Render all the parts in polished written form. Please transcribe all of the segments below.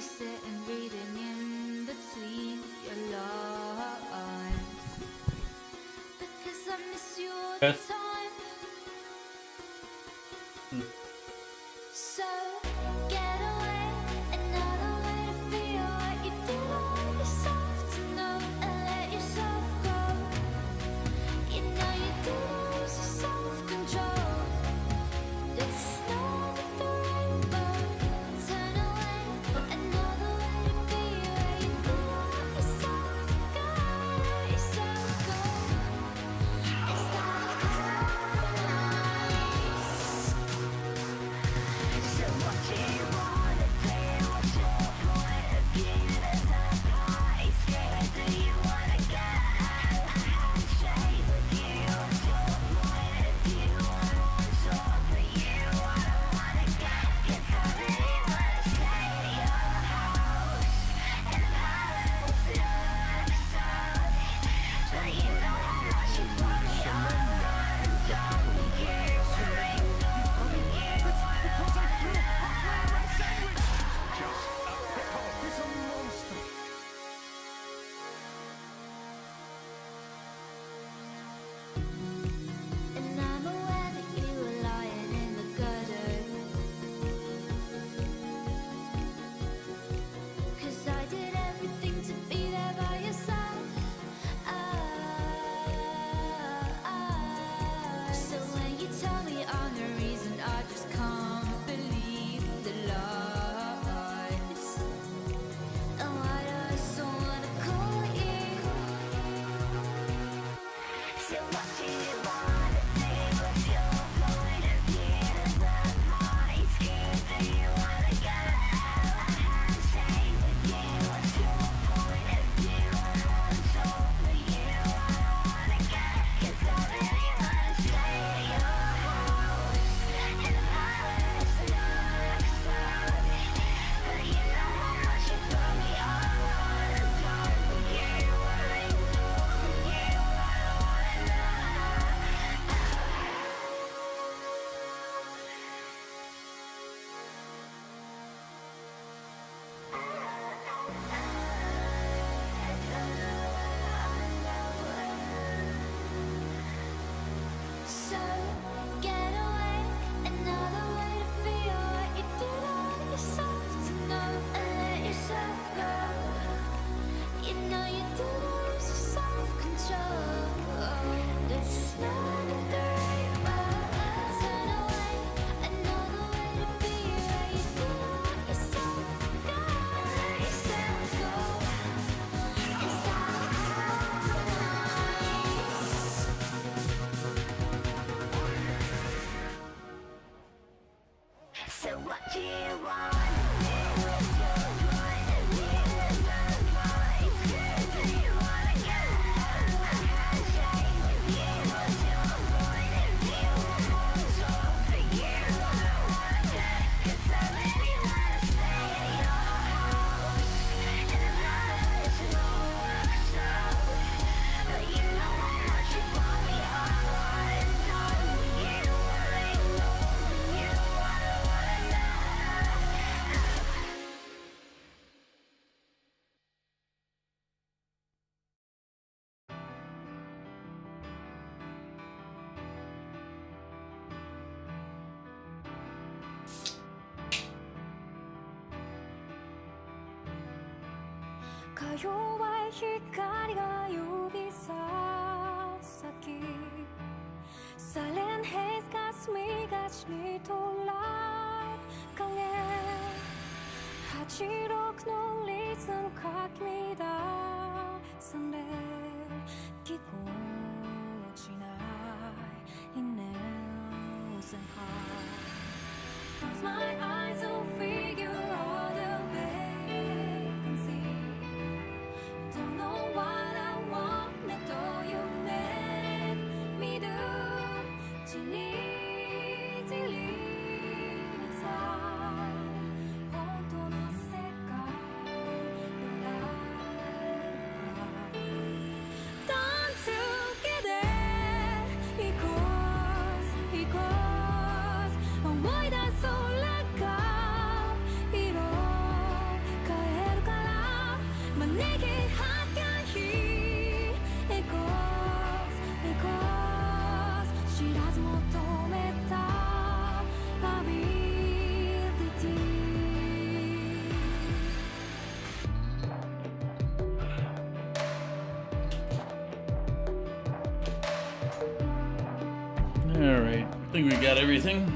sitting reading in between your lines, because I miss you all the Yes. time. So get away, another way to feel what you do on yourself, to know and let yourself go. You know you do lose your self-control. There's snow under the rainbow. Turn away, another way to be where you do let yourself go, let yourself go. Is that nice? So what do you wanna do? What's your point of view? There's a party screaming, do you wanna get a handshake with you? What's your point of view? I want to talk with you, I don't wanna get, 'cause I really wanna stay at your house. And the palace looks so, but you know how much you want me on. Don't you ring, don't you And I'm aware that you were lying in the gutter, 'cause I did everything to be there by your side. So when you tell me I'm the reason, I just can't believe the lies. And why do I so wanna call you? So what do you wanna do? What's your point of view? There's a party scheme, do you wanna get a handshake with you? What's your point of view? I want to talk with you, I don't wanna get, 'cause I really wanna stay at your house. And the palace looks so, but you know how much you put me on. I'm done with you, I ain't talk with you, I don't wanna know. So get away, another way to feel what you did on yourself, to know and let yourself go. You know you do lose your self-control. There's snow under the rainbow. Turn away, another way to be where you do let yourself go, let yourself go. Is that nice? So what do you wanna do? What's your point of view? There's a party screaming, do you wanna get a handshake with you? What's your point of view? I want to talk for you, I don't wanna get, 'cause I really wanna stay at your house. And the palace looks so, but you know how much you want me on. I'm done with you, I ain't talk with you, I don't wanna know. 가요와의光が指さ先 Silent haze 가슴이 같이 돌아가네 하지록 리듬 각니다 선을 끼고 지나 있는 생각 Close my eyes to figure out the vacancy Don't know what I want 또 you make me do 질리는 삶 혼돈의 색깔 놀랄까 Don't together equals 思い出そうらか Alright, I think we got everything.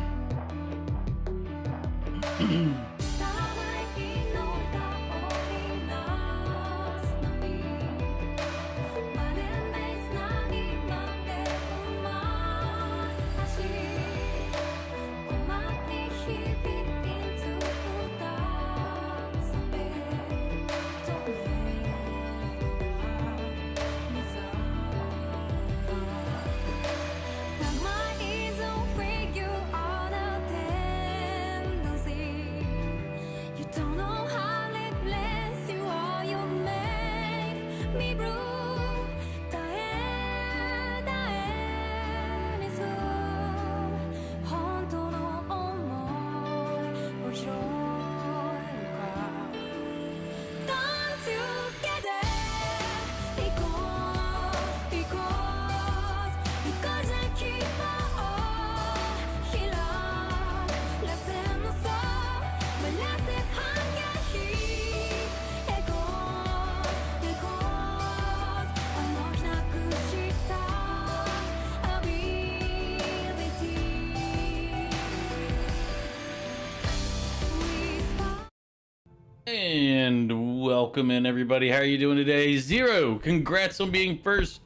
And welcome in, everybody. How are you doing today? Zero, congrats on being first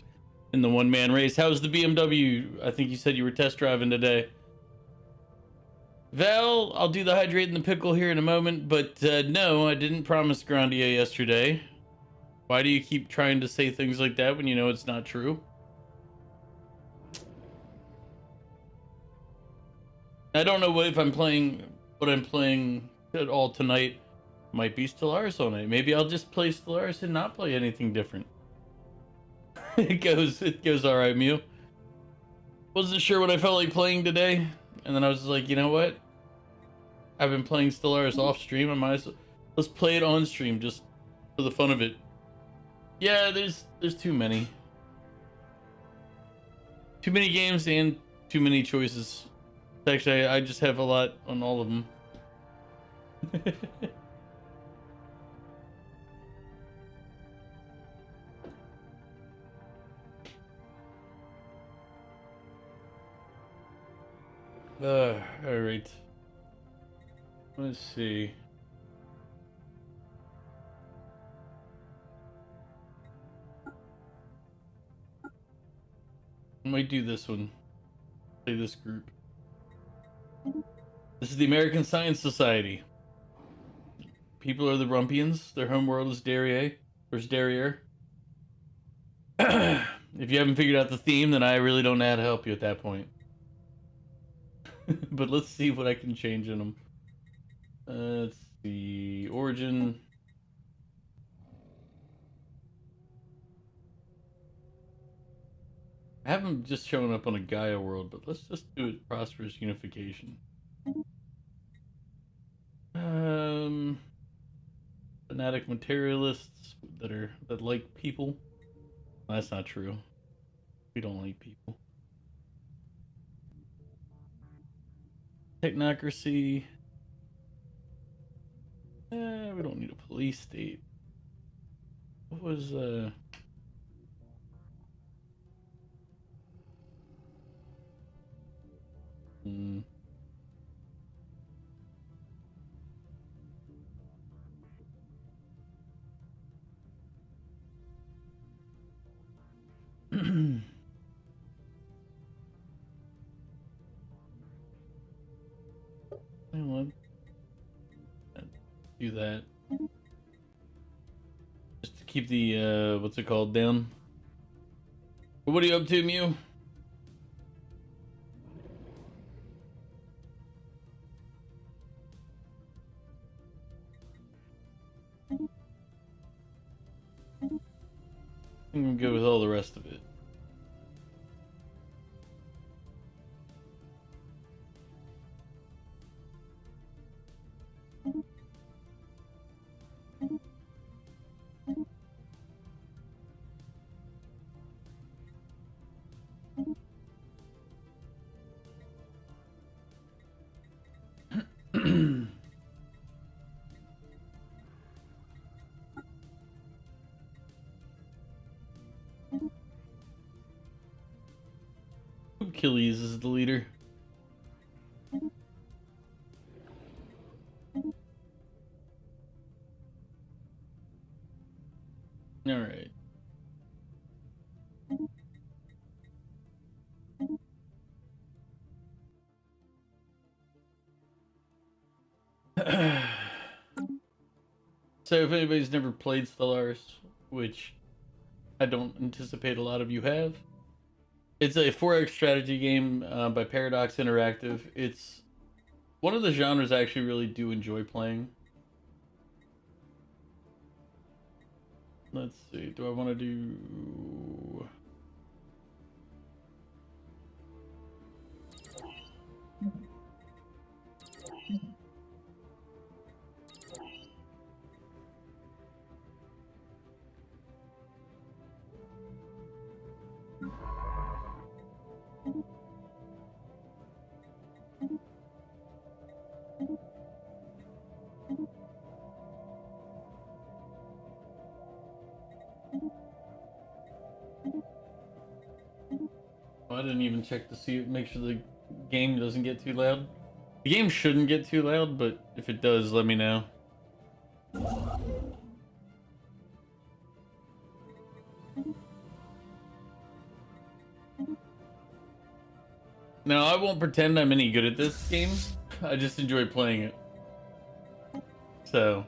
in the one-man race. How's the BMW? I think you said you were test driving today. Val, I'll do the hydrate and the pickle here in a moment, but no, I didn't promise Grandia yesterday. Why do you keep trying to say things like that when you know it's not true? I don't know if I'm playing what I'm playing at all tonight. Might be Stellaris all night. Maybe I'll just play Stellaris and not play anything different. It goes all right, Mew. Wasn't sure what I felt like playing today, and then I was just like, you know what? I've been playing Stellaris off stream. I might as well, let's play it on stream just for the fun of it. Yeah, there's too many games and too many choices. Actually, I just have a lot on all of them. All right. Let's see. I might do this one. Play this group. This is the American Science Society. People are the Rumpians. Their home world is Derriere. There's Derriere. If you haven't figured out the theme, then I really don't know how to help you at that point. But let's see what I can change in them. Let's see. Origin. I have them just showing up on a Gaia world, but let's just do it prosperous unification. Fanatic materialists that like people. That's not true. We don't like people. Technocracy. We don't need a police state. What was do that just to keep the what's it called down. What are you up to, Mew? I'm gonna go with all the rest of it. Achilles is the leader. All right. So if anybody's never played Stellaris, which I don't anticipate a lot of you have, it's a 4X strategy game by Paradox Interactive. It's one of the genres I actually really do enjoy playing. Let's see, do I want to do... I didn't even check to see, make sure the game doesn't get too loud. The game shouldn't get too loud, but if it does, let me know. Now, I won't pretend I'm any good at this game. I just enjoy playing it. So...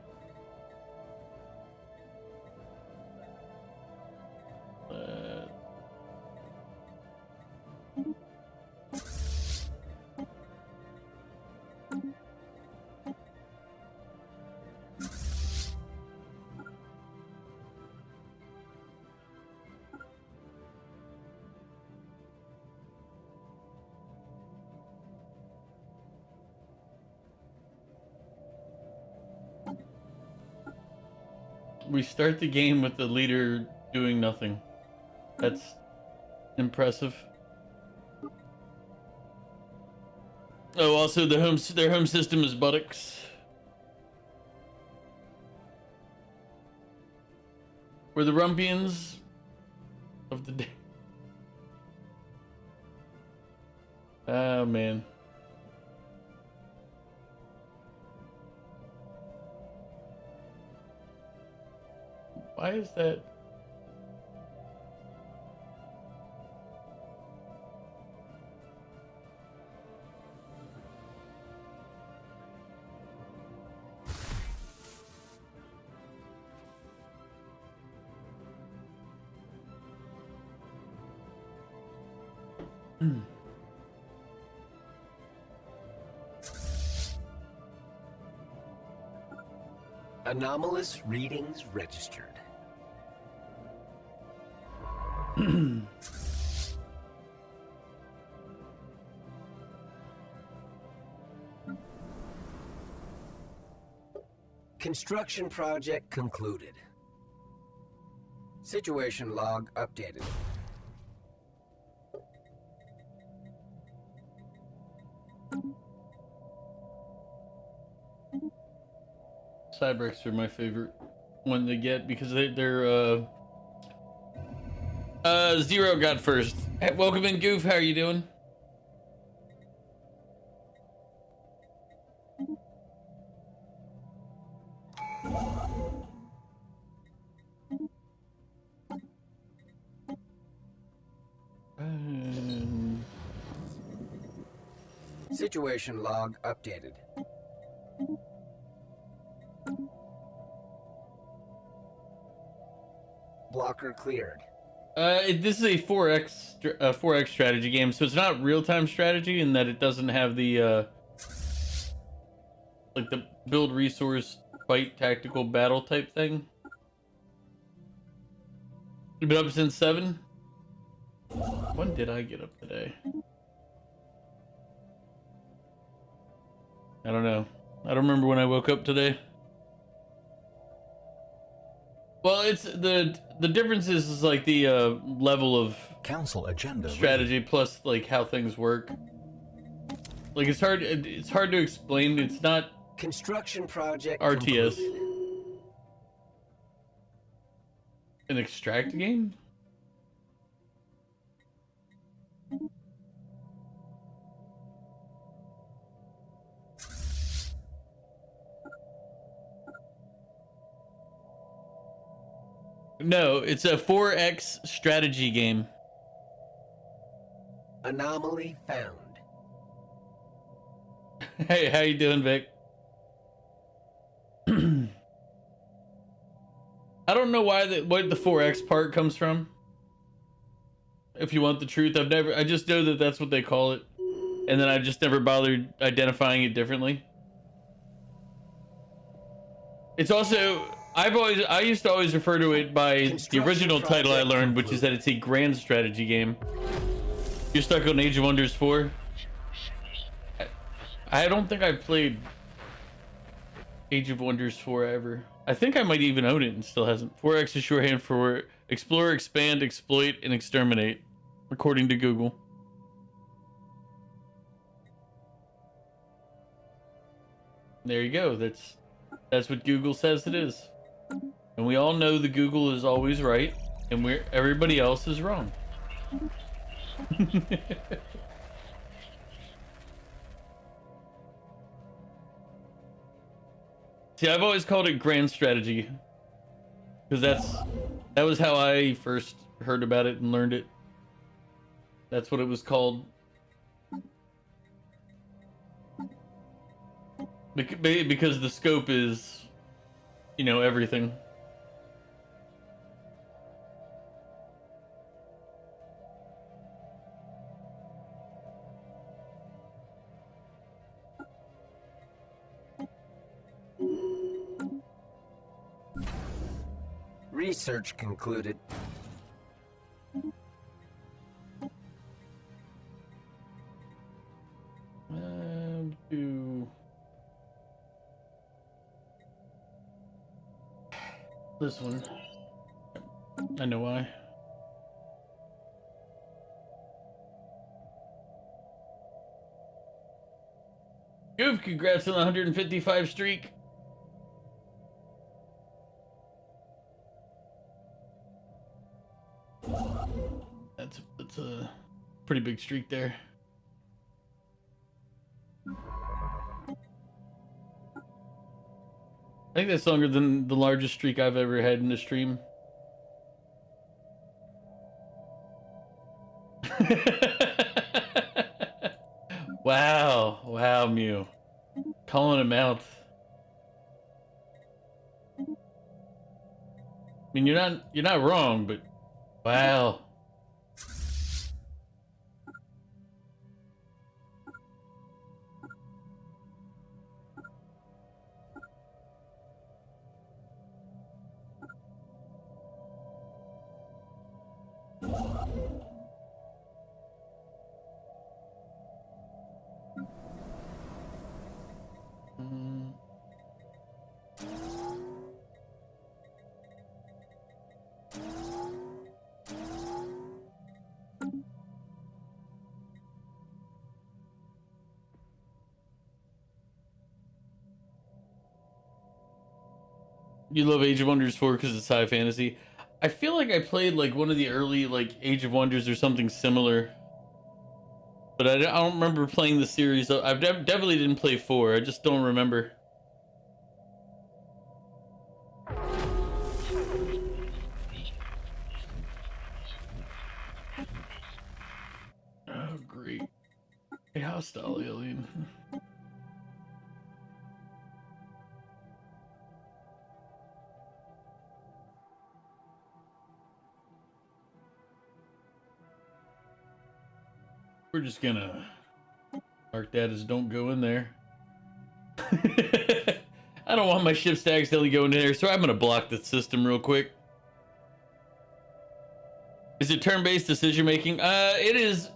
we start the game with the leader doing nothing. That's impressive. Oh, also their home system is buttocks. We're the Rumpians of the day. Oh man. Why is that? Anomalous readings registered. Construction project concluded. Situation log updated. Cyberx are my favorite one to get because they're Zero got first. Hey, welcome in, Goof. How are you doing? Situation log updated. Blocker cleared. This is a 4X strategy game, so it's not real-time strategy in that it doesn't have the like the build resource fight tactical battle type thing. You've been up since 7? When did I get up today? I don't know. I don't remember when I woke up today. Well, it's the difference is like the level of council agenda strategy plus like how things work. Like it's hard to explain. It's not Construction project RTS. concluded. An extract game? No, it's a 4X strategy game. Anomaly found. Hey, how you doing, Vic? I don't know why what the 4X part comes from. If you want the truth, I just know that that's what they call it. And then I just never bothered identifying it differently. It's also, I used to always refer to it by the original title I learned, which is that it's a grand strategy game. You're stuck on Age of Wonders 4. I don't think I've played Age of Wonders 4 ever. I think I might even own it and still hasn't. 4X is shorthand for explore, expand, exploit, and exterminate, according to Google. There you go. That's what Google says it is. And we all know that Google is always right, and everybody else is wrong. See, I've always called it grand strategy, because that was how I first heard about it and learned it. That's what it was called. Because the scope is, you know, everything. Research concluded. Do this one. I know why. Goof, congrats on the 155 streak. That's a pretty big streak there. I think that's longer than the largest streak I've ever had in a stream. Wow, Mew. Calling him out. I mean, you're not wrong, but wow. You love Age of Wonders 4 because it's high fantasy. I feel like I played like one of the early like Age of Wonders or something similar, but I don't remember playing the series. I definitely didn't play 4. I just don't remember. Oh, great. A hostile alien. We're just gonna mark that as don't go in there. I don't want my ships to accidentally go in there, so I'm gonna block the system real quick. Is it turn-based decision making? It is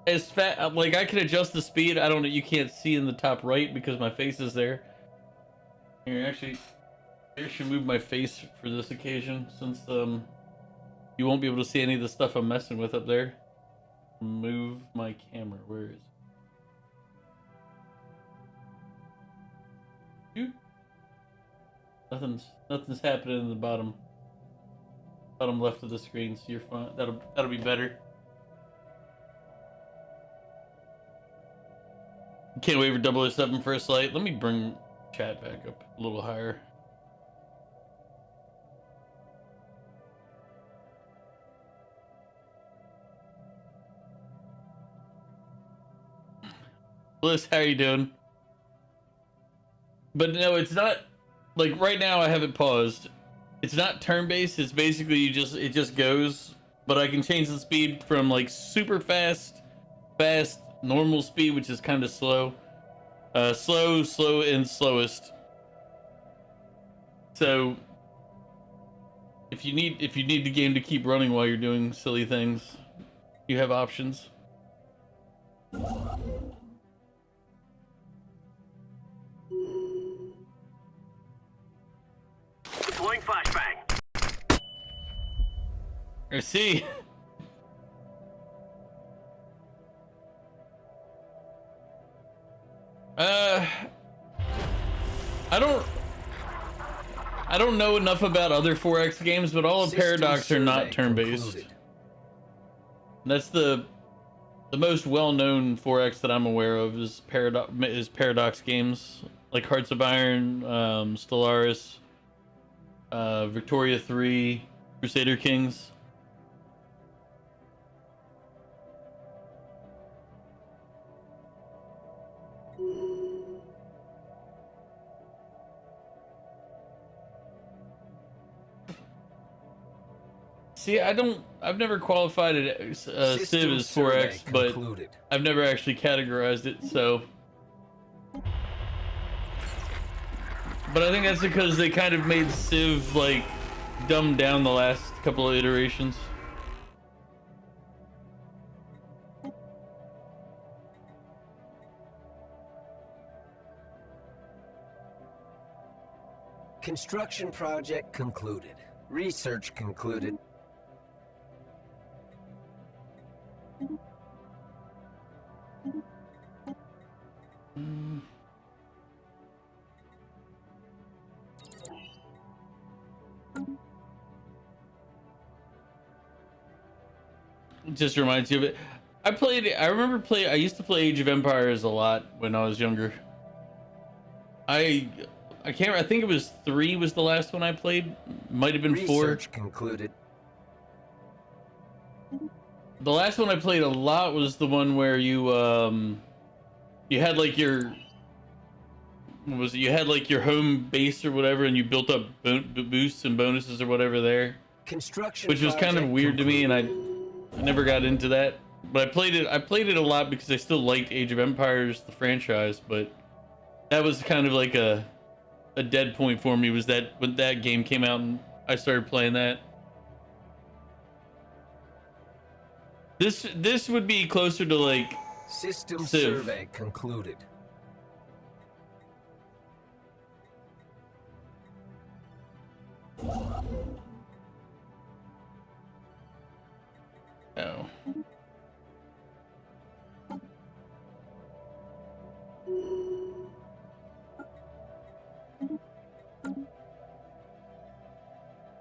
as fat. Like I can adjust the speed. I don't know. You can't see in the top right because my face is there. Here, actually, I should move my face for this occasion since you won't be able to see any of the stuff I'm messing with up there. Move my camera. Where is it? Nothing's happening in the bottom left of the screen, so you're fine. That'll be better. Can't wait for 007 First Light. Let me bring chat back up a little higher. Bliss, how you doing? But no, it's not like right now I have it paused. It's not turn-based, it's basically it just goes, but I can change the speed from like super fast, normal speed, which is kind of slow, slow, and slowest. So if you need the game to keep running while you're doing silly things, you have options. Deploying flashbang. I see. I don't know enough about other 4X games, but all of System Paradox are not survey turn-based. concluded. That's the most well-known 4X that I'm aware of is Paradox games like Hearts of Iron, Stellaris, Victoria 3, Crusader Kings. See, I've never qualified it as Civ as System 4X, survey but concluded. I've never actually categorized it, so. But I think that's because they kind of made Civ, like, dumbed down the last couple of iterations. Construction project concluded. Research concluded. It just reminds you of it. I used to play Age of Empires a lot when I was younger. I think it was 3 was the last one I played. Might have been 4. Research concluded. The last one I played a lot was the one where you had like your you had like your home base or whatever, and you built up boosts and bonuses or whatever there, Construction which was kind of project weird to me, and concluded. I never got into that. But I played it a lot because I still liked Age of Empires, the franchise. But that was kind of like a dead point for me, was that when that game came out and I started playing that. This would be closer to like System Civ. survey concluded. oh.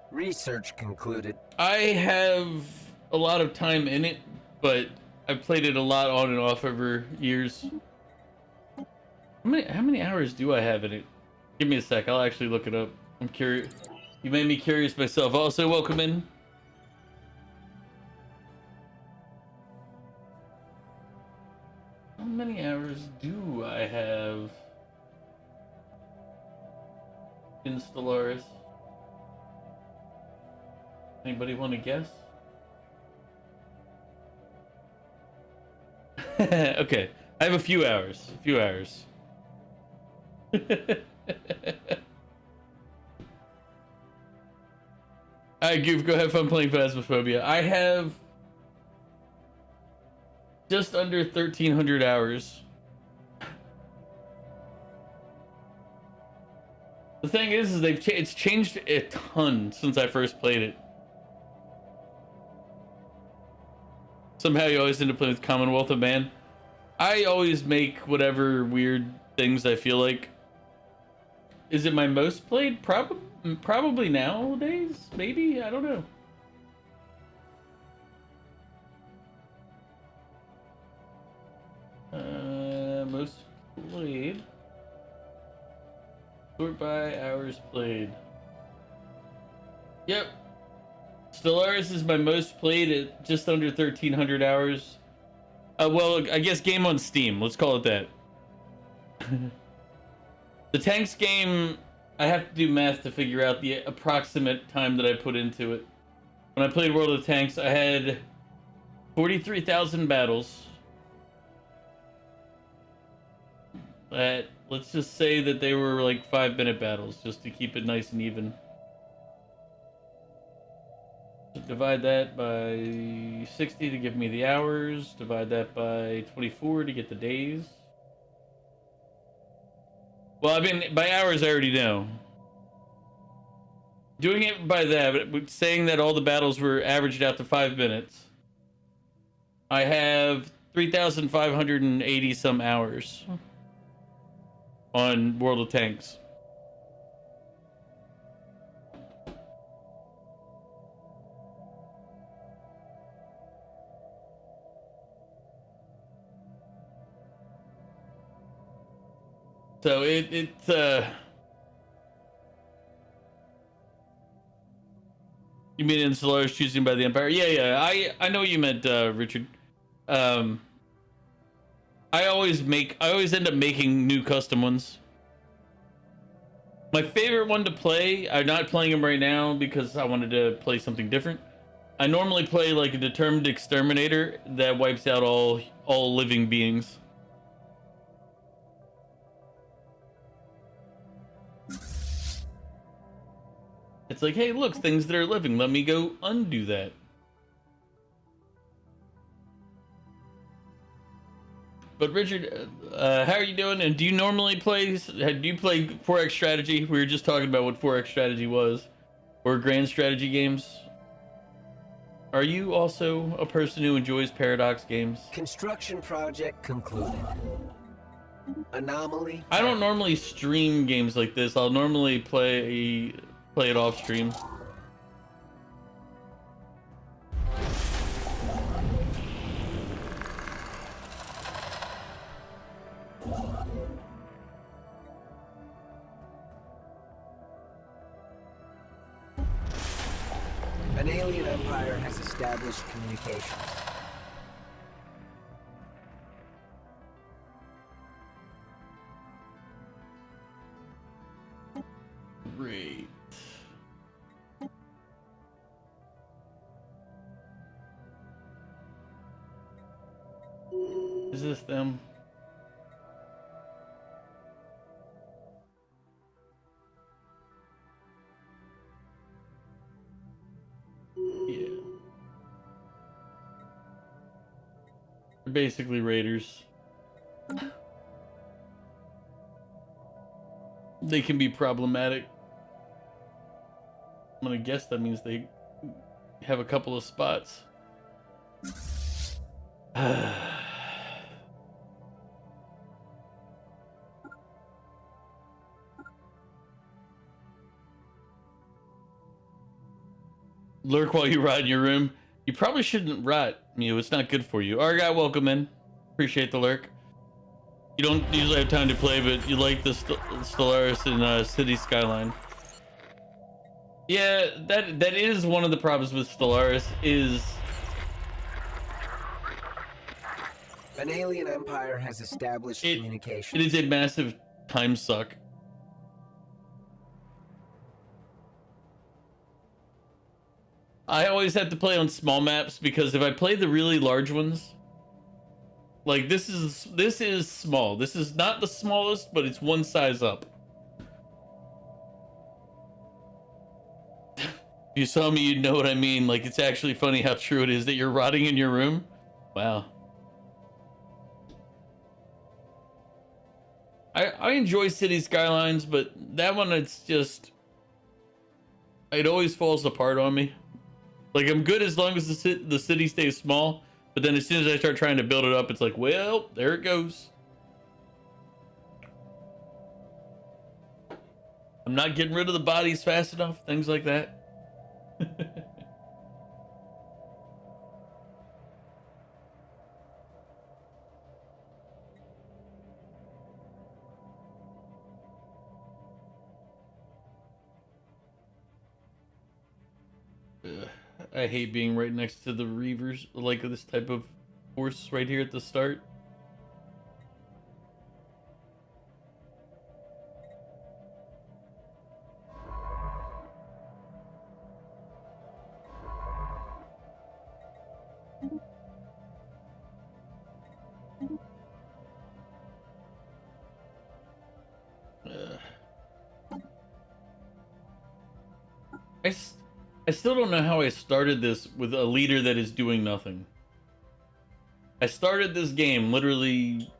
Research concluded. I have a lot of time in it, but I've played it a lot on and off over years. How many hours do I have in it? Give me a sec, I'll actually look it up. I'm curious. You made me curious myself. Also, welcome in. How many hours do I have in Stellaris? Anybody want to guess? Okay, I have a few hours. Alright, Goof, go have fun playing Phasmophobia. I have just under 1,300 hours. The thing is it's changed a ton since I first played it. Somehow you always end up playing with Commonwealth of Man. I always make whatever weird things I feel like. Is it my most played? Probably nowadays? Maybe? I don't know. Most played. Sort by hours played. Yep. Stellaris is my most played at just under 1,300 hours. Well, I guess game on Steam. Let's call it that. The tanks game, I have to do math to figure out the approximate time that I put into it. When I played World of Tanks, I had 43,000 battles. Let's just say that they were like 5-minute battles, just to keep it nice and even. So divide that by 60 to give me the hours. Divide that by 24 to get the days. Well, I mean, by hours I already know. Doing it by that, but saying that all the battles were averaged out to 5 minutes, I have 3,580 some hours on World of Tanks. So it's you mean in Stellaris choosing by the Empire? Yeah. I know what you meant, Richard. I always end up making new custom ones. My favorite one to play, I'm not playing them right now because I wanted to play something different. I normally play like a determined exterminator that wipes out all living beings. It's like, hey, look, things that are living. Let me go undo that. But Richard, how are you doing? And do you normally play? Do you play 4X strategy? We were just talking about what 4X strategy was, or grand strategy games. Are you also a person who enjoys paradox games? Construction project concluded. Anomaly. I don't normally stream games like this. I'll normally play it off stream. An alien empire has established communications. Great. Is this them? Yeah. They're basically raiders. They can be problematic. I'm gonna guess that means they have a couple of spots. Lurk while you rot in your room. You probably shouldn't rot, Mew. It's not good for you. Argot, welcome in. Appreciate the lurk. You don't usually have time to play, but you like the Stellaris and City Skyline. Yeah, that is one of the problems with Stellaris is... An alien empire has established communications. It is a massive time suck. I always have to play on small maps because if I play the really large ones, like this is small. This is not the smallest, but it's one size up. If you saw me, you'd know what I mean. Like, it's actually funny how true it is that you're rotting in your room. Wow. I enjoy City Skylines, but that one, it's just... It always falls apart on me. Like, I'm good as long as the city stays small, but then as soon as I start trying to build it up, it's like, well, there it goes. I'm not getting rid of the bodies fast enough, things like that. I hate being right next to the Reavers, like this type of force right here at the start. I still don't know how I started this with a leader that is doing nothing. I started this game literally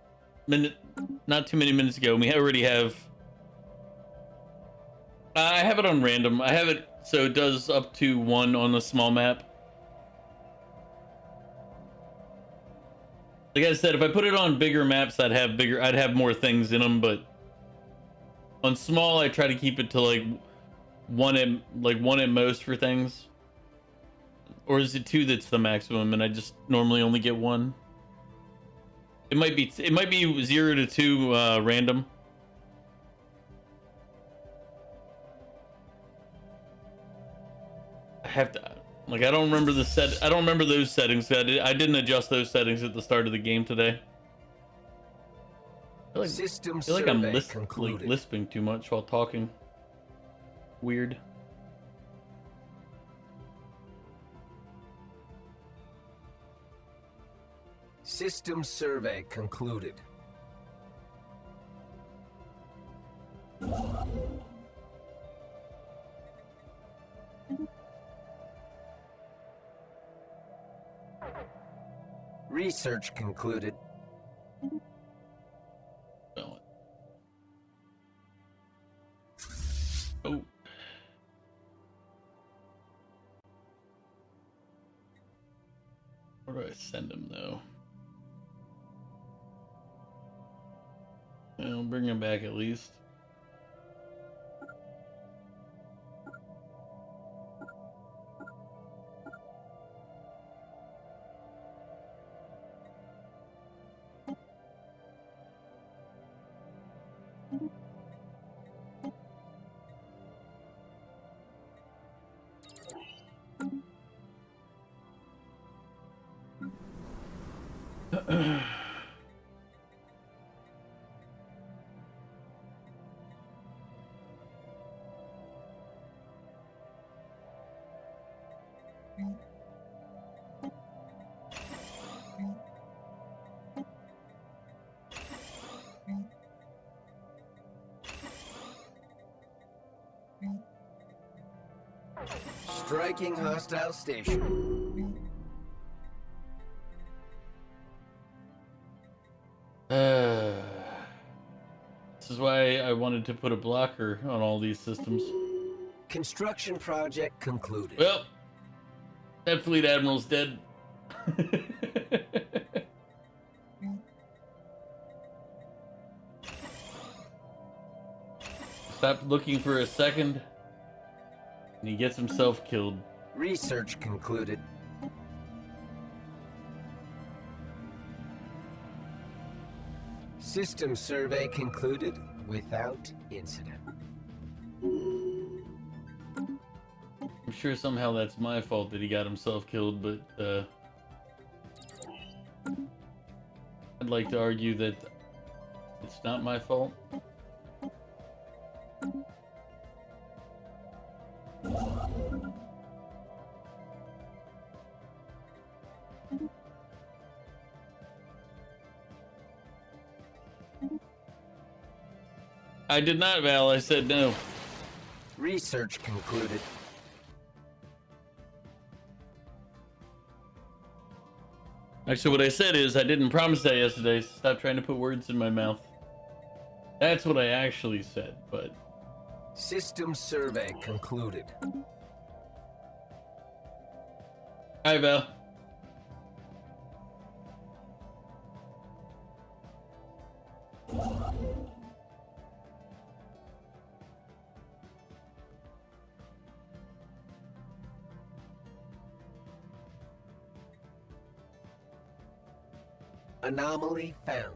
not too many minutes ago, and we already have... I have it on random. I have it so it does up to 1 on a small map. Like I said, if I put it on bigger maps, I'd have more things in them, but on small, I try to keep it to like one at most for things. Or is it 2 that's the maximum, and I just normally only get 1? It might be 0 to 2 random. I have to, like, I don't remember I don't remember those settings. I didn't adjust those settings at the start of the game today. I feel like I'm lisping too much while talking. Weird. System survey concluded. Research concluded. Oh. Where do I send him though? I'll bring him back at least. Striking hostile station. This is why I wanted to put a blocker on all these systems. Construction project concluded. Well, that fleet admiral's dead. Stop looking for a second, and he gets himself killed. Research concluded. System survey concluded without incident. I'm sure somehow that's my fault that he got himself killed, but I'd like to argue that it's not my fault. I did not, Val. I said no. Research concluded. Actually, what I said is I didn't promise that yesterday. Stop trying to put words in my mouth. That's what I actually said, but... System survey concluded. Hi, Val. Anomaly found.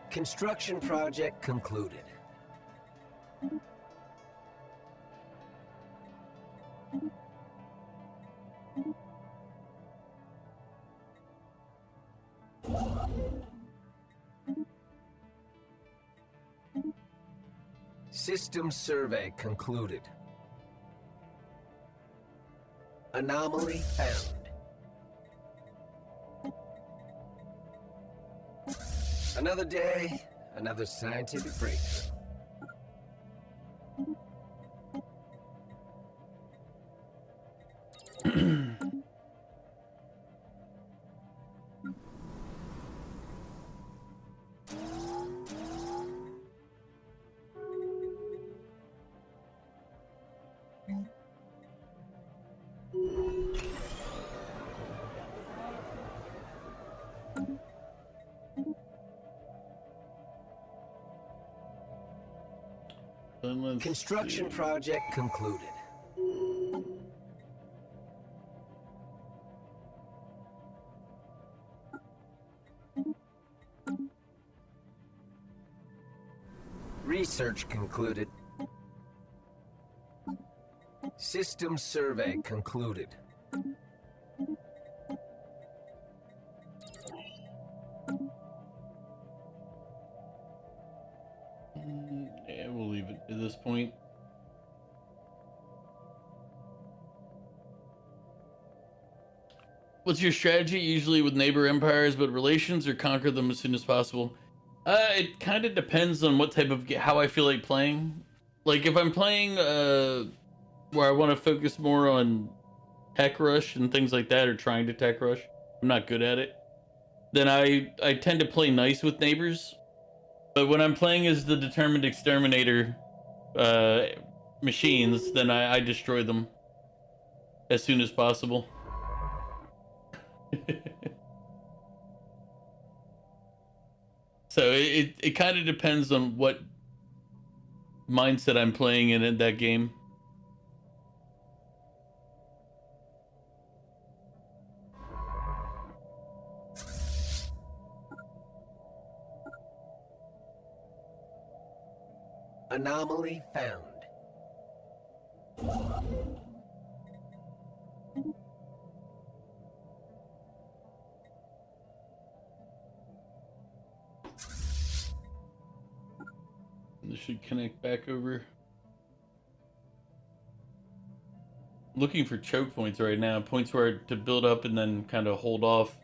Construction project concluded. System survey concluded. Anomaly found. Another day, another scientific breakthrough. Then let's Construction see. project concluded. Research concluded. System survey concluded. Yeah, we'll leave it at this point. What's your strategy usually with neighbor empires, but relations, or conquer them as soon as possible? It kind of depends on what type of how I feel like playing. Like if I'm playing where I want to focus more on tech rush and things like that, or trying to tech rush, I'm not good at it. Then I tend to play nice with neighbors. But when I'm playing as the determined exterminator machines, then I destroy them as soon as possible. So it kind of depends on what mindset I'm playing in that game. Anomaly found. This should connect back over. Looking for choke points right now, points where to build up and then kind of hold off.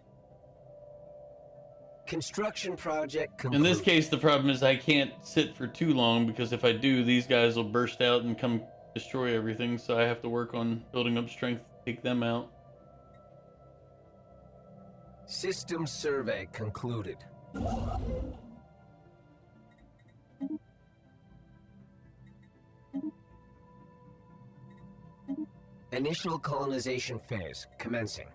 Construction project concluded. In this case, the problem is I can't sit for too long, because if I do, these guys will burst out and come destroy everything, so I have to work on building up strength to take them out. System survey concluded. Initial colonization phase commencing.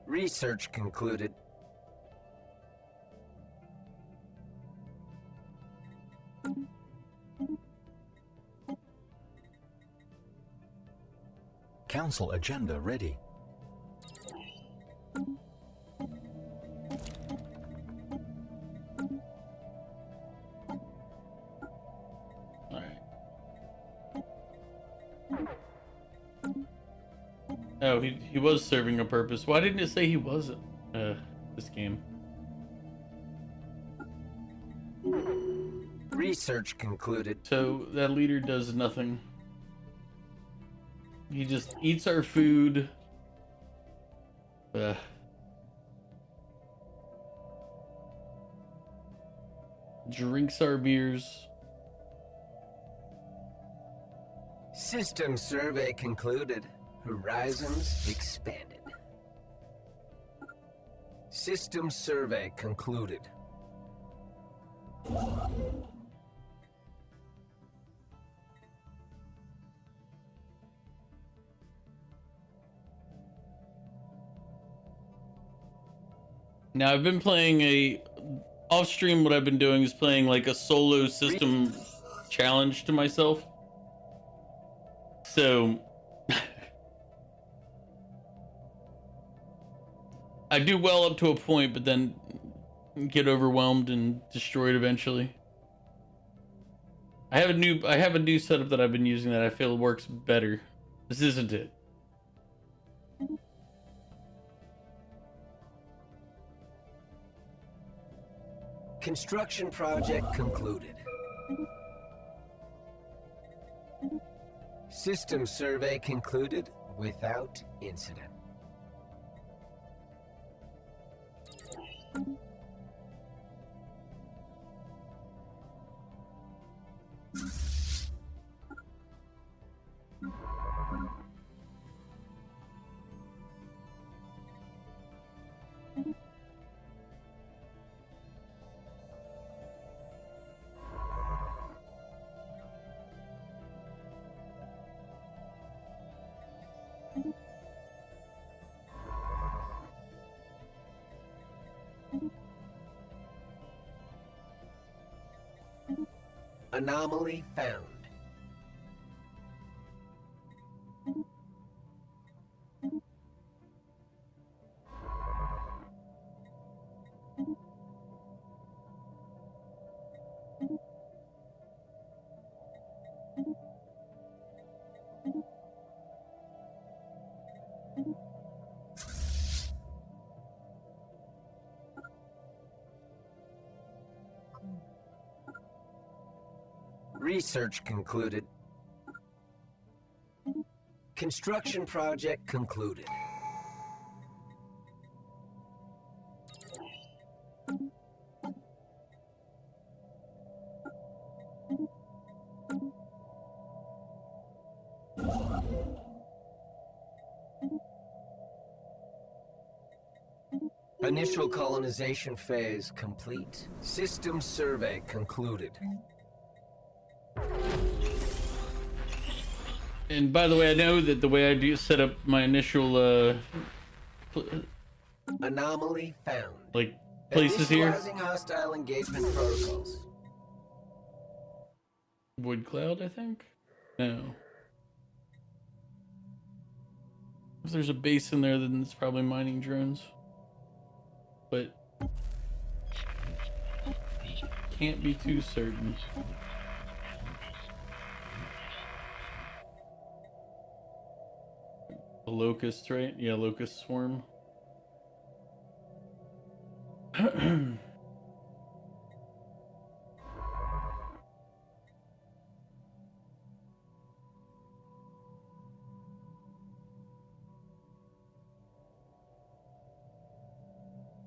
Research concluded. Council agenda ready. Oh, he was serving a purpose. Why didn't it say he wasn't? This game. Research concluded. So that leader does nothing. He just eats our food. Drinks our beers. System survey concluded. Horizons expanded. System survey concluded. Now I've been playing off stream. What I've been doing is playing like a solo system challenge to myself. So I do well up to a point, but then get overwhelmed and destroyed eventually. I have a new setup that I've been using that I feel works better. This isn't it. Construction project concluded. System survey concluded without incident. Anomaly found. Research concluded. Construction project concluded. Initial colonization phase complete. System survey concluded. And by the way, I know that the way I do set up my initial Anomaly found. like places here. Initializing hostile engagement protocols. Void cloud, I think. No. If there's a base in there, then it's probably mining drones. But can't be too certain. A locust, right? Yeah, locust swarm.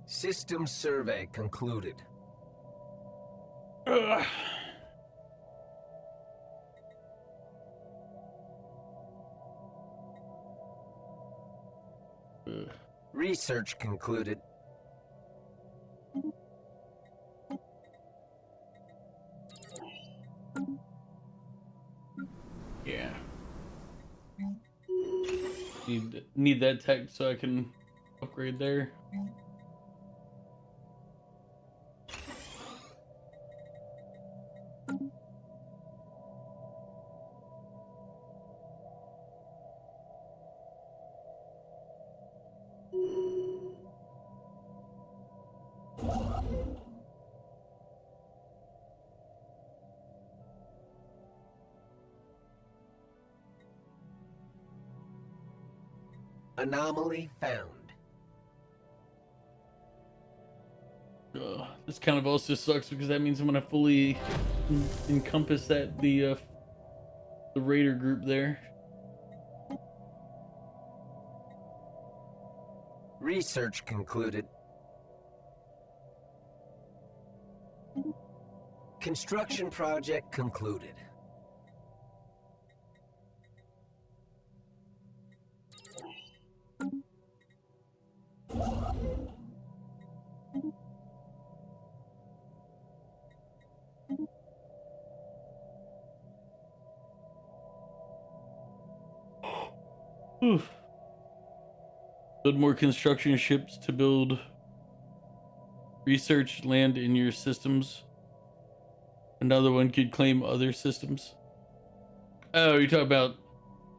System survey concluded. Ugh. Research concluded. Yeah. Need that tech so I can upgrade there. Anomaly found. This kind of also sucks because that means I'm gonna fully encompass that the raider group there. Research concluded. Construction project concluded. Oof. Build more construction ships to build research land in your systems. Another one could claim other systems. Oh, you're talking about...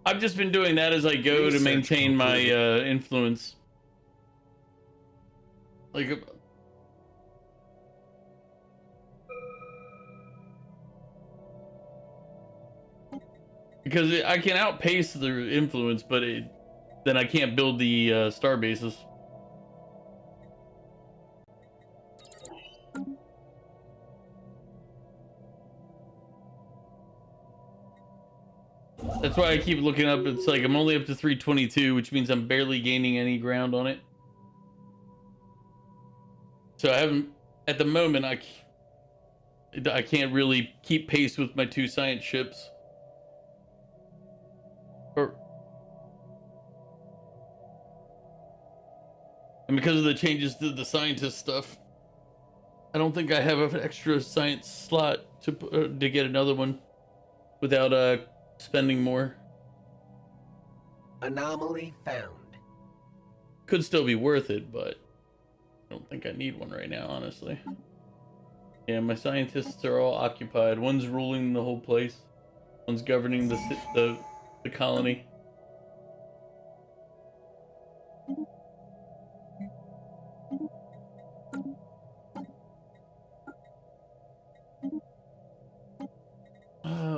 I've just been doing that as I go to maintain my influence. Like... Because I can outpace the influence, but then I can't build the star bases. That's why I keep looking up. It's like I'm only up to 322, which means I'm barely gaining any ground on it. So I haven't, at the moment, I can't really keep pace with my 2 science ships. And because of the changes to the scientist stuff, I don't think I have an extra science slot to get another one without spending more. Anomaly found. Could still be worth it, but I don't think I need one right now, honestly. Yeah, my scientists are all occupied. One's ruling the whole place. One's governing the colony.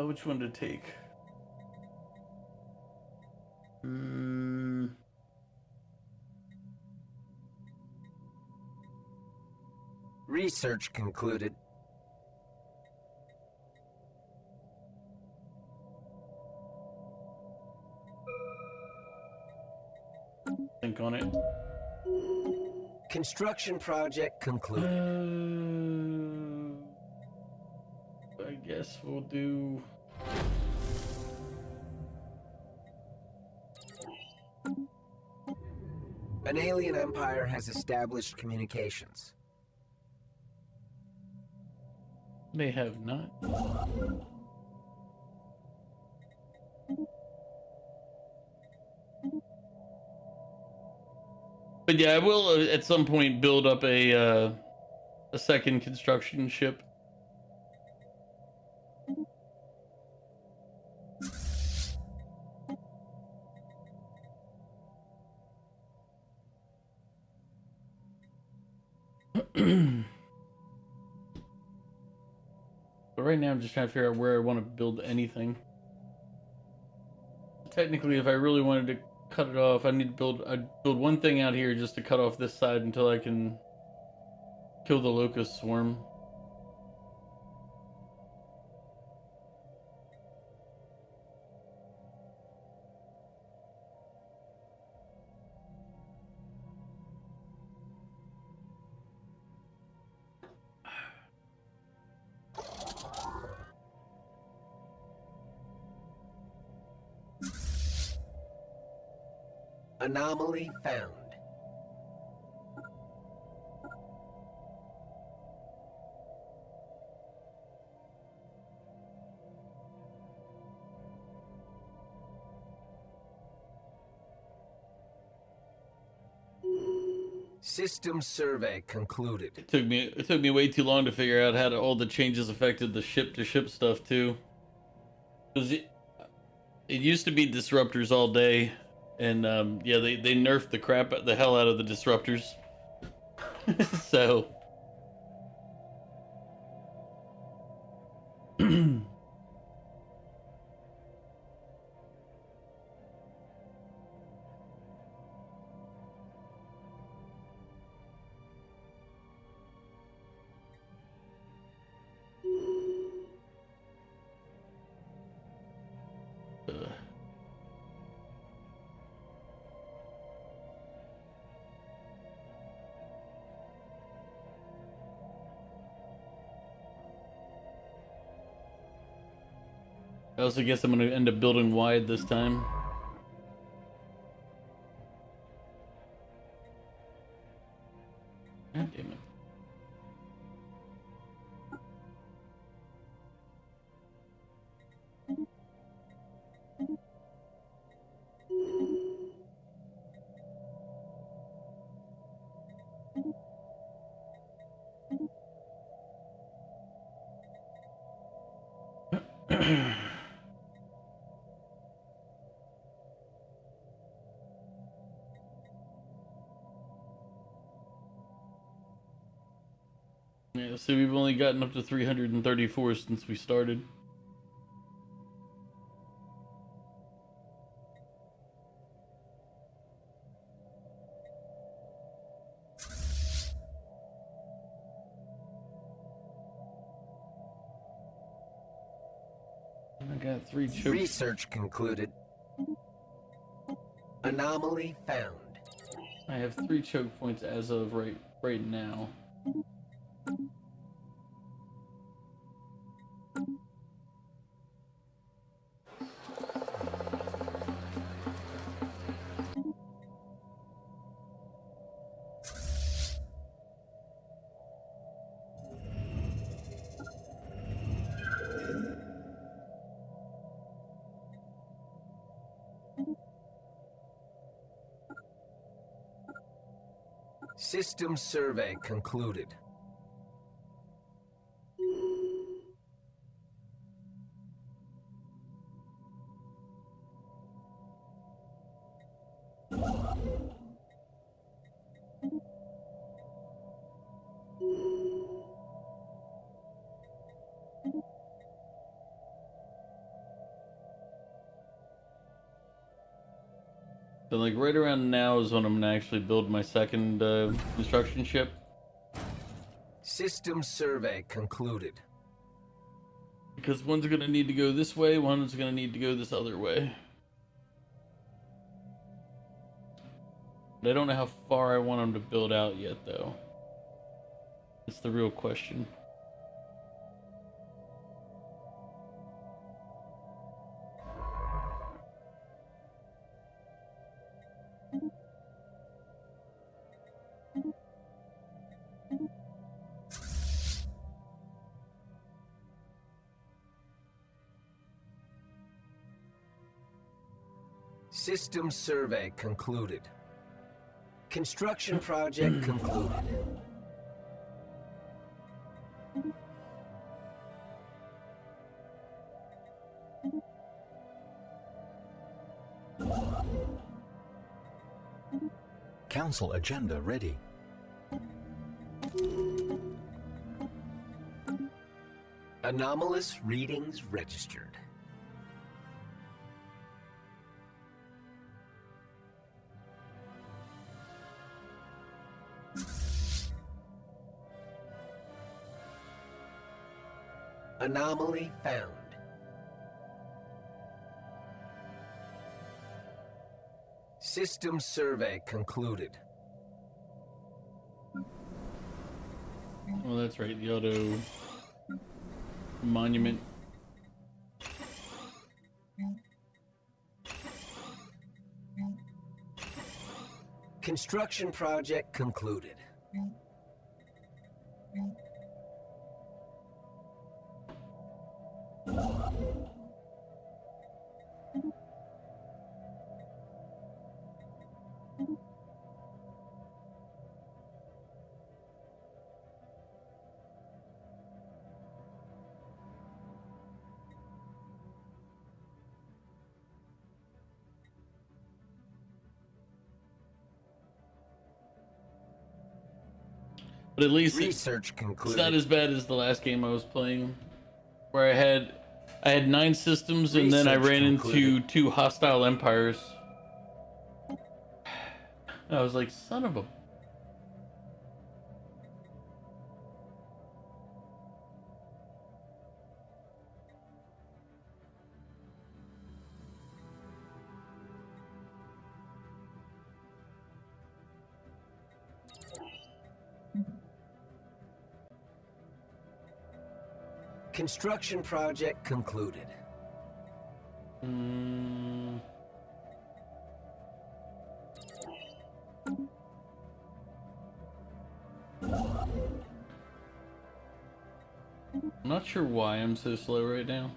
Which one to take? Research concluded. Think on it. Construction project concluded. I guess we'll do. An alien empire has established communications. They have not. But yeah, I will at some point build up a second construction ship. But right now I'm just trying to figure out where I want to build anything. Technically, if I really wanted to cut it off, I'd build one thing out here just to cut off this side until I can kill the locust swarm. Anomaly found. System survey concluded. It took me way too long to figure out how all the changes affected the ship-to-ship stuff too. Because it used to be disruptors all day, and yeah, they nerfed the hell out of the disruptors. So I also guess I'm gonna end up building wide this time. God damn it. Yeah, so we've only gotten up to 334 since we started. I got 3 chokes. Research concluded. Anomaly found. I have 3 choke points as of right now. System survey concluded. So like right around now is when I'm gonna actually build my second construction ship. System survey concluded. Because one's gonna need to go this way, one's gonna need to go this other way. But I don't know how far I want them to build out yet, though. That's the real question. System survey concluded. Construction project concluded. Council agenda ready. Anomalous readings registered. Anomaly found. System survey concluded. Well, that's right, the auto monument. Construction project concluded. But at least Research it's concluded. not as bad as the last game I was playing, where I had 9 systems and then I Research ran into concluded. 2 hostile empires. I was like, son of a... Construction project concluded. I'm not sure why I'm so slow right now.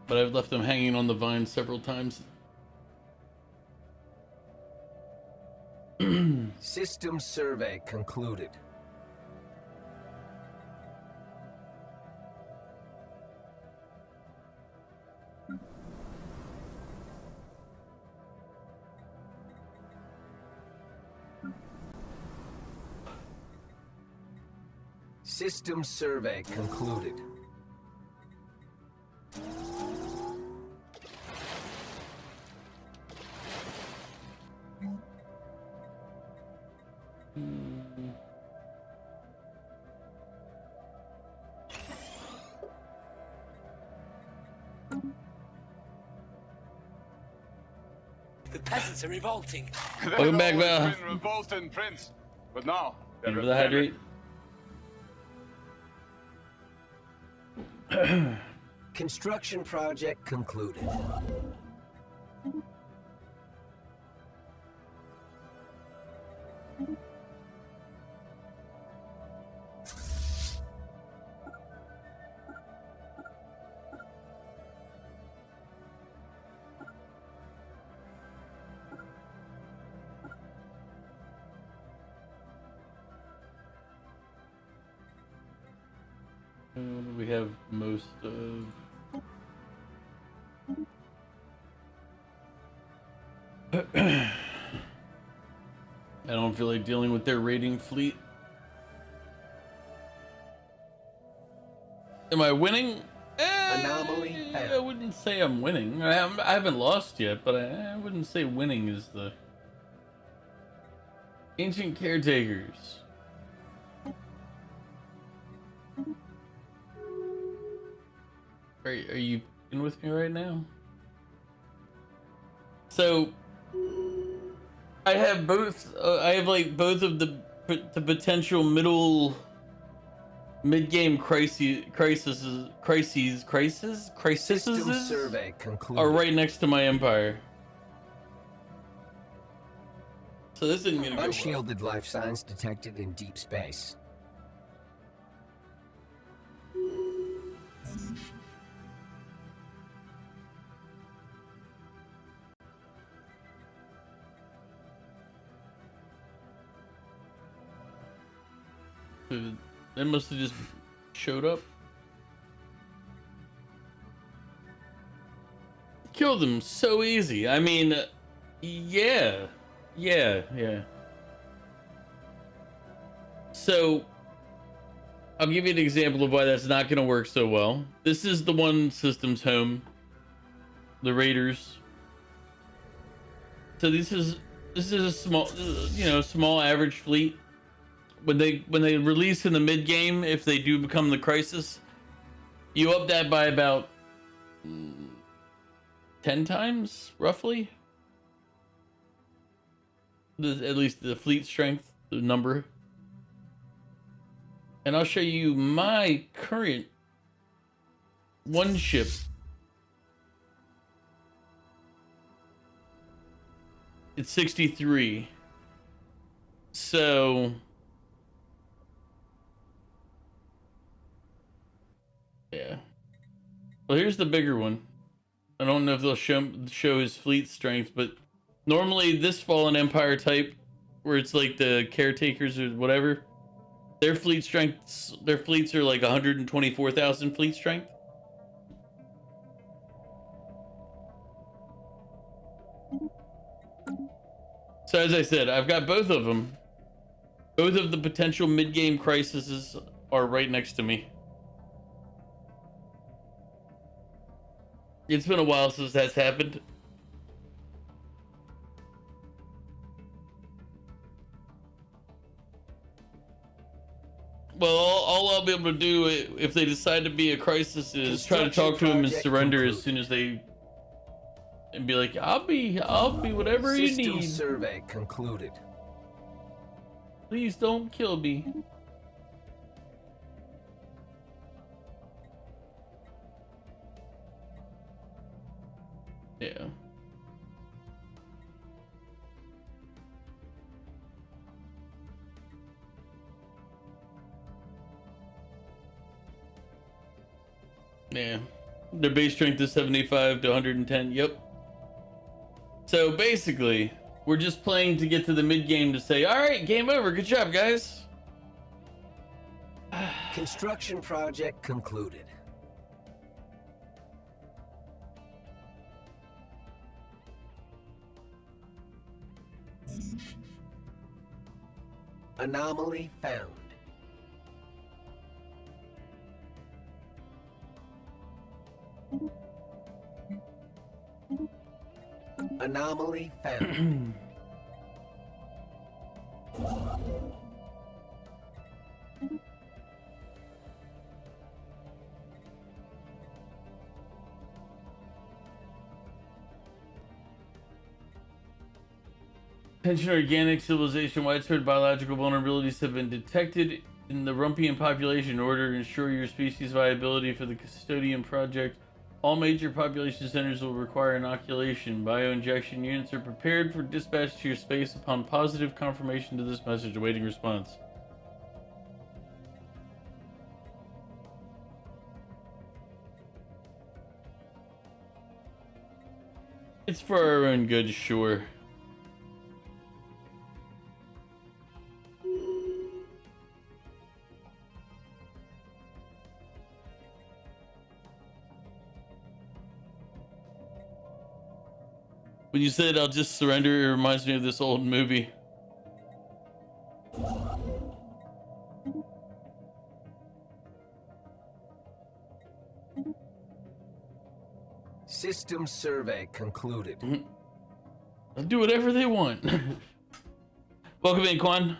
But I've left them hanging on the vine several times. System survey concluded. System survey concluded. The peasants are revolting. Welcome back, Val. Been revolting, Prince. But now, they're Remember the hydrate? Construction project concluded. We have most of. I don't feel like dealing with their raiding fleet. Am I winning? Anomaly I found. wouldn't say I'm winning. I haven't lost yet, but I wouldn't say winning is the ancient caretakers. Are you in with me right now? So I have both. I have like both of the potential mid-game crises System survey concluded. are right next to my empire. So this isn't gonna go well. Unshielded life signs detected in deep space. They must have just showed up. Killed them so easy. I mean, yeah. So, I'll give you an example of why that's not going to work so well. This is the one system's home. The Raiders. So this is a small, small average fleet. When they release in the mid game, if they do become the crisis, you up that by about 10 times, roughly. At least the fleet strength, the number. And I'll show you my current one ship. It's 63. So yeah. Well, here's the bigger one. I don't know if they'll show his fleet strength, but normally this Fallen Empire type, where it's like the caretakers or whatever, their fleets are like 124,000 fleet strength. So as I said, I've got both of them. Both of the potential mid-game crises are right next to me. It's been a while since that's happened. Well, all I'll be able to do if they decide to be a crisis is try to talk to him and surrender as soon as they, and be like, I'll be whatever you System need. survey concluded. Please don't kill me. Yeah. Yeah. Their base strength is 75 to 110. Yep. So basically, we're just playing to get to the mid game to say, all right, game over. Good job, guys. Construction project concluded. Anomaly found. Anomaly found. Tension organic civilization, widespread biological vulnerabilities have been detected in the Rumpian population. In order to ensure your species' viability for the Custodian project, all major population centers will require inoculation. Bioinjection units are prepared for dispatch to your space upon positive confirmation to this message. Awaiting response. It's for our own good, sure. When you said I'll just surrender, it reminds me of this old movie. System survey concluded. They'll do whatever they want. Welcome in, Quan.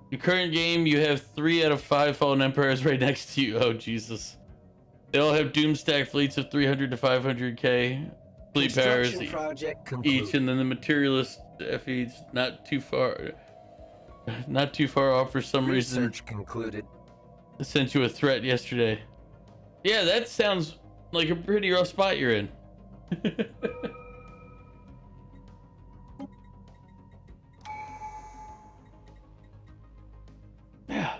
Your current game, you have 3 out of 5 fallen empires right next to you. Oh, Jesus. They all have doomstack fleets of 300 to 500k fleet powers each, and then the materialist FE's not too far off for some reason. Research concluded. I sent you a threat yesterday. Yeah, that sounds like a pretty rough spot you're in. Yeah.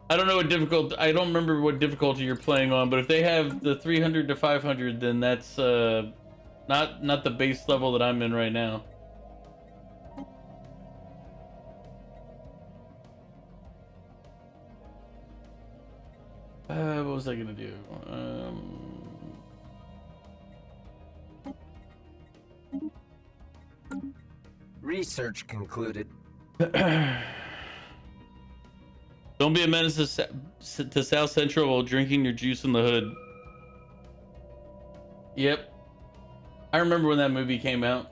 I don't know what I don't remember what difficulty you're playing on, but if they have the 300 to 500, then that's not the base level that I'm in right now. What was I gonna do? Research concluded. Don't be a menace to South Central while drinking your juice in the hood. Yep. I remember when that movie came out.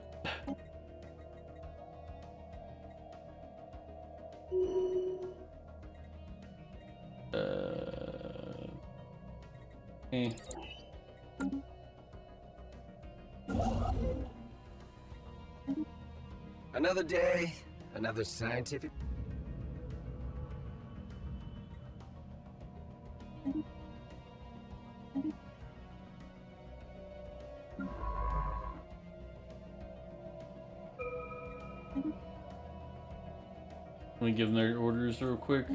Another day, another scientific. Let me give them their orders real quick.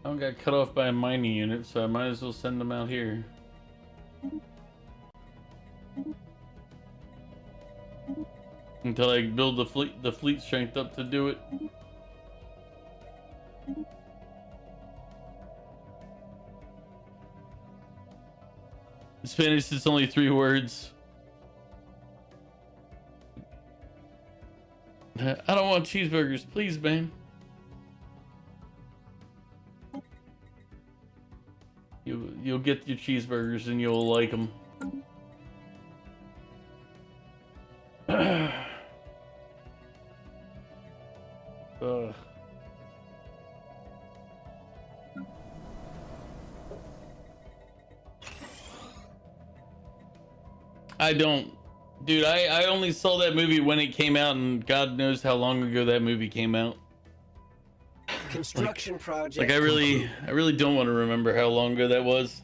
I got cut off by a mining unit, so I might as well send them out here. Until I build the fleet strength up to do it. In Spanish, it's only 3 words. I don't want cheeseburgers, please, man. You'll get your cheeseburgers and you'll like them. I don't, dude. I only saw that movie when it came out, and God knows how long ago that movie came out. Construction project. Like I really don't want to remember how long ago that was.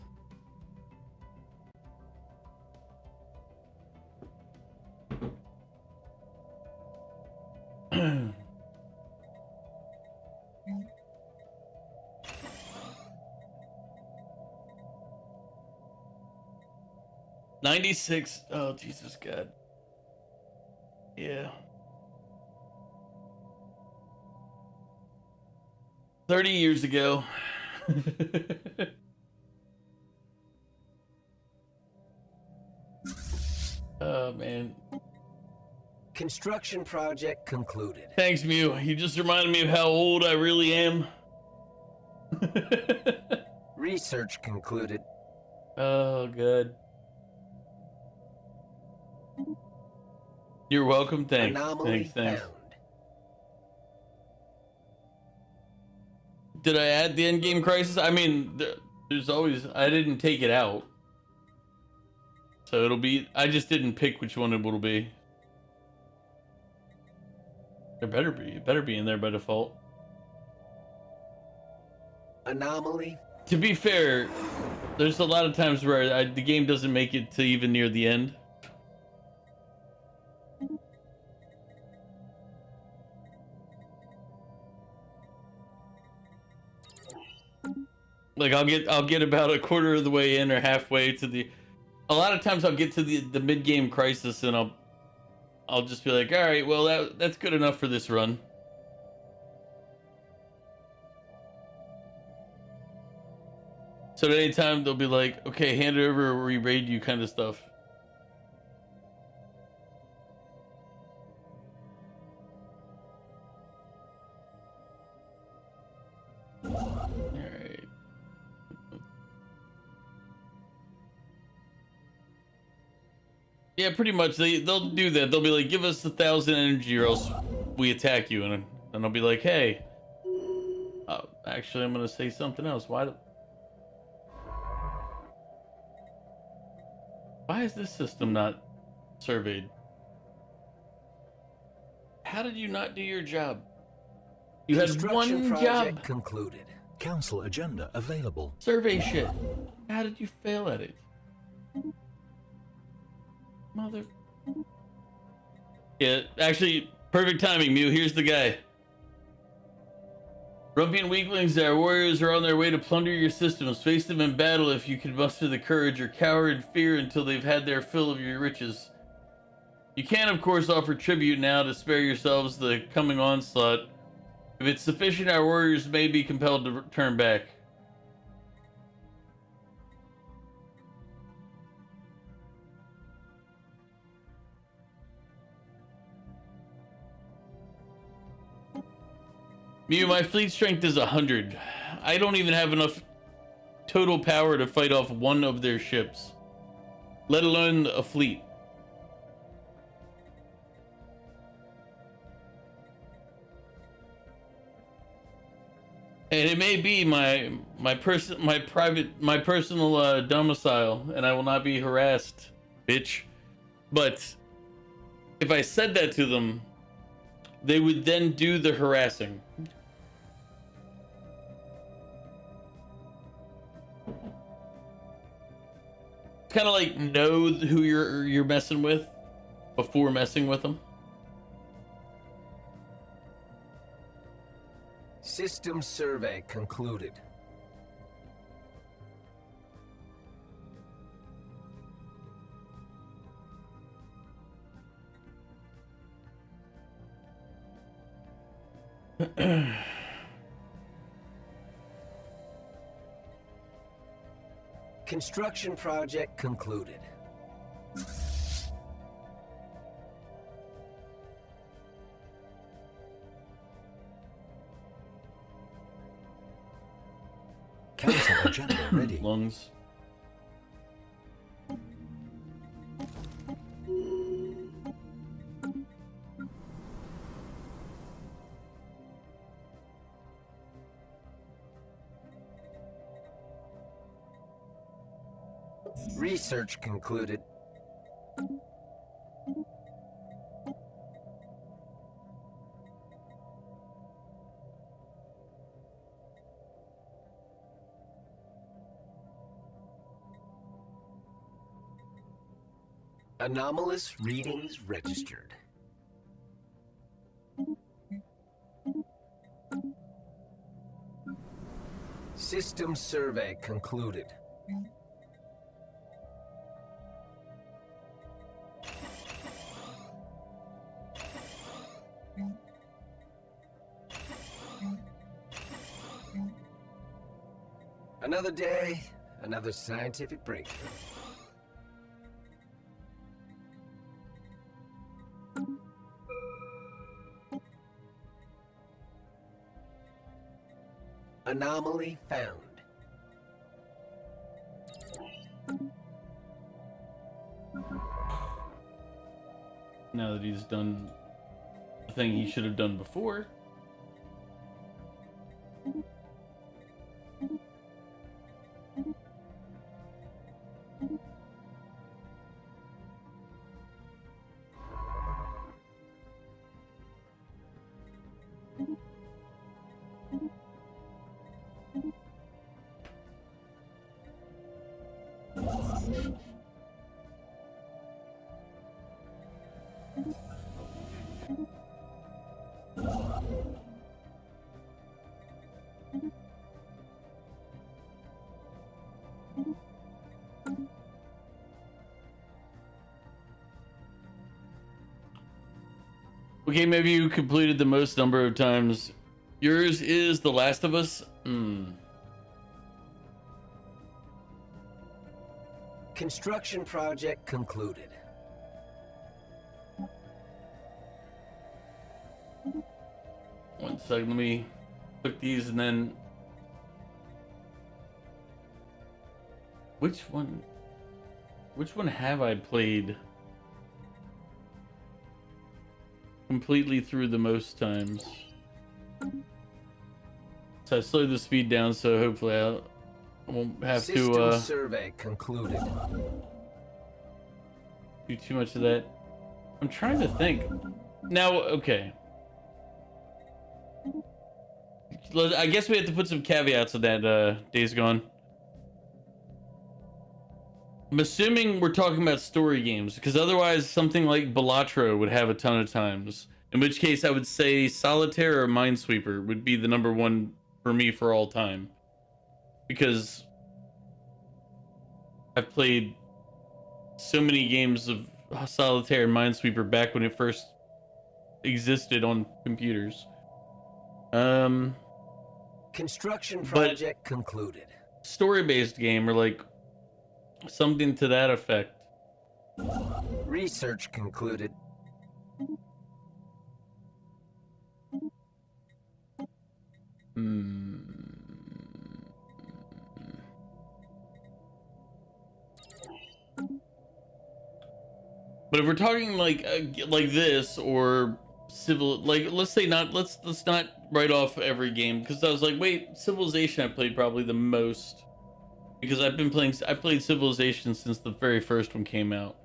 '96. Oh, Jesus God. Yeah. 30 years ago. Oh, man. Construction project concluded. Thanks, Mew. You just reminded me of how old I really am. Research concluded. Oh, good. You're welcome. Thanks. Anomaly Thanks. found. Did I add the endgame crisis? I mean, there's always. I didn't take it out, so it'll be. I just didn't pick which one it will be. There better be. It better be in there by default. Anomaly. To be fair, there's a lot of times where the game doesn't make it to even near the end. Like I'll get about a quarter of the way in or halfway to the. A lot of times I'll get to the mid game crisis and I'll just be like, all right, well that's good enough for this run. So at any time they'll be like, okay, hand it over or we raid you kind of stuff. Alright. Yeah, pretty much they'll do that. They'll be like, give us 1,000 energy or else we attack you, and I'll be like, hey. Actually I'm gonna say something else. Why is this system not surveyed? How did you not do your job? You had Construction one project job. concluded. Council agenda available. Survey shit. How did you fail at it? Mother. Yeah, actually, perfect timing, Mew. Here's the guy. Rumpian weaklings, our warriors are on their way to plunder your systems. Face them in battle if you can muster the courage, or cower in fear until they've had their fill of your riches. You can, of course, offer tribute now to spare yourselves the coming onslaught. If it's sufficient, our warriors may be compelled to turn back. Mew, my fleet strength is 100. I don't even have enough total power to fight off one of their ships, let alone a fleet. And it may be my personal domicile, and I will not be harassed, bitch. But if I said that to them, they would then do the harassing. It's kind of like know who you're messing with before messing with them. System survey concluded. Construction project concluded. Council agenda ready. Lungs. Research concluded. Anomalous readings registered. System survey concluded. Another day, another scientific breakthrough. Anomaly found. now that he's done the thing he should have done before. Okay, maybe you completed the most number of times. Yours is The Last of Us. Construction project concluded. One second, let me click these and then. Which one have I played completely through the most times? So I slowed the speed down, so hopefully I won't have System to survey concluded. do too much of that. I'm trying to think. Now, okay. I guess we have to put some caveats on that, Days Gone. I'm assuming we're talking about story games, because otherwise something like Balatro would have a ton of times. In which case I would say Solitaire or Minesweeper would be the number one for me for all time. Because I've played so many games of Solitaire and Minesweeper back when it first existed on computers. Construction project concluded. Story-based game or like something to that effect. Research concluded. But if we're talking like this or civil, like let's not write off every game, because I was like, wait, Civilization I played probably the most, because I played Civilization since the very first one came out.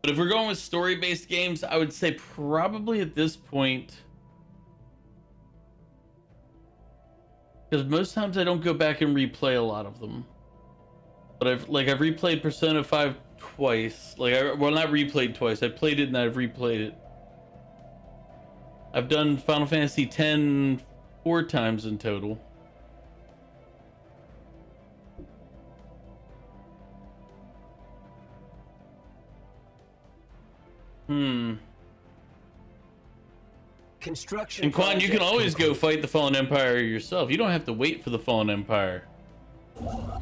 But if we're going with story-based games, I would say probably at this point, because most times I don't go back and replay a lot of them. But I've replayed Persona 5 twice. Well, not replayed twice. I played it and I've replayed it. I've done Final Fantasy X 4 times in total. Construction. And Quan, you can project always go concluded. fight the Fallen Empire yourself. You don't have to wait for the Fallen Empire.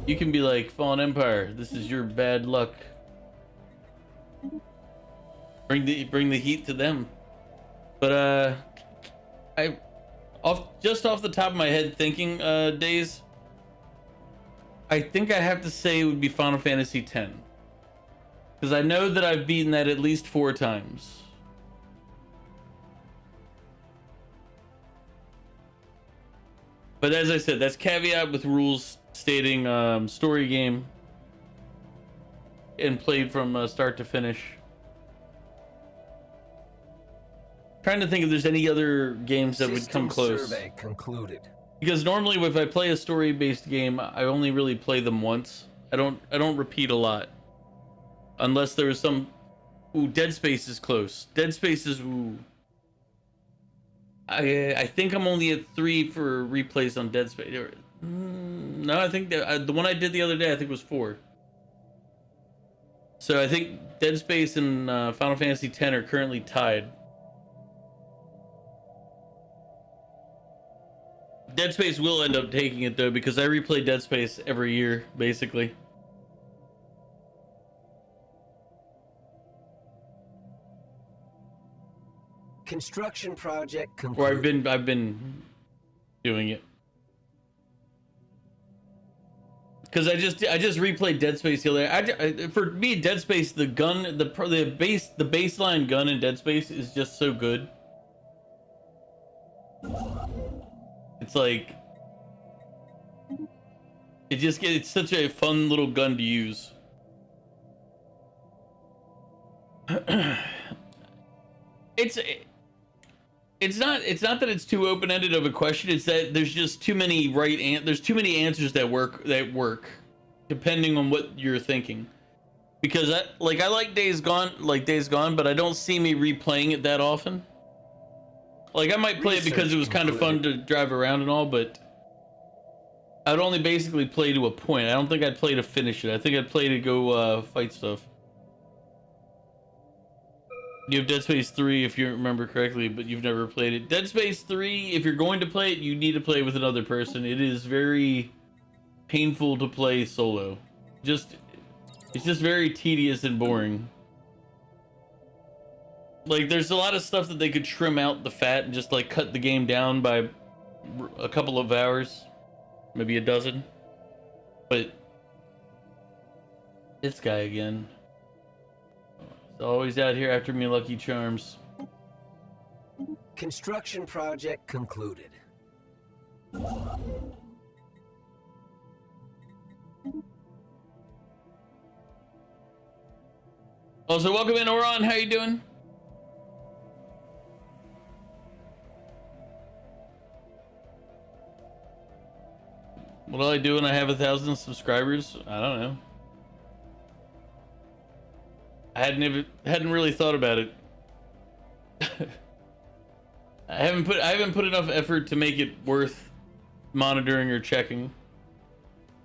You can be like, Fallen Empire, this is your bad luck. Bring the heat to them. But just off the top of my head thinking, Days, I think I have to say it would be Final Fantasy X. Because I know that I've beaten that at least 4 times. But as I said, that's caveat with rules stating story game and played from start to finish. Trying to think if there's any other games that would come close. Survey concluded. Because normally if I play a story-based game, I only really play them once. I don't repeat a lot. Unless there was some... Ooh, Dead Space is close. Dead Space is... Ooh. I think I'm only at 3 for replays on Dead Space. No, I think that the one I did the other day, I think was 4. So I think Dead Space and Final Fantasy X are currently tied. Dead Space will end up taking it though, because I replay Dead Space every year, basically. Construction project Or concluded. I've been doing it. Because I just replayed Dead Space the other day. For me, Dead Space, the gun, the baseline gun in Dead Space is just so good. It's like it's such a fun little gun to use. It's not that it's too open-ended of a question. It's that there's just too many there's too many answers that work depending on what you're thinking. Because I like Days Gone, but I don't see me replaying it that often. Like I might play it because it was kind of fun to drive around and all, but I'd only basically play to a point. I don't think I'd play to finish it. I think I'd play to go fight stuff. You have Dead Space 3 if you remember correctly, but you've never played it. Dead Space 3, if you're going to play it, you need to play with another person. It is very painful to play solo. It's just very tedious and boring. Like, there's a lot of stuff that they could trim out the fat and just, like, cut the game down by a couple of hours. Maybe a dozen. But this guy again. Always out here after me, Lucky Charms. Construction project concluded. Also, welcome in, Oron. How you doing? What do I do when I have 1,000 subscribers? I don't know. I hadn't really thought about it. I haven't put enough effort to make it worth monitoring or checking.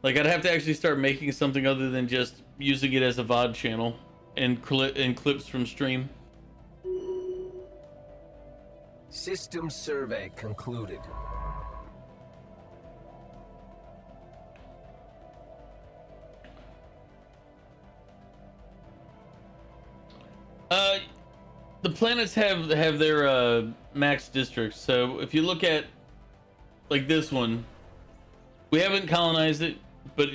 Like, I'd have to actually start making something other than just using it as a VOD channel and clips from stream. System survey concluded. The planets have their max districts. So if you look at like this one, we haven't colonized it, but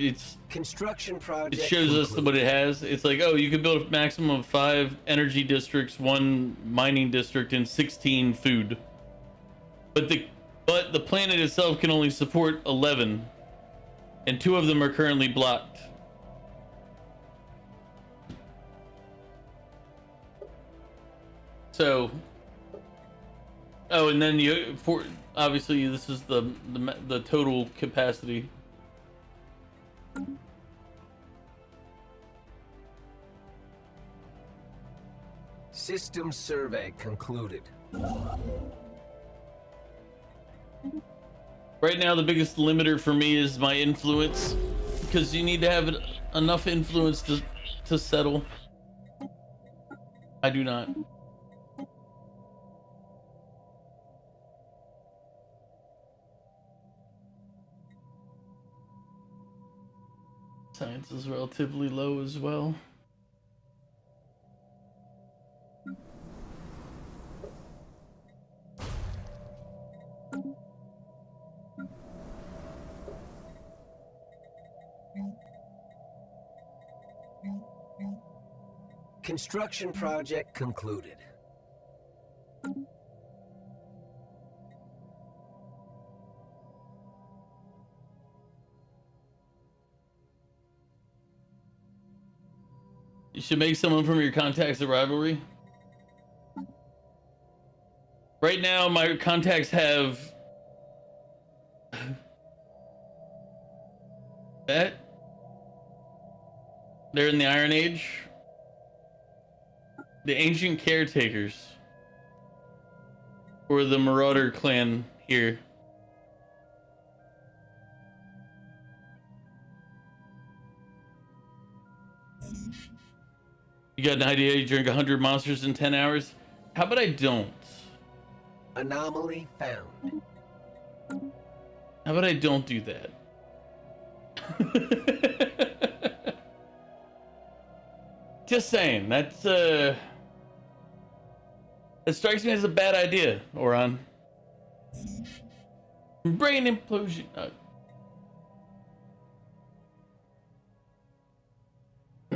Construction project it shows us what it has. It's like, oh, you could build a maximum of 5 energy districts, 1 mining district, and 16 food. But the planet itself can only support 11, and 2 of them are currently blocked. So, oh, and then obviously this is the total capacity. System survey concluded. Right now, the biggest limiter for me is my influence, because you need to have enough influence to settle. I do not. Science is relatively low as well. Construction project concluded. You should make someone from your contacts a rivalry. Right now, my contacts have that. They're in the Iron Age. The Ancient Caretakers. Or the Marauder clan here. You got an idea? You drink 100 monsters in 10 hours? How about I don't? Anomaly found. How about I don't do that? Just saying, that strikes me as a bad idea, Oran. Brain implosion.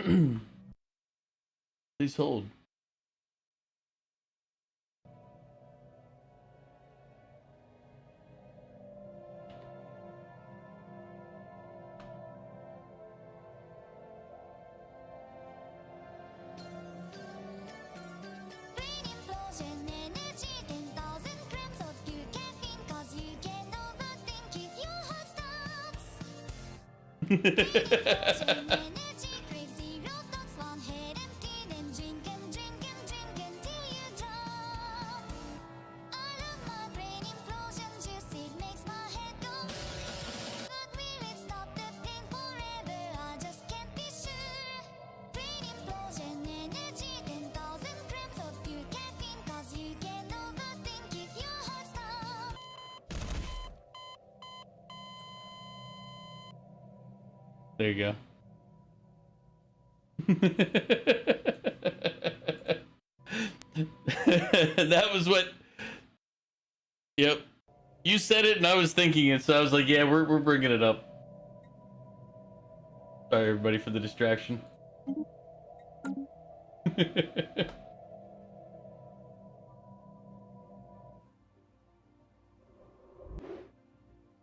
Please hold. Brain implosion, energy 10,000 grams of pure caffeine, cause you can overthink if your heart stops. Implosion, energy craves zero thoughts, one head empty, then drink and drink and drink until you drop. I love my brain implosion juice, it makes my head go. But will it stop the pain forever? I just can't be sure. Brain implosion, energy 10,000 grams of pure caffeine, cause you can overthink if your heart stops. There you go. That was what. Yep. You said it, and I was thinking it, so I was like, "Yeah, we're bringing it up." Sorry, everybody, for the distraction.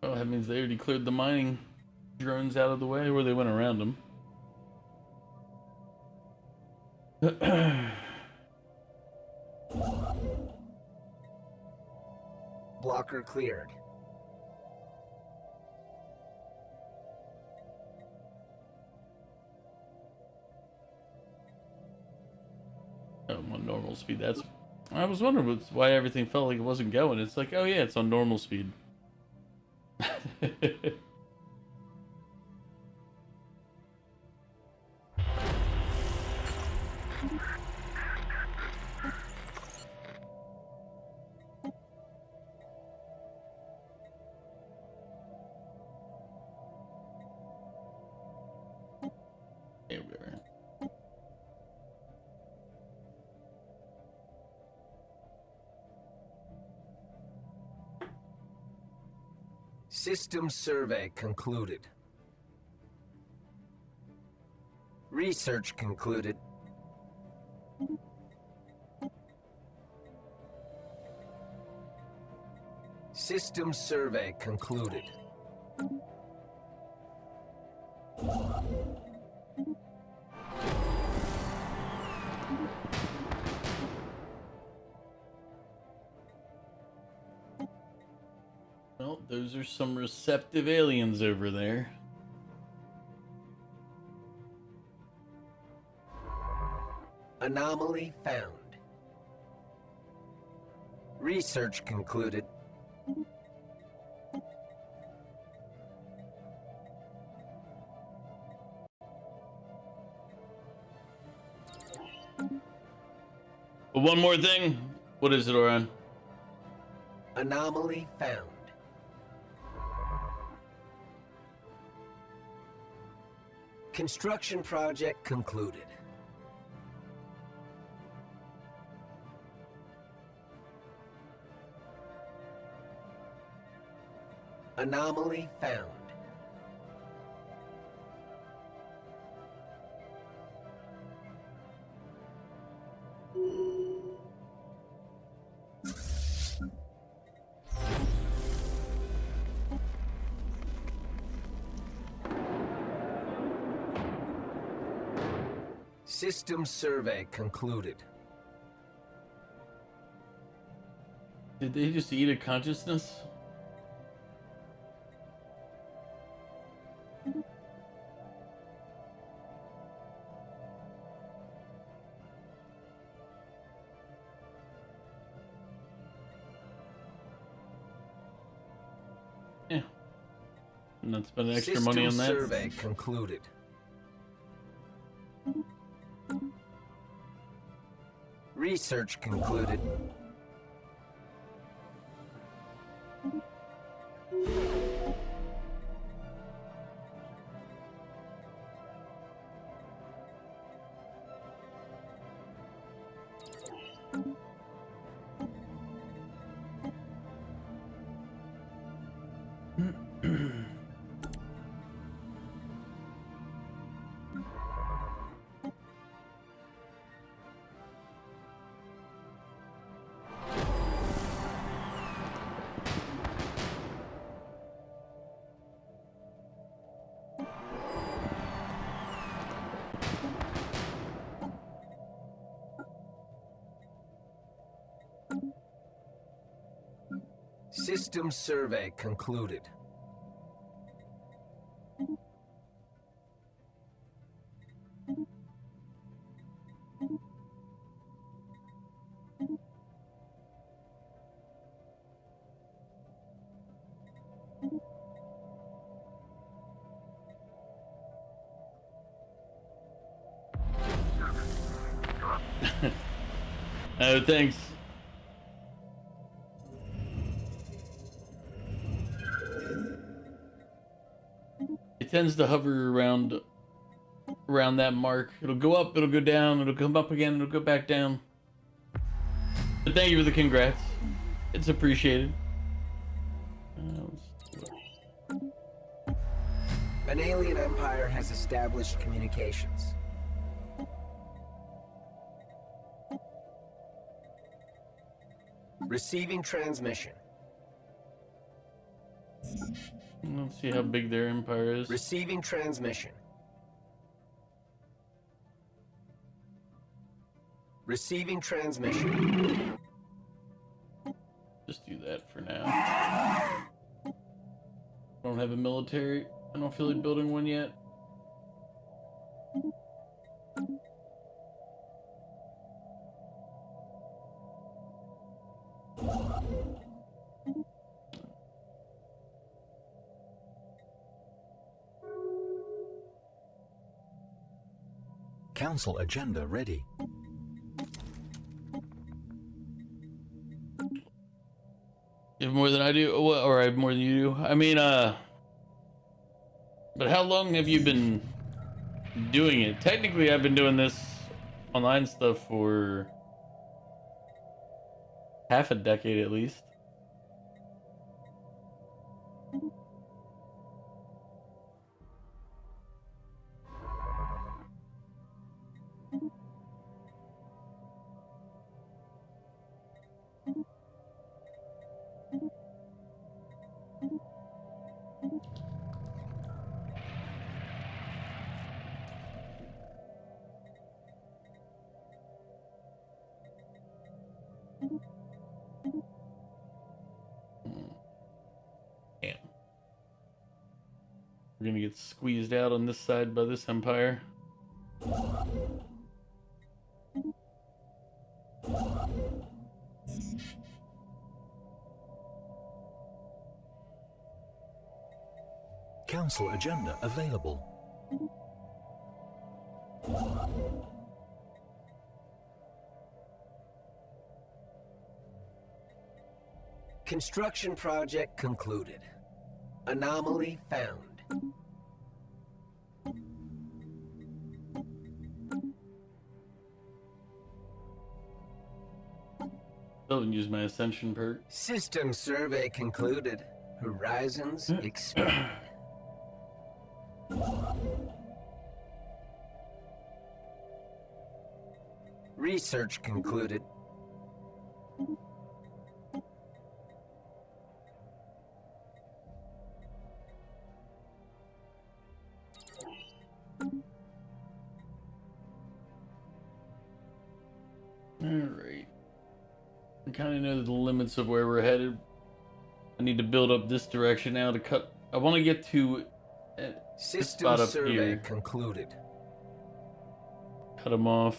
Oh, that means they already cleared the mining drones out of the way, or they went around them. Blocker cleared. Oh, I'm on normal speed. That's. I was wondering why everything felt like it wasn't going. It's like, oh yeah, it's on normal speed. There we are. System survey concluded. Research concluded. System survey concluded. Well, those are some receptive aliens over there. Anomaly found. Research concluded. One more thing. What is it, Oran? Anomaly found. Construction project concluded. Anomaly found. System survey concluded. Did they just eat a consciousness? Yeah. And that's been extra System money on that. survey concluded. Research concluded. System survey concluded. Oh, thanks. It tends to hover around that mark. It'll go up, it'll go down, it'll come up again, it'll go back down. But thank you for the congrats. It's appreciated. An alien empire has established communications. Receiving transmission. Let's see how big their empire is. Receiving transmission. Receiving transmission. Just do that for now. I don't have a military. I don't feel like building one yet. Council agenda ready. You have more than I do, or I have more than you do. I mean, but how long have you been doing it? Technically, I've been doing this online stuff for half a decade at least. Damn. We're gonna get squeezed out on this side by this empire. Council agenda available. Construction project concluded. Anomaly found. Still didn't use my ascension perk. System survey concluded. Horizons expand. Research concluded. Alright. I kind of know the limits of where we're headed. I need to build up this direction now to cut. I want to get to this System spot up survey here. concluded. Cut them off.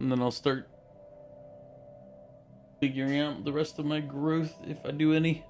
And then I'll start figuring out the rest of my growth if I do any.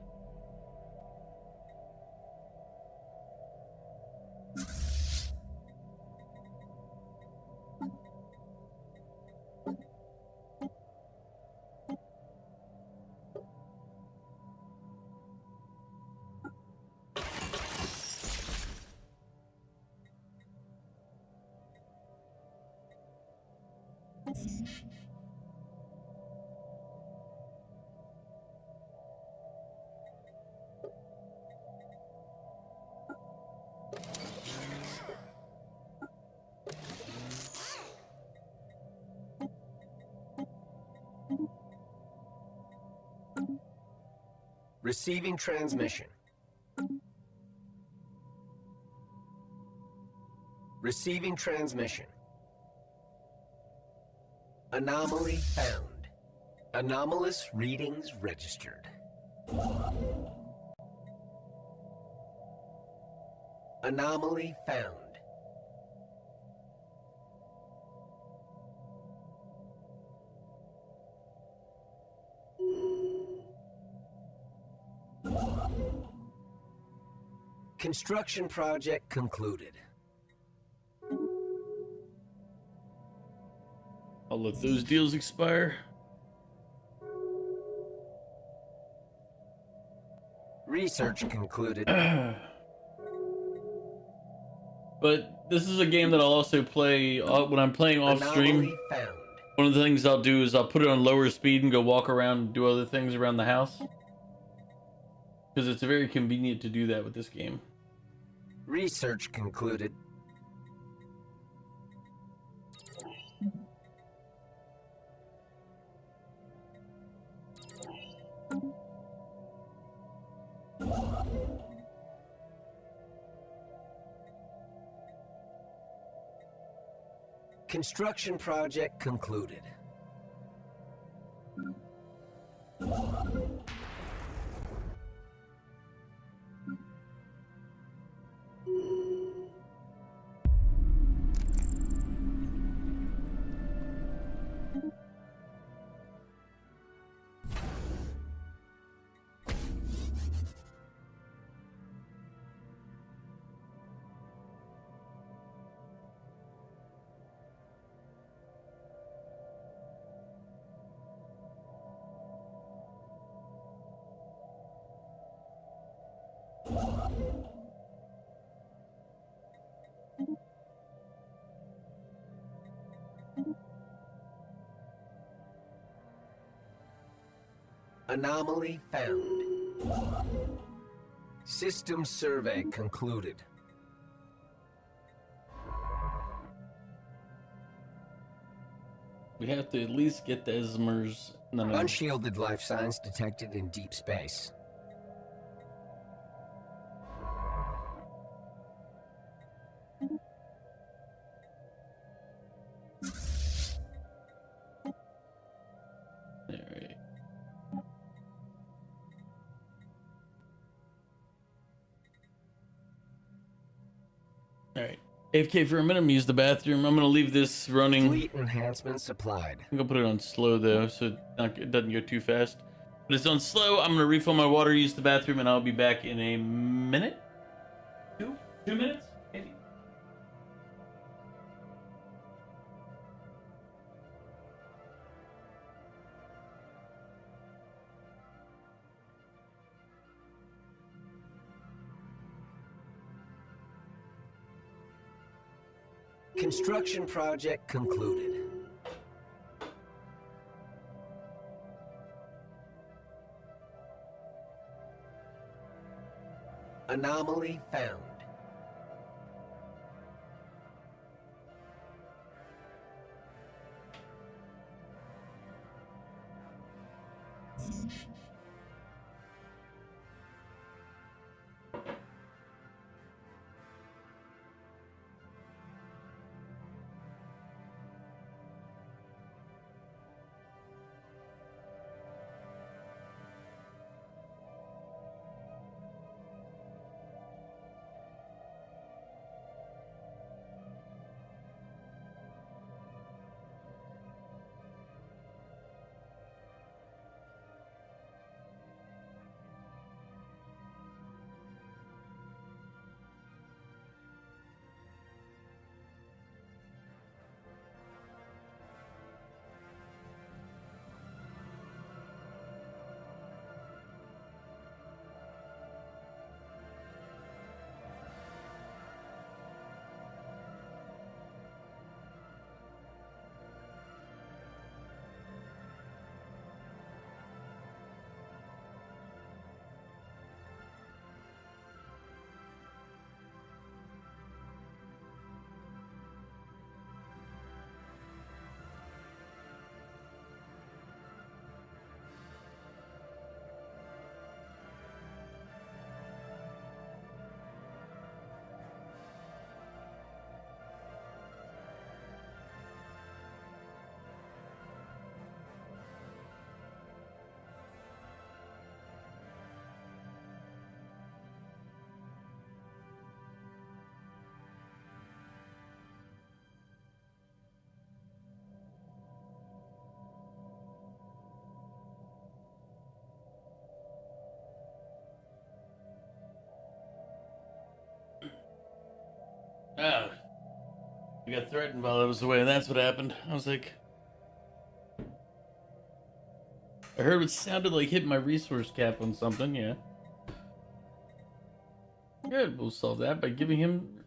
Receiving transmission. Receiving transmission. Anomaly found. Anomalous readings registered. Anomaly found. Construction project concluded. I'll let those deals expire. Research concluded. But this is a game that I'll also play when I'm playing off stream. Anomaly found. One of the things I'll do is I'll put it on lower speed and go walk around and do other things around the house. Because it's very convenient to do that with this game. Research concluded. Construction project concluded. Anomaly found. System survey concluded. We have to at least get the Esmers. No. Unshielded life signs detected in deep space. Alright. Alright. AFK for a minute, I'm gonna use the bathroom. I'm gonna leave this running. Fleet enhancement supplied. I'm gonna put it on slow though, so it doesn't go too fast. But it's on slow. I'm gonna refill my water, use the bathroom, and I'll be back in a minute. 2 minutes, maybe. Construction project concluded. Anomaly found. I got threatened while I was away, and that's what happened. I was like, I heard it sounded like hitting my resource cap on something. Yeah. Good. We'll solve that by giving him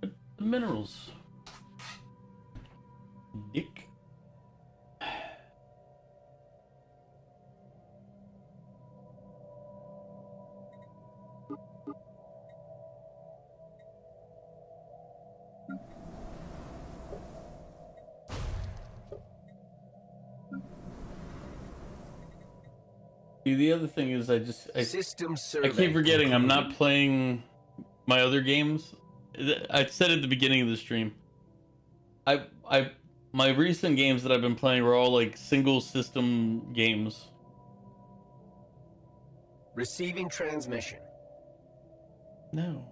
the minerals. Dick. See, the other thing is System survey I keep forgetting I'm not concluded. playing my other games. I said at the beginning of the stream, my recent games that I've been playing were all like single system games. Receiving transmission. No.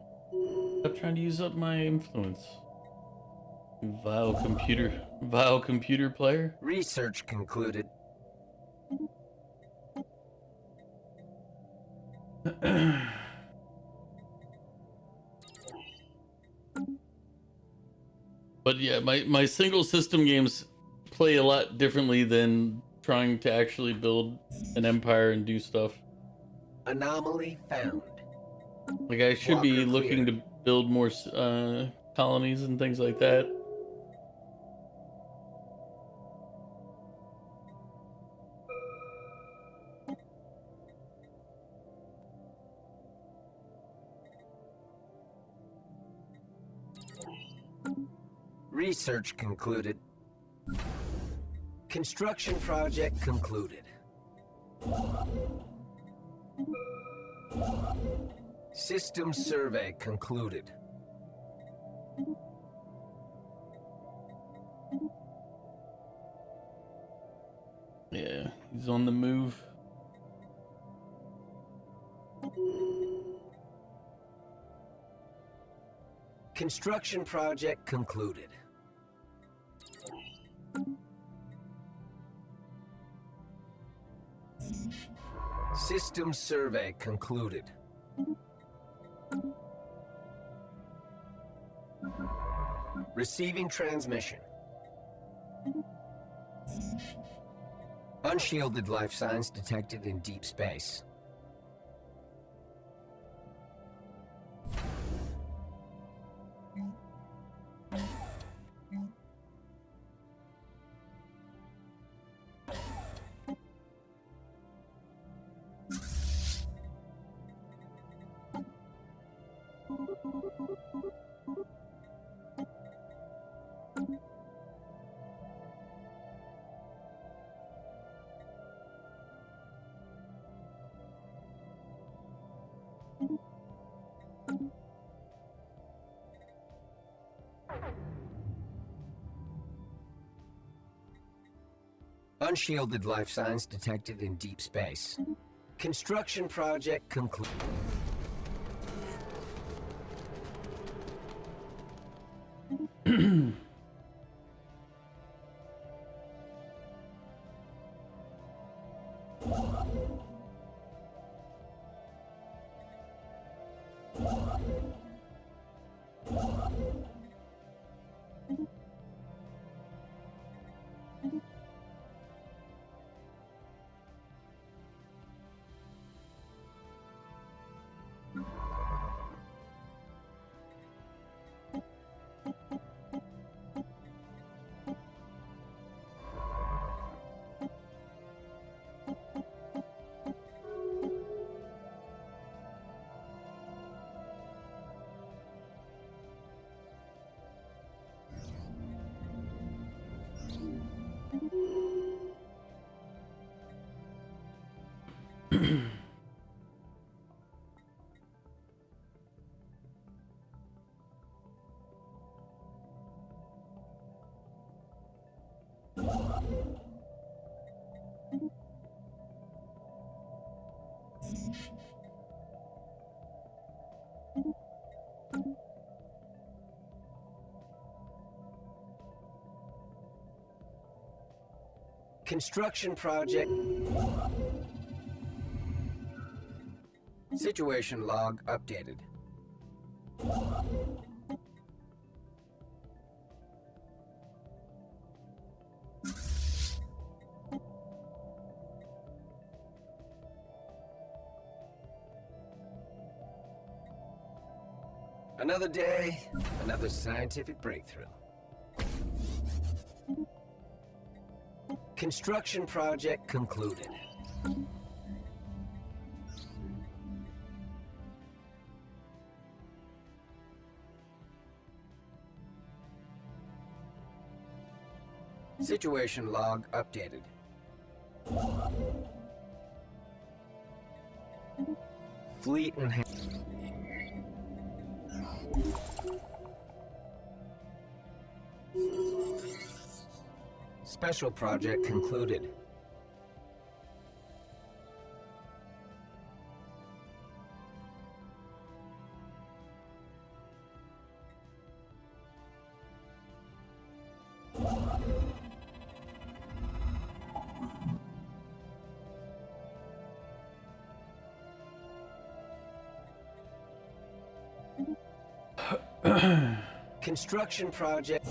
Stop trying to use up my influence. You vile computer player. Research concluded. But yeah, my single system games play a lot differently than trying to actually build an empire and do stuff. Anomaly found. Like I should be Walker looking cleared. to build more colonies and things like that. Research concluded. Construction project concluded. System survey concluded. Yeah, he's on the move. Construction project concluded. System survey concluded. Receiving transmission. Unshielded life signs detected in deep space. Unshielded life signs detected in deep space. Construction project concluded. Construction project. Situation log updated. Another day, another scientific breakthrough. Construction project concluded. Situation log updated. Fleet enhanced. Special project concluded. Construction project.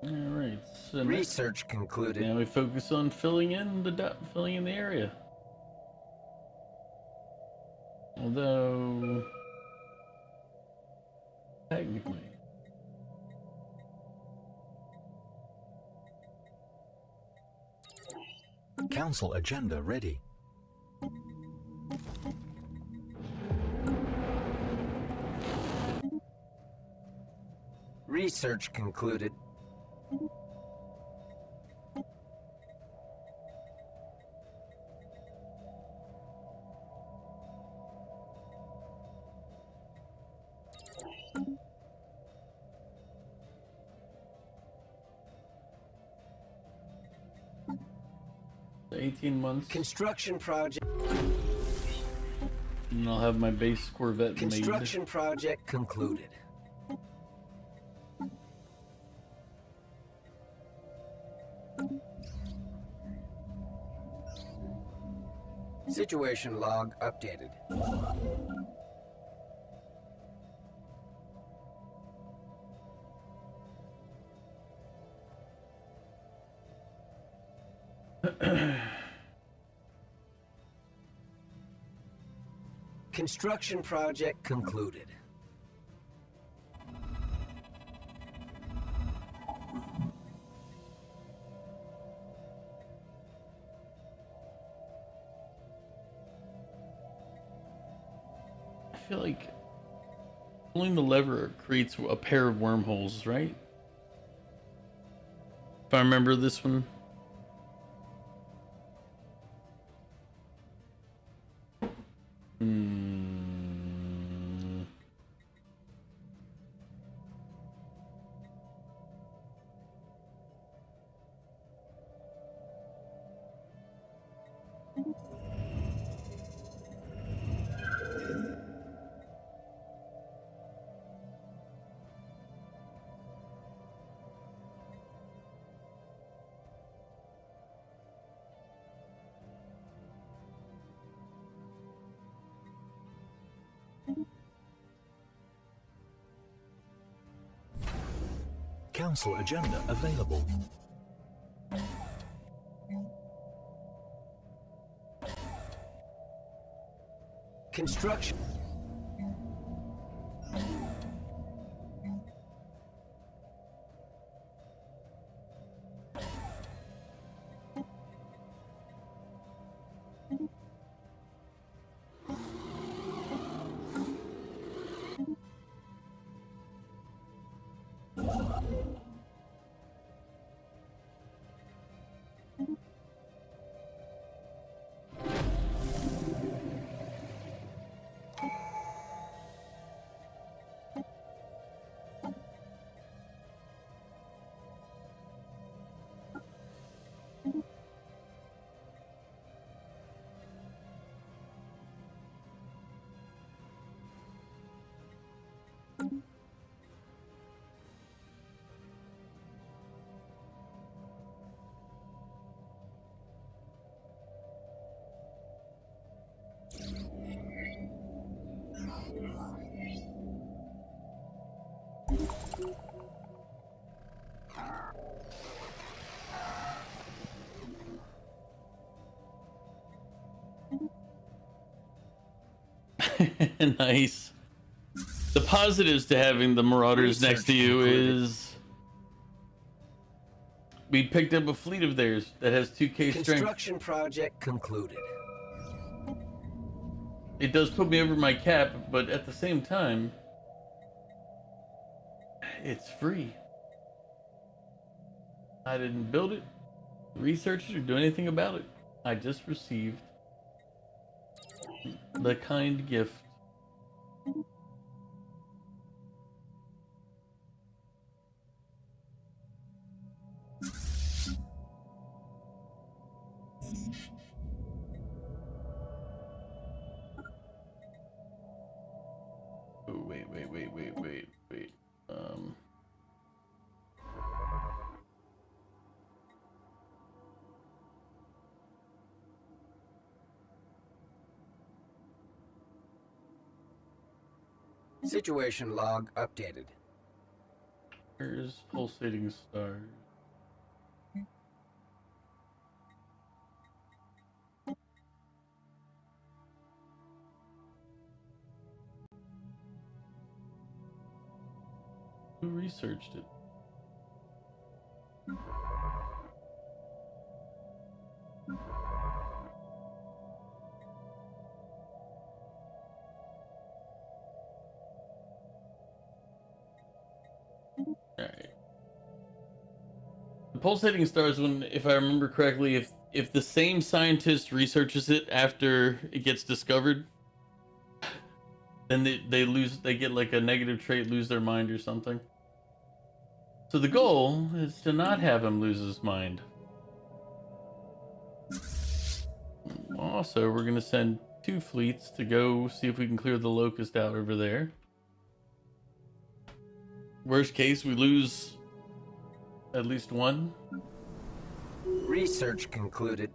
All right. So next, Research concluded. now we focus on filling in the area. Although technically, Council agenda ready. Research concluded. so 18 months, Construction project. and I'll have my base Corvette made. Construction project concluded. Situation log updated. Construction project concluded. I feel like pulling the lever creates a pair of wormholes, right? If I remember this one. Council agenda available. Construction. Nice. The positives to having the Marauders next to you is we picked up a fleet of theirs that has 2K strength. Construction project concluded. It does put me over my cap, but at the same time, it's free. I didn't build it, research it, or do anything about it. I just received the kind gift. Oh, wait. Situation log updated. Here's pulsating stars. Who researched it? Alright. The pulsating stars one, if I remember correctly, if the same scientist researches it after it gets discovered, then they get like a negative trait, lose their mind or something. So the goal is to not have him lose his mind. Also, we're gonna send 2 fleets to go see if we can clear the locust out over there. Worst case, we lose at least one. Research concluded.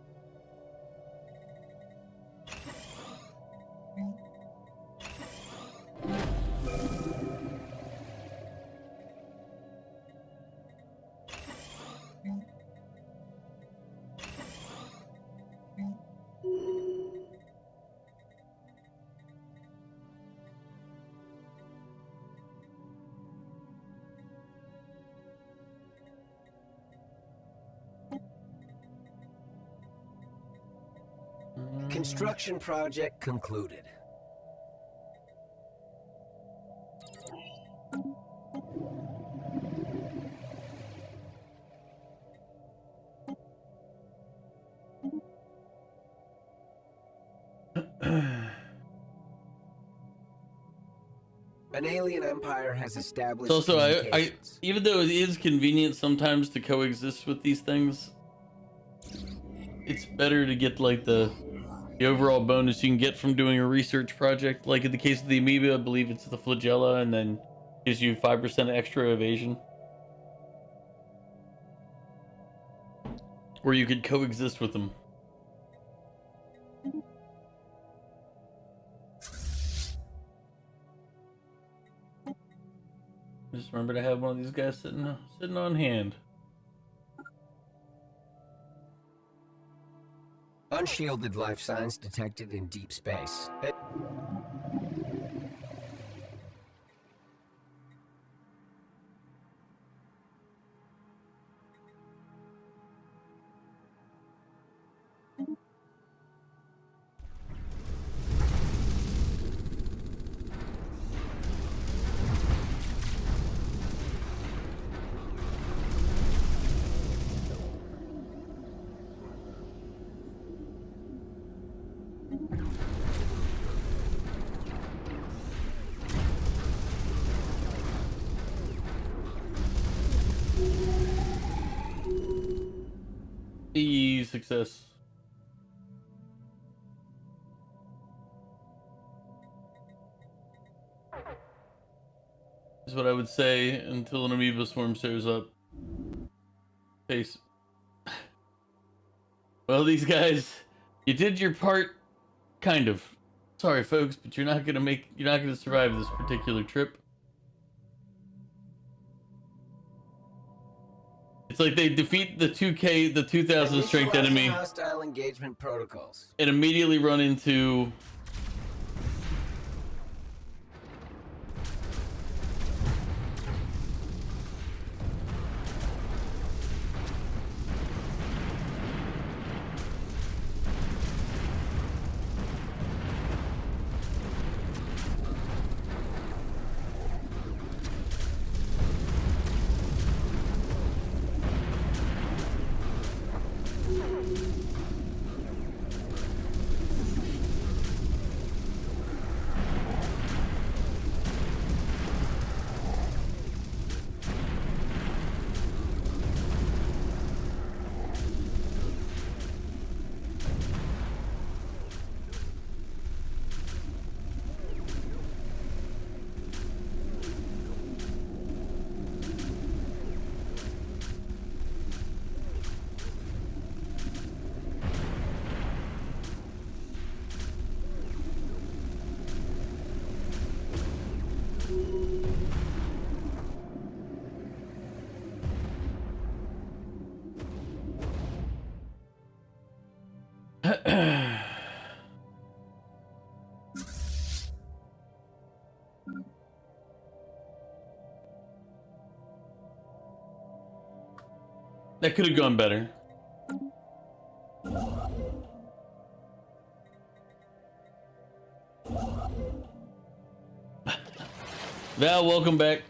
Construction project concluded. An alien empire has established. So also, I communications. even though it is convenient sometimes to coexist with these things, it's better to get like the overall bonus you can get from doing a research project. Like in the case of the amoeba, I believe it's the flagella, and then gives you 5% extra evasion. Or you could coexist with them. Just remember to have one of these guys sitting on hand. Unshielded life signs detected in deep space. Success. Is what I would say until an amoeba swarm shows up. Face. Well, these guys, you did your part, kind of. Sorry, folks, but you're not gonna survive this particular trip. It's like they defeat the 2000 strength Initializing enemy, hostile engagement protocols. and immediately run into. That could have gone better. Val, welcome back.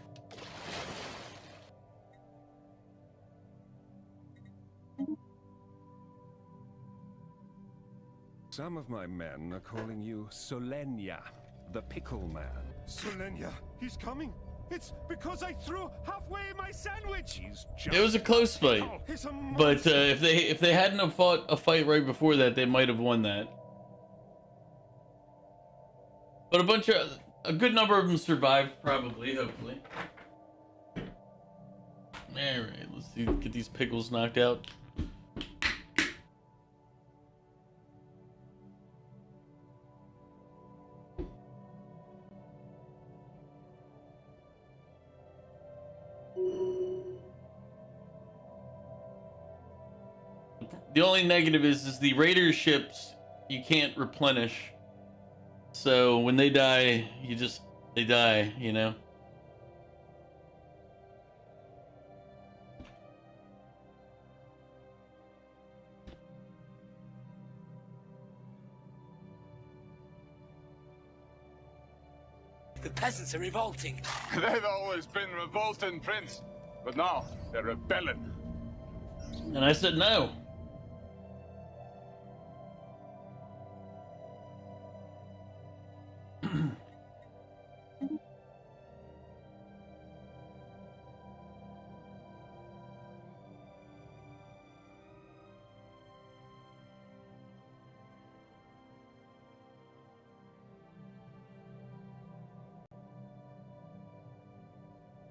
Some of my men are calling you Solenia, the pickle man. Solenia, he's coming. It's because I threw halfway my sandwich. He's just It was a close fight, He's a but monster. if they hadn't have fought a fight right before that, they might have won that. But a good number of them survived, probably, hopefully. All right, let's see, get these pickles knocked out. The only negative is the Raiders ships you can't replenish. So when they die, they die, you know? The peasants are revolting. They've always been revolting, Prince. But now they're rebelling. And I said no.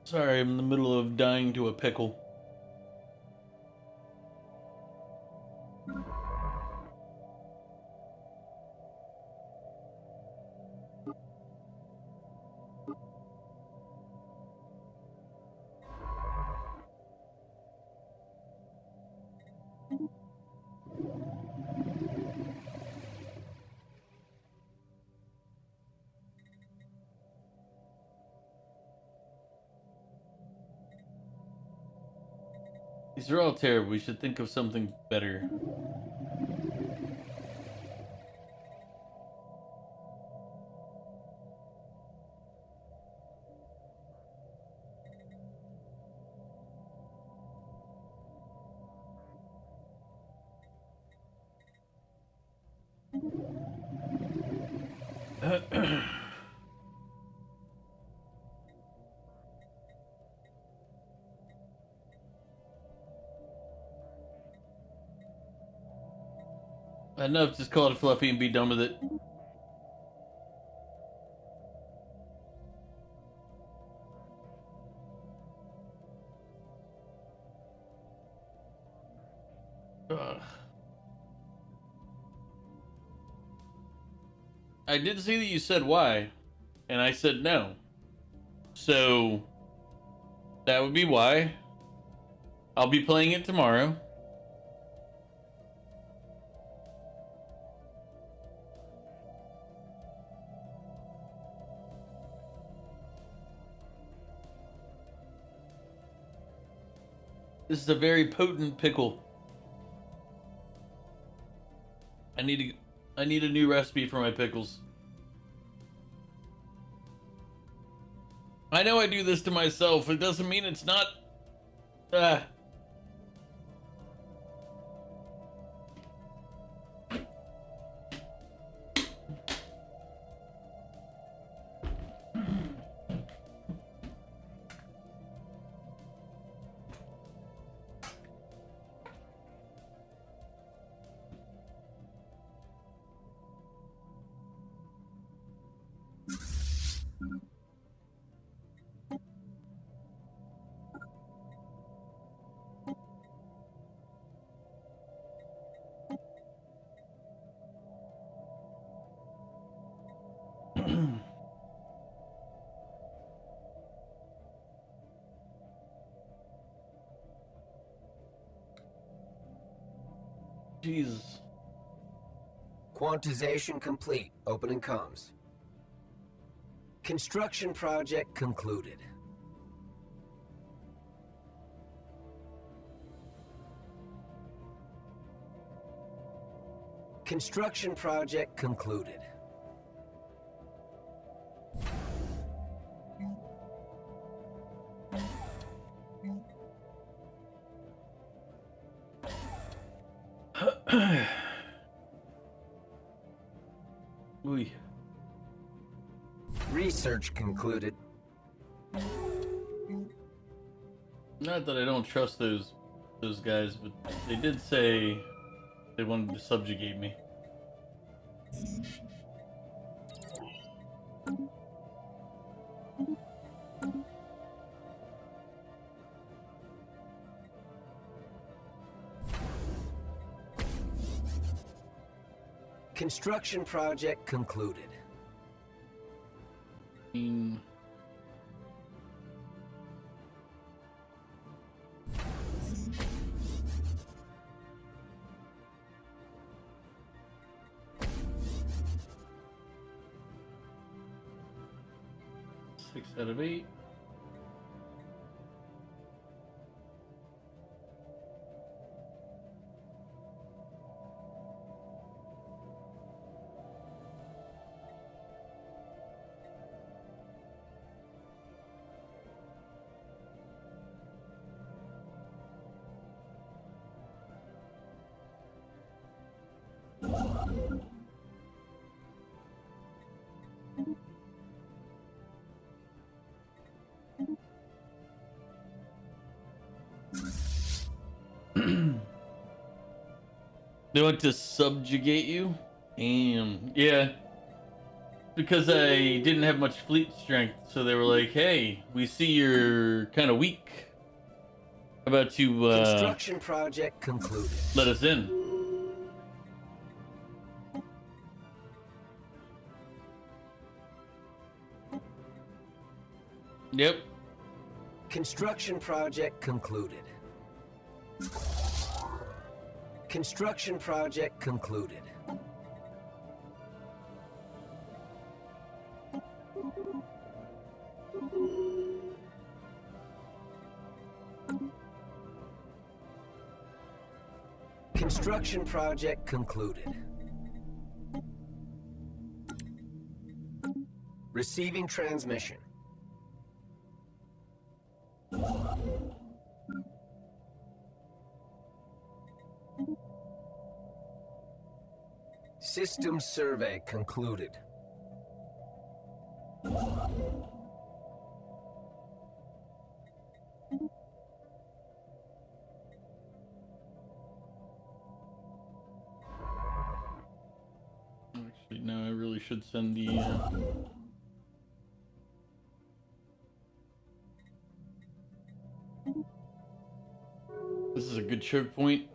Sorry, I'm in the middle of dying to a pickle. These are all terrible. We should think of something better. Enough, just call it fluffy and be done with it. Ugh. I did see that you said why, and I said no. So that would be why. I'll be playing it tomorrow. This is a very potent pickle. I need a new recipe for my pickles. I know I do this to myself. It doesn't mean it's not. Jesus. Quantization complete. Opening comms. Construction project concluded. Construction project concluded. Ooh. Research concluded. Not that I don't trust those guys, but they did say they wanted to subjugate me. Construction project concluded. Six out of 8. They want to subjugate you? Yeah. Because I didn't have much fleet strength, so they were like, hey, we see you're kind of weak. How about you, Construction project concluded. let us in? Yep. Construction project concluded. Construction project concluded. Construction project concluded. Receiving transmission. System survey concluded. Actually, no, I really should send the, This is a good choke point.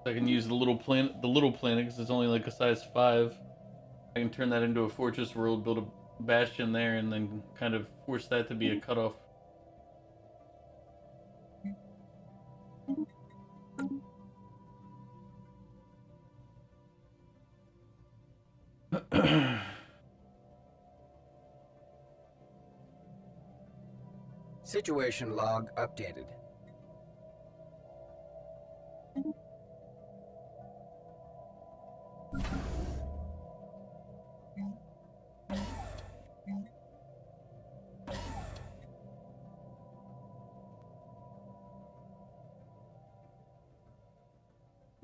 I can use the little planet because it's only like a size 5. I can turn that into a fortress world, build a bastion there, and then kind of force that to be a cutoff. Situation log updated.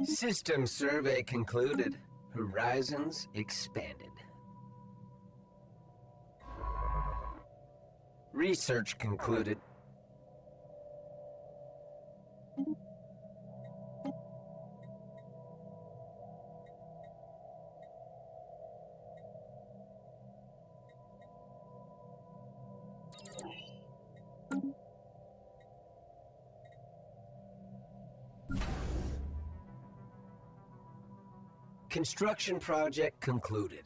System survey concluded. Horizons expanded. Research concluded. Construction project concluded.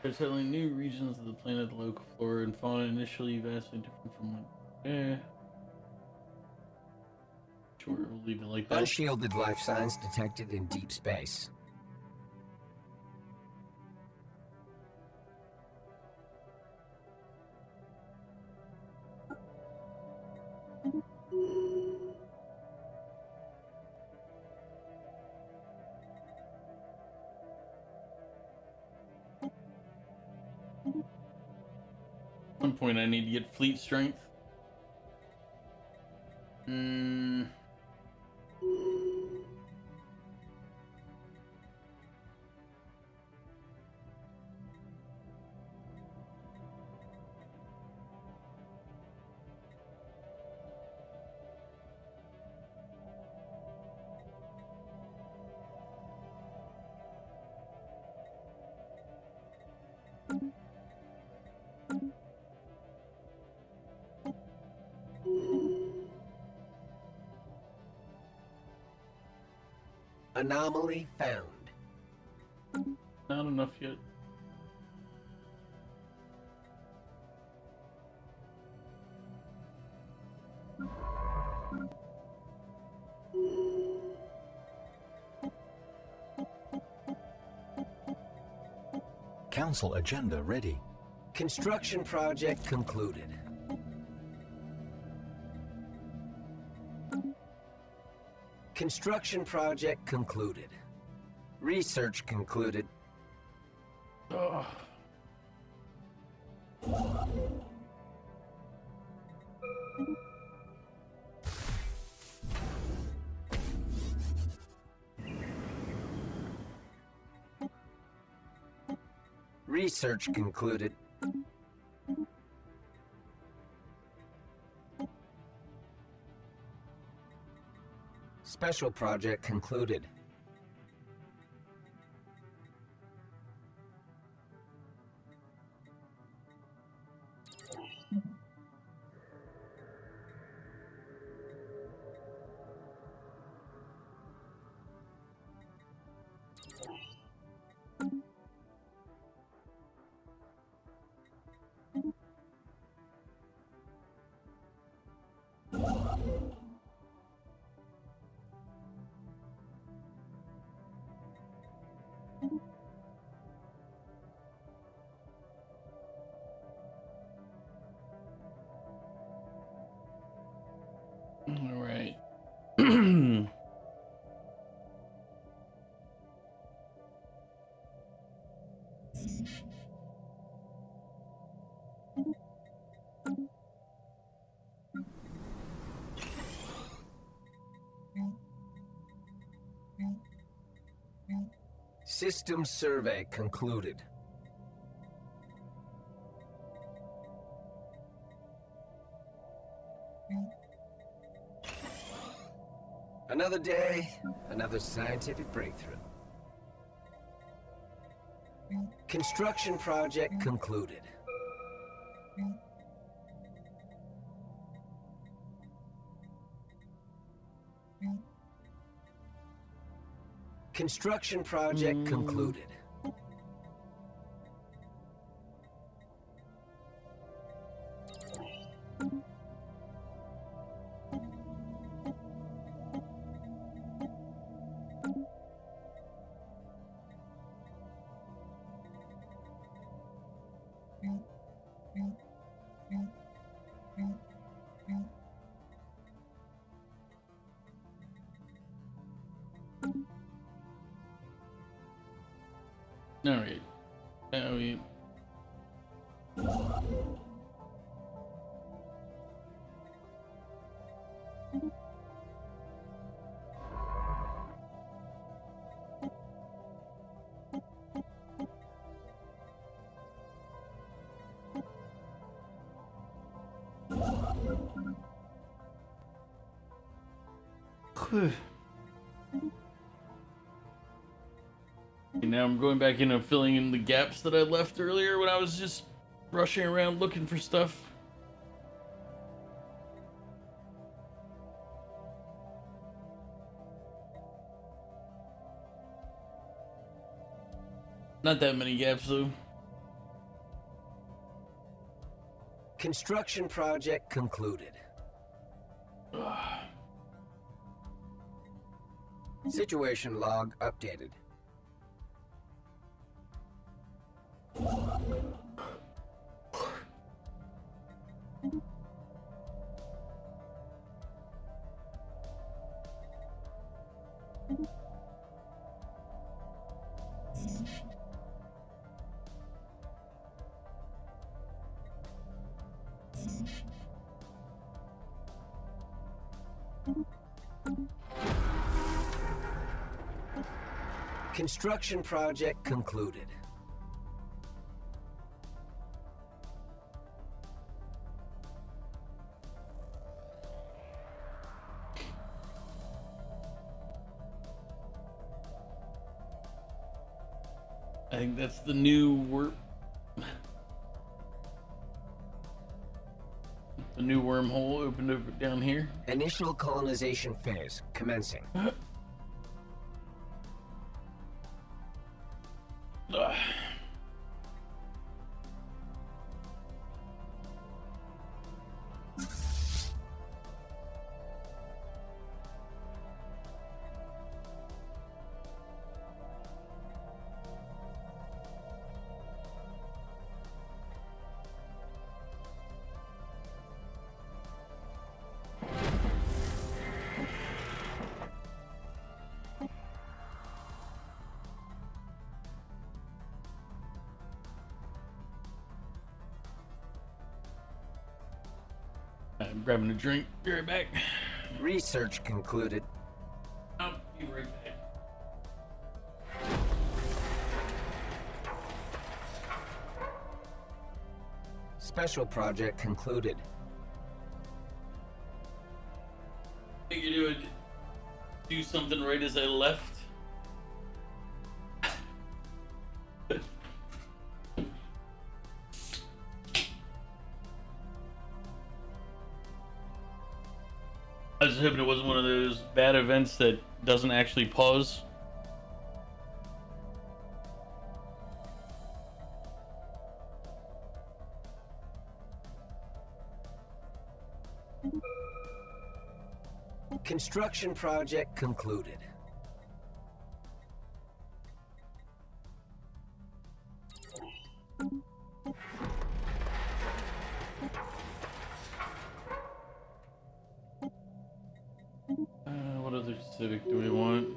There's certainly new regions of the planet, the local flora and fauna initially vastly different from what. Sure, we'll leave it like that. Unshielded life signs detected in deep space. At some point I need to get fleet strength. Anomaly found. Not enough yet. Council agenda ready. Construction project concluded. Construction project concluded. Research concluded. Ugh. Research concluded. Special project concluded. All right. System survey concluded. Another day, another scientific breakthrough. Construction project concluded. Construction project concluded. All right. Now we. Now I'm going back in and filling in the gaps that I left earlier when I was just rushing around looking for stuff. Not that many gaps though. Construction project concluded. Situation log updated. Construction project concluded. I think that's the new the new wormhole opened up down here. Initial colonization phase commencing. I'm grabbing a drink. Be right back. Research concluded. I'll be right back. Special project concluded. Figured it would do something right as I left. I was hoping it wasn't one of those bad events that doesn't actually pause. Construction project concluded. What other civic do we want?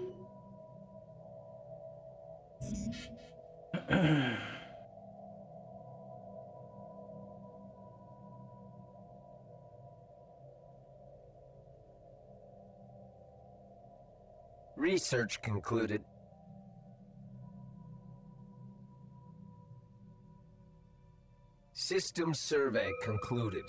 Research concluded. System survey concluded.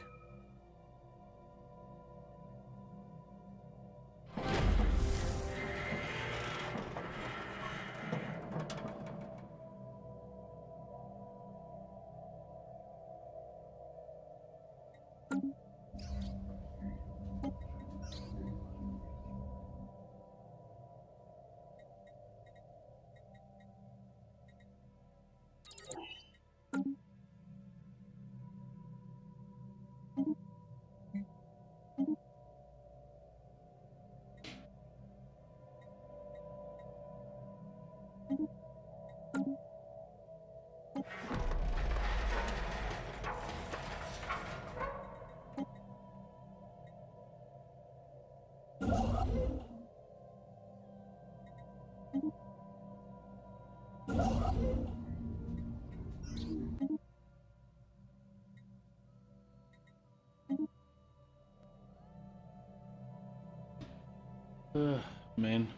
Man.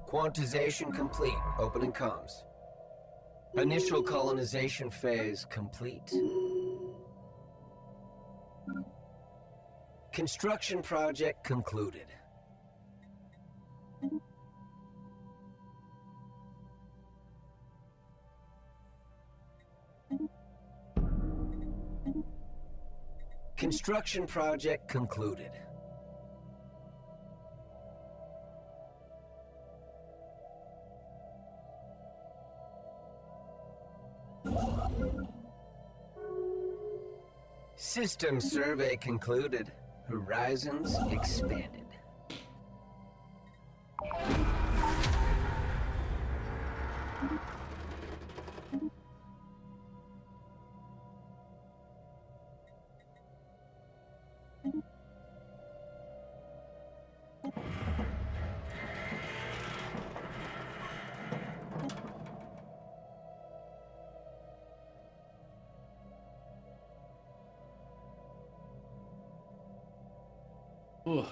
Quantization complete. Opening comms. Initial colonization phase complete. Construction project concluded. Construction project concluded. System survey concluded. Horizons expanded. Ugh.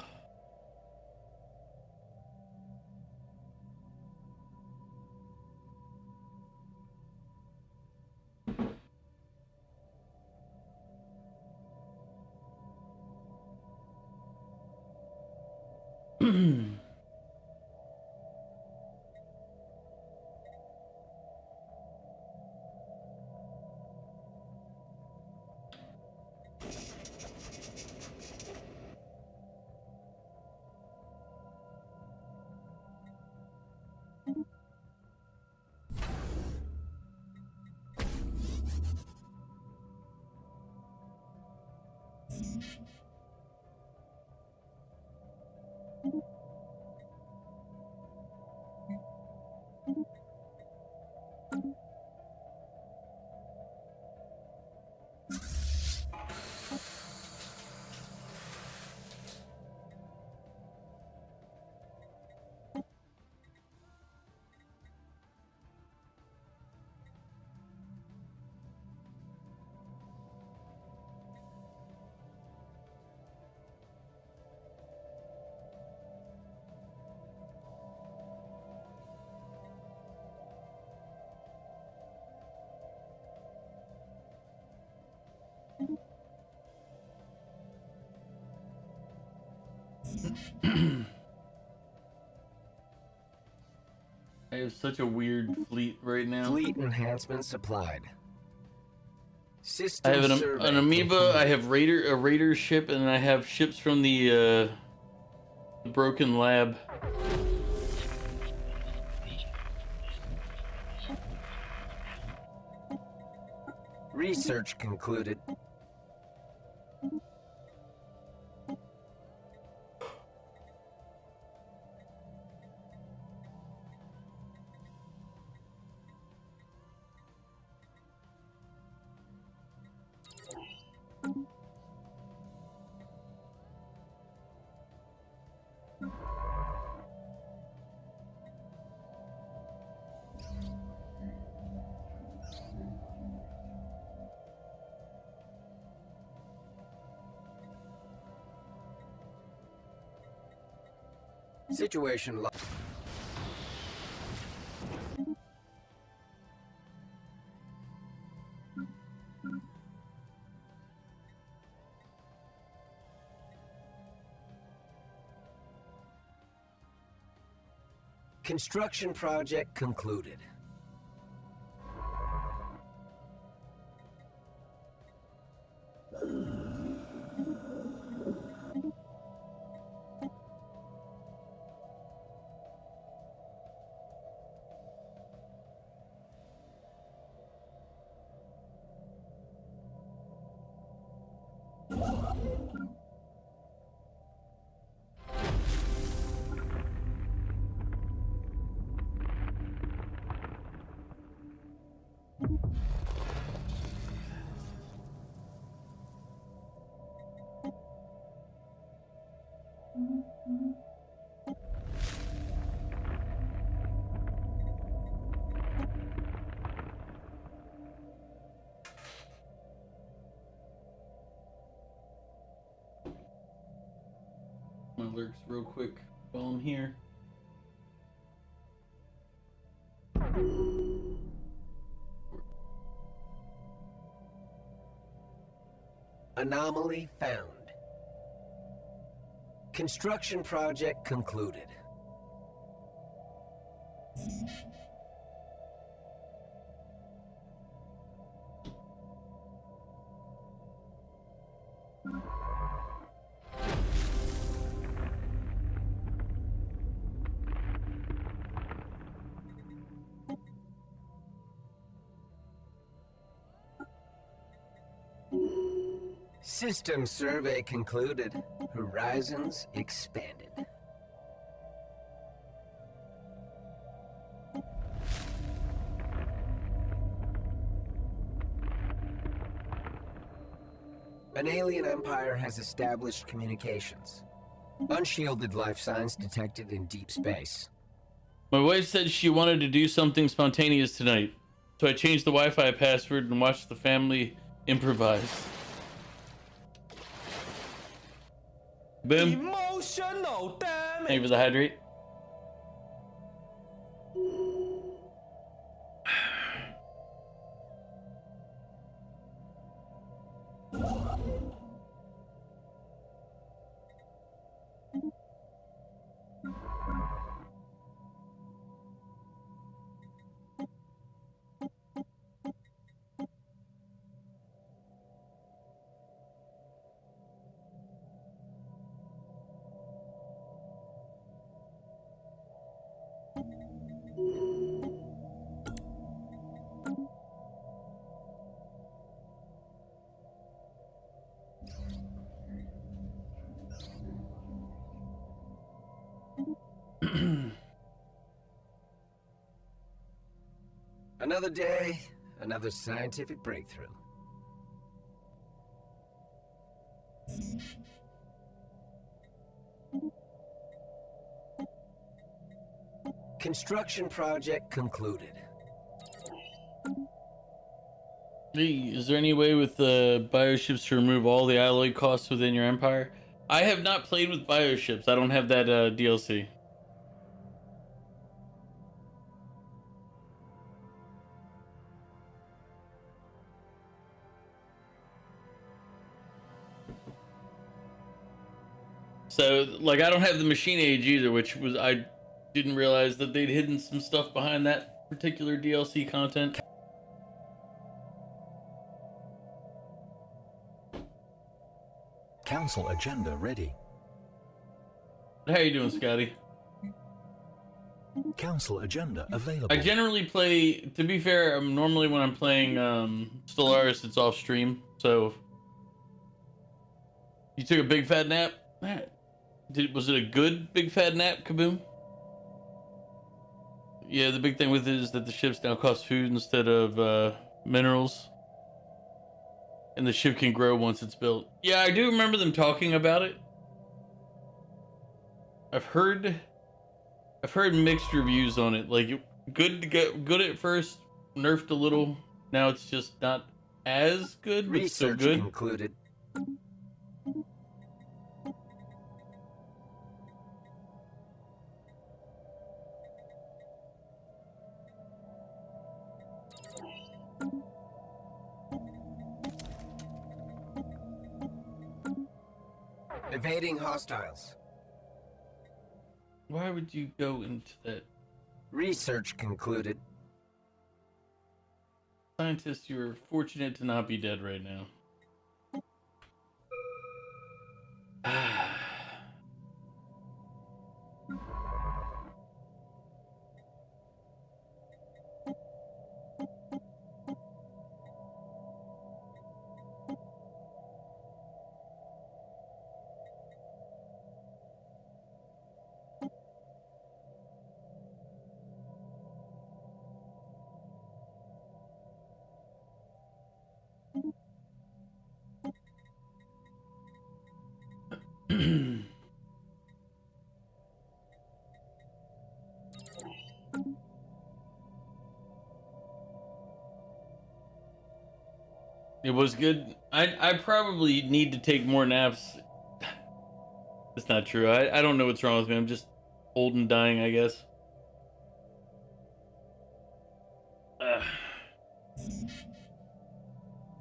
I have such a weird fleet right now. Fleet enhancement supplied. I System have survey an amoeba. concluded. I have a raider ship, and I have ships from the broken lab. Research concluded. Situation locked. Construction project concluded. My lurks real quick while I'm here. Anomaly found. Construction project concluded. System survey concluded. Horizons expanded. An alien empire has established communications. Unshielded life signs detected in deep space. My wife said she wanted to do something spontaneous tonight, so I changed the Wi-Fi password and watched the family improvise. Boom. Emotional damage. Thank you for the hydrate. Another day, another scientific breakthrough. Construction project concluded. Hey, is there any way with the bioships to remove all the alloy costs within your empire? I have not played with bioships. I don't have that DLC. So, like, I don't have the machine age either, which was, I didn't realize that they'd hidden some stuff behind that particular DLC content. Council agenda ready. How you doing, Scotty? Council agenda available. I generally play, to be fair, normally when I'm playing Stellaris, it's off stream, so... You took a big fat nap? Was it a good big fat nap, Kaboom? Yeah, the big thing with it is that the ships now cost food instead of minerals. And the ship can grow once it's built. Yeah, I do remember them talking about it. I've heard mixed reviews on it. Like, good at first, nerfed a little. Now it's just not as good, but still good. Research concluded. Evading hostiles. Why would you go into that? Research concluded. Scientist, you're fortunate to not be dead right now. It was good. I probably need to take more naps. It's not true. I don't know what's wrong with me. I'm just old and dying, I guess.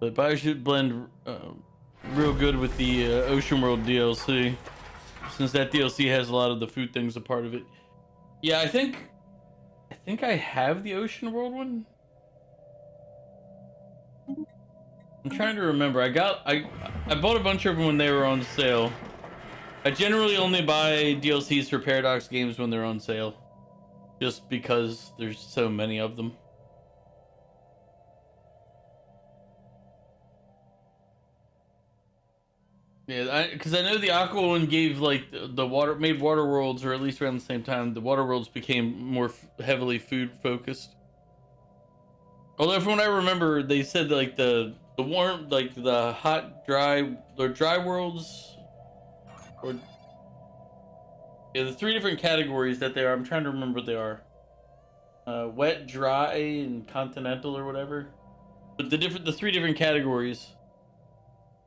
But Bio should blend real good with the Ocean World DLC, since that DLC has a lot of the food things a part of it. Yeah, I think I have the Ocean World one. I'm trying to remember. I bought a bunch of them when they were on sale. I generally only buy DLCs for Paradox games when they're on sale, just because there's so many of them. Yeah, because I know the Aqua one gave like the water made Water Worlds, or at least around the same time, the Water Worlds became more heavily food focused. Although from what I remember, they said like the warm, like the hot, dry, the dry worlds, or yeah, the three different categories that they are. I'm trying to remember what they are. Wet, dry, and continental, or whatever. But the three different categories.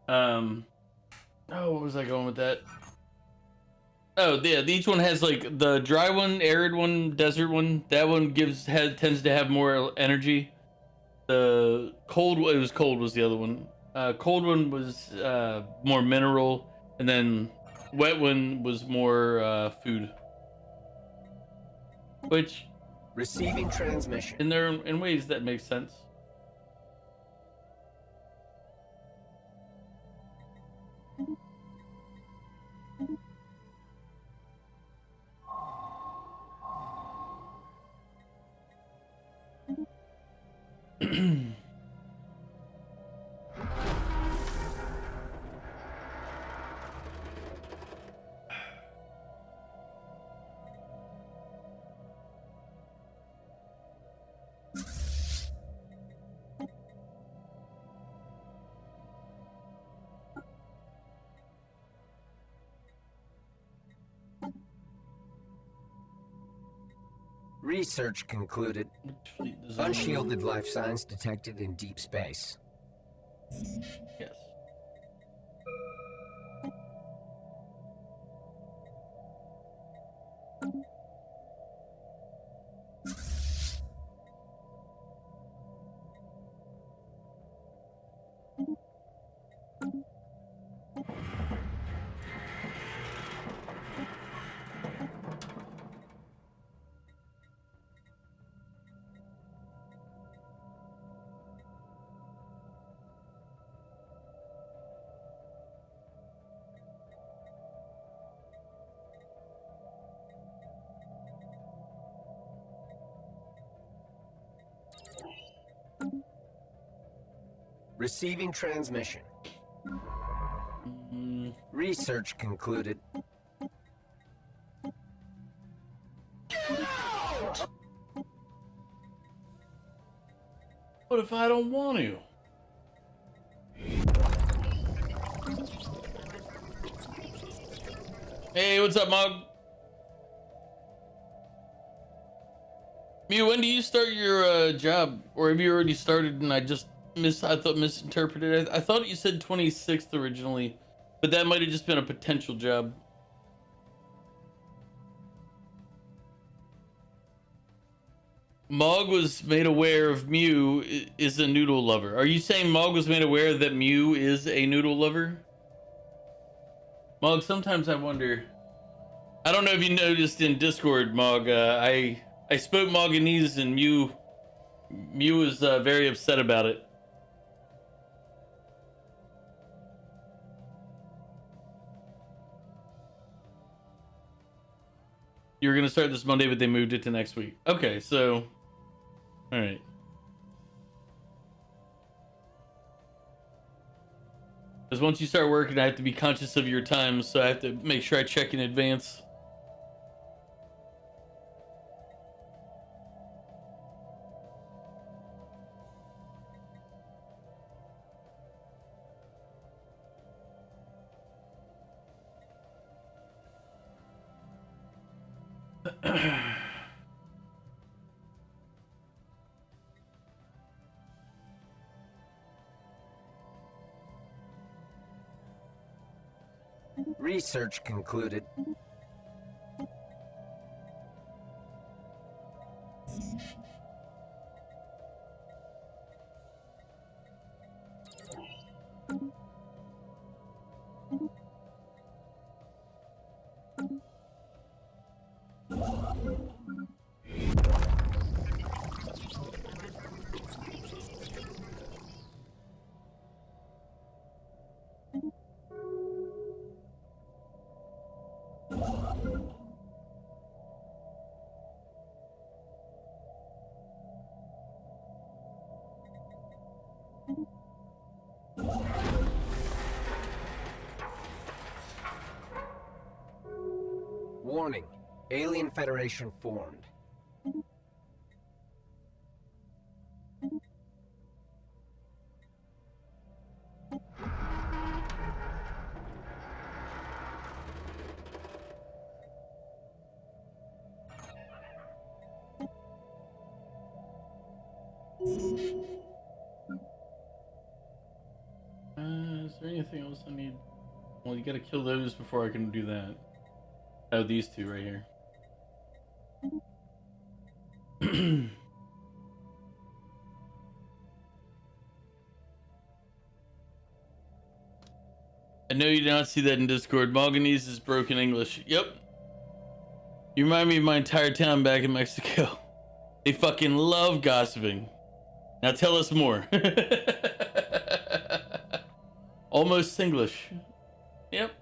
Oh, what was I going with that? Oh, yeah, each one has like the dry one, arid one, desert one. That one tends to have more energy. The cold, it was cold was the other one. Cold one was more mineral, and then wet one was more food. Which, Receiving transmission. in ways that makes sense. Research concluded. Unshielded life signs detected in deep space. Yes. Receiving transmission. Research concluded. What if I don't want to? Hey, what's up, Mog? Mew, when do you start your job? Or have you already started and I thought misinterpreted? I thought you said 26th originally, but that might have just been a potential job. Mog was made aware of Mew is a noodle lover. Are you saying Mog was made aware that Mew is a noodle lover? Mog, sometimes I wonder. I don't know if you noticed in Discord, Mog. I spoke Moganese and Mew was very upset about it. You were gonna start this Monday, but they moved it to next week. Okay, so, all right. Because once you start working, I have to be conscious of your time, so I have to make sure I check in advance. Research concluded. Warning. Alien Federation formed. Is there anything else I need? Well, you gotta kill those before I can do that. Oh, these two right here. I know you did not see that in Discord. Malganese is broken English. Yep. You remind me of my entire town back in Mexico. They fucking love gossiping. Now tell us more. Almost Singlish. Yep.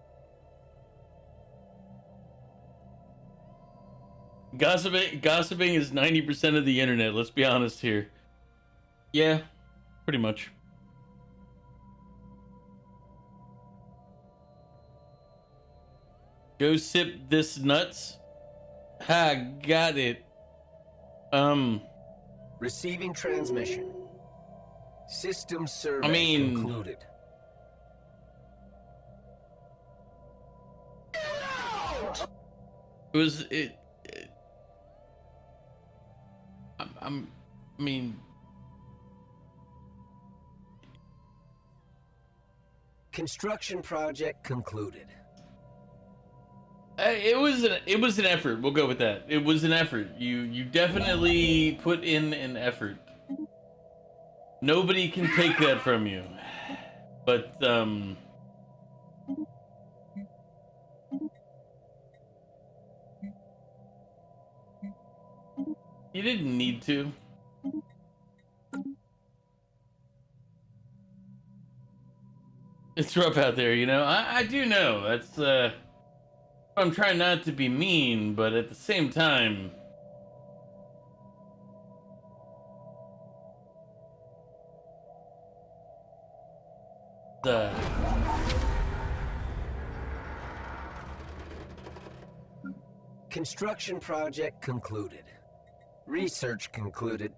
Gossiping is 90% of the internet, let's be honest here. Yeah, pretty much. Go sip this nuts. Ha, got it. Receiving transmission. System survey concluded. It was I mean, construction project concluded. it was an effort. We'll go with that. It was an effort. You definitely put in an effort. Nobody can take that from you. But you didn't need to. It's rough out there, you know. I do know. That's I'm trying not to be mean, but at the same time, Construction project concluded. Research concluded.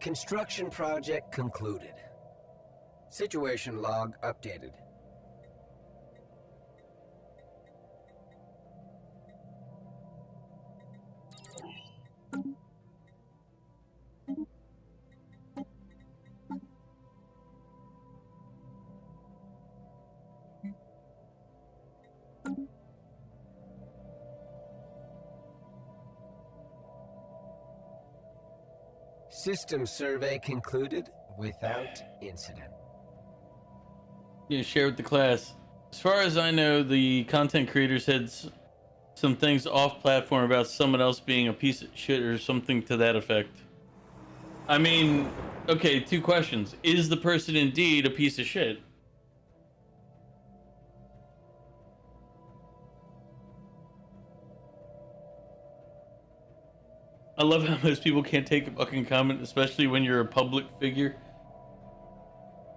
Construction project concluded. Situation log updated. System survey concluded without incident. Yeah, share with the class. As far as I know, the content creator said some things off platform about someone else being a piece of shit or something to that effect. I mean, okay, two questions. Is the person indeed a piece of shit? I love how most people can't take a fucking comment, especially when you're a public figure.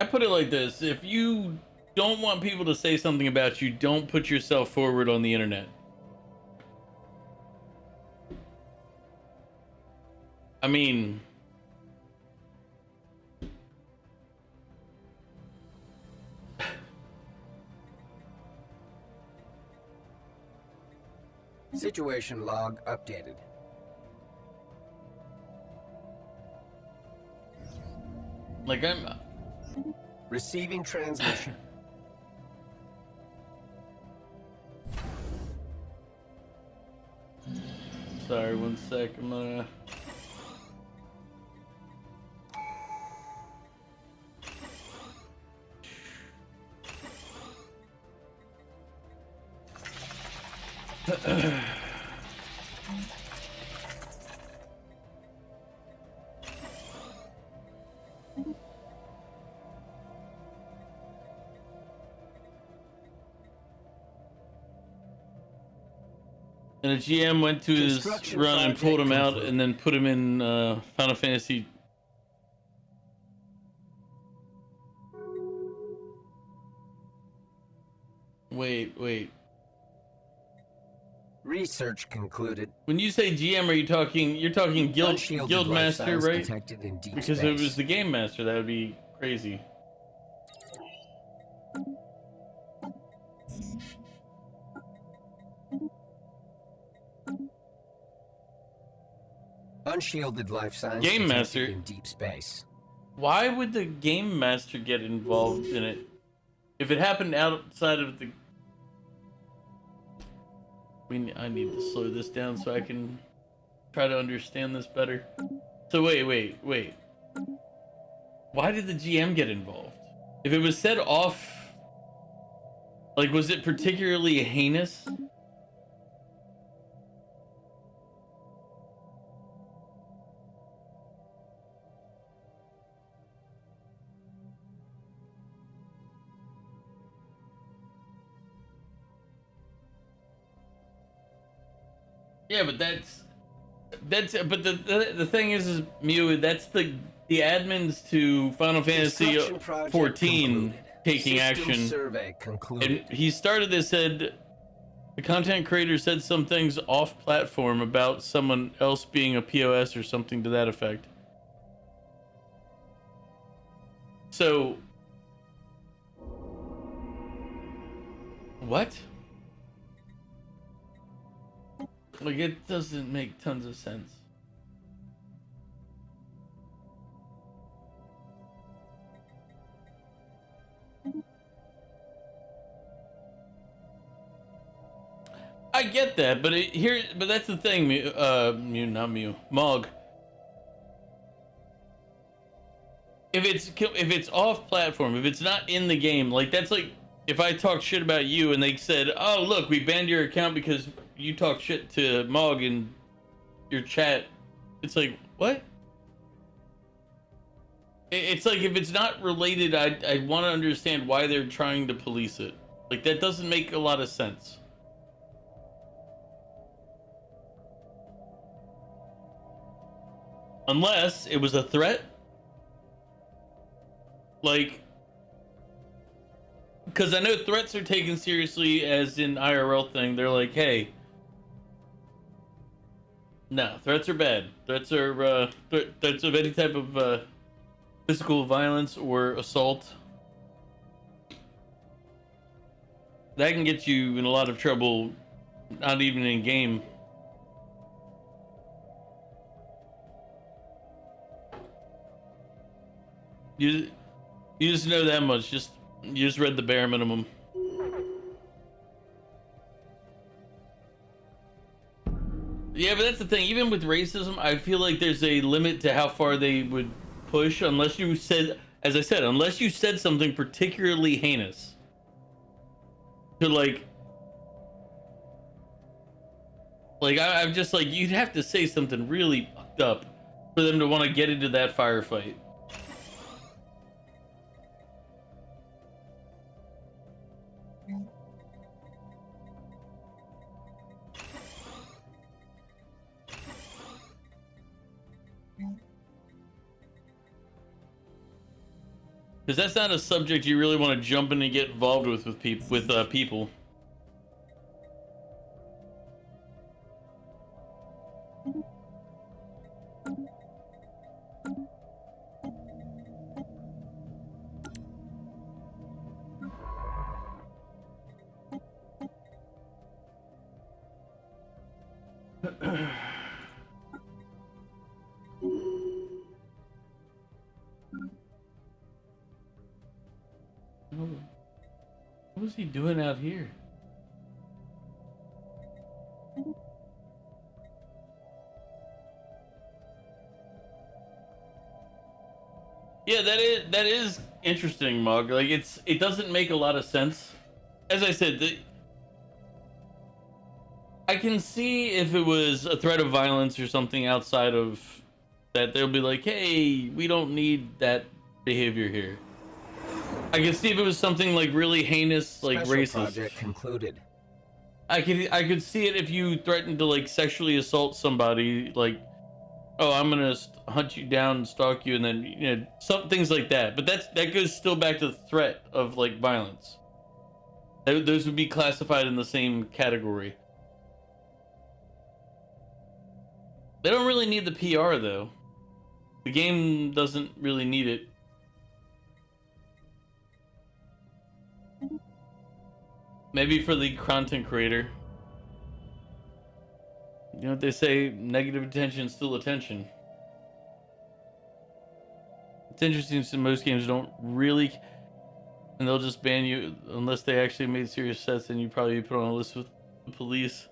I put it like this: if you don't want people to say something about you, don't put yourself forward on the internet. I mean, Situation log updated. Like I'm. Receiving transmission. Sorry, one sec. I'm gonna. And a GM went to his Construction run and pulled him project out concluded. and then put him in Final Fantasy. Wait. Research concluded. When you say GM, you're talking Unshielded guild life master, signs right? detected in deep Because space. if it was the game master, that would be crazy. Unshielded life signs Game detected master. in deep space. Why would the game master get involved in it? If it happened outside of the... I need to slow this down so I can try to understand this better. So wait. Why did the GM get involved? If it was set off... Like, was it particularly heinous? Yeah, but but the thing is Mew, that's the admins to Final Fantasy Construction project 14 concluded. taking System action. survey concluded. And he started this, said the content creator said some things off platform about someone else being a POS or something to that effect. So what? Like, it doesn't make tons of sense. I get that, but but that's the thing, not Mew, Mog. If it's off platform, if it's not in the game, like that's like if I talk shit about you and they said, "Oh, look, we banned your account because you talk shit to Mog in your chat." It's like, what? It's like if it's not related, I want to understand why they're trying to police it. Like, that doesn't make a lot of sense. Unless it was a threat. Like, because I know threats are taken seriously as in IRL thing. They're like, hey, no, threats are bad. Threats are threats of any type of physical violence or assault. That can get you in a lot of trouble, not even in game. You just know that much. You just read the bare minimum. Yeah, but that's the thing. Even with racism, I feel like there's a limit to how far they would push, unless you said, as I said, unless you said something particularly heinous. To like I'm just like, you'd have to say something really fucked up for them to want to get into that firefight. Because that's not a subject you really want to jump in and get involved with people. What was he doing out here? Yeah, that is interesting, Mug. Like it doesn't make a lot of sense. As I said, I can see if it was a threat of violence or something outside of that, they'll be like, "Hey, we don't need that behavior here." I can see if it was something like really heinous, like Special racist. project concluded. I could see it if you threatened to like sexually assault somebody, like, "Oh, I'm gonna hunt you down and stalk you," and then some things like that. But that goes still back to the threat of like violence. Those would be classified in the same category. They don't really need the PR though. The game doesn't really need it. Maybe for the content creator. You know what they say, negative attention is still attention. It's interesting since most games don't really, and they'll just ban you unless they actually made serious sets, and you probably be put on a list with the police.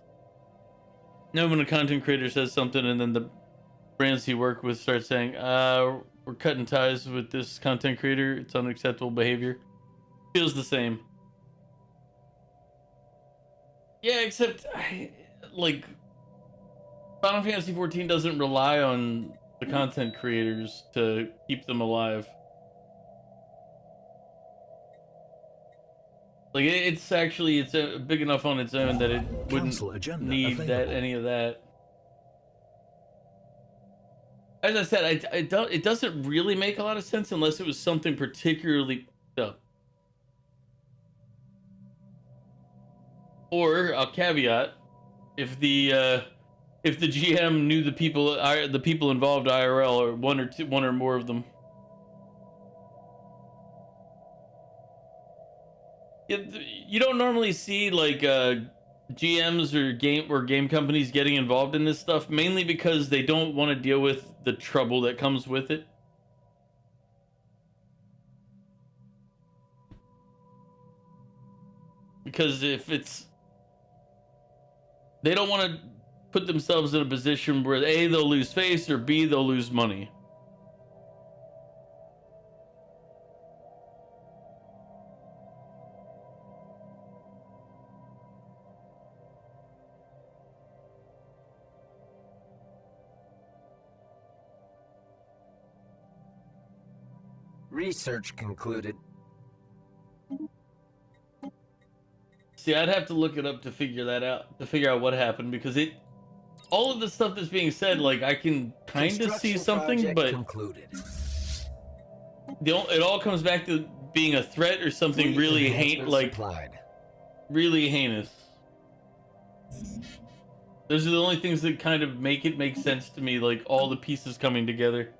No, when a content creator says something and then the brands he work with start saying, we're cutting ties with this content creator, it's unacceptable behavior. Feels the same. Yeah, except like Final Fantasy XIV doesn't rely on the content creators to keep them alive. Like it's big enough on its own that it wouldn't need any of that. As I said, it doesn't really make a lot of sense unless it was something particularly up. Or I'll caveat, if the GM knew the people involved IRL, or one or more of them. You don't normally see like GMs or game companies getting involved in this stuff, mainly because they don't want to deal with the trouble that comes with it. Because they don't want to put themselves in a position where A, they'll lose face, or B, they'll lose money. Research concluded. See, I'd have to look it up to figure that out, to figure out what happened, because all of the stuff that's being said, like, I can kind of see something, but concluded. it all comes back to being a threat or something really really heinous. Those are the only things that kind of make it make sense to me, like all the pieces coming together.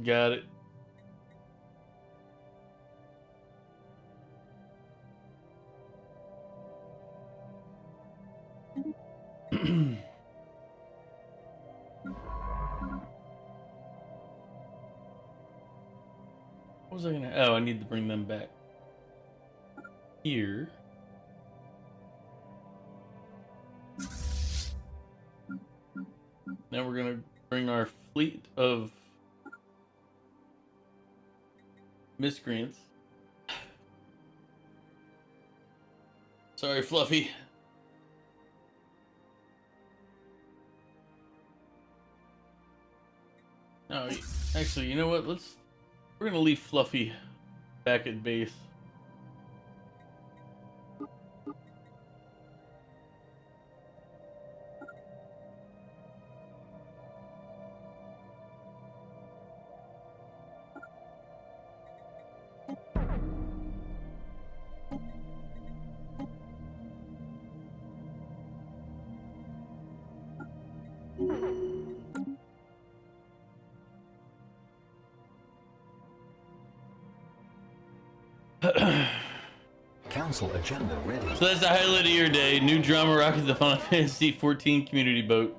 Got it. What was I gonna? Oh, I need to bring them back here. Now we're gonna bring our fleet of miscreants. Sorry, Fluffy. No, actually, you know what? We're gonna leave Fluffy back at base. Council agenda ready. So that's the highlight of your day. New drama rocket the Final Fantasy 14 community boat.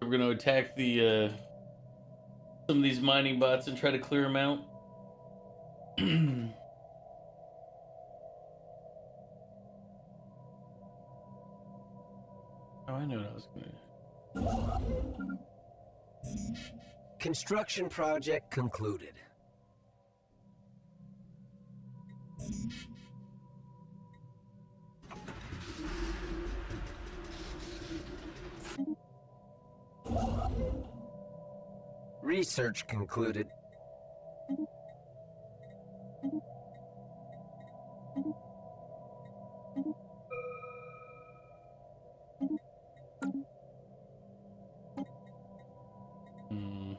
We're gonna attack the some of these mining bots and try to clear them out. Oh, I know what I was gonna. Construction project concluded. Research concluded. Hmm.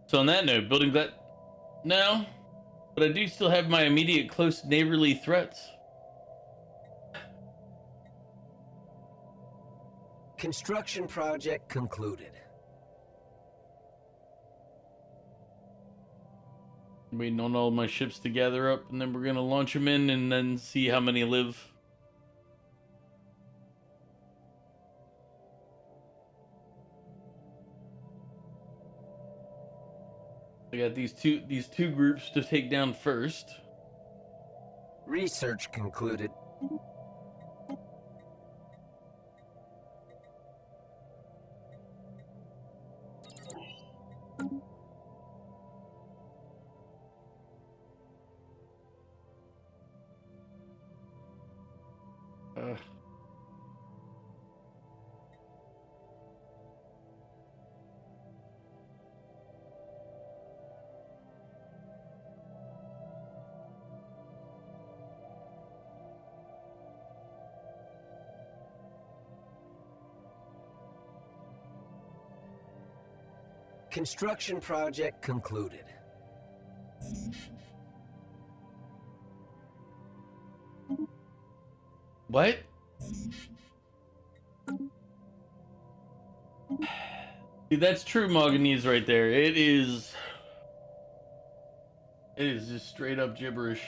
So on that note, building that now, but I do still have my immediate close neighborly threats. Construction project concluded. Waiting on all my ships to gather up, and then we're gonna launch them in, and then see how many live. I got these two groups to take down first. Research concluded. Construction project concluded. What? See, that's true Moganese right there. It is just straight up gibberish.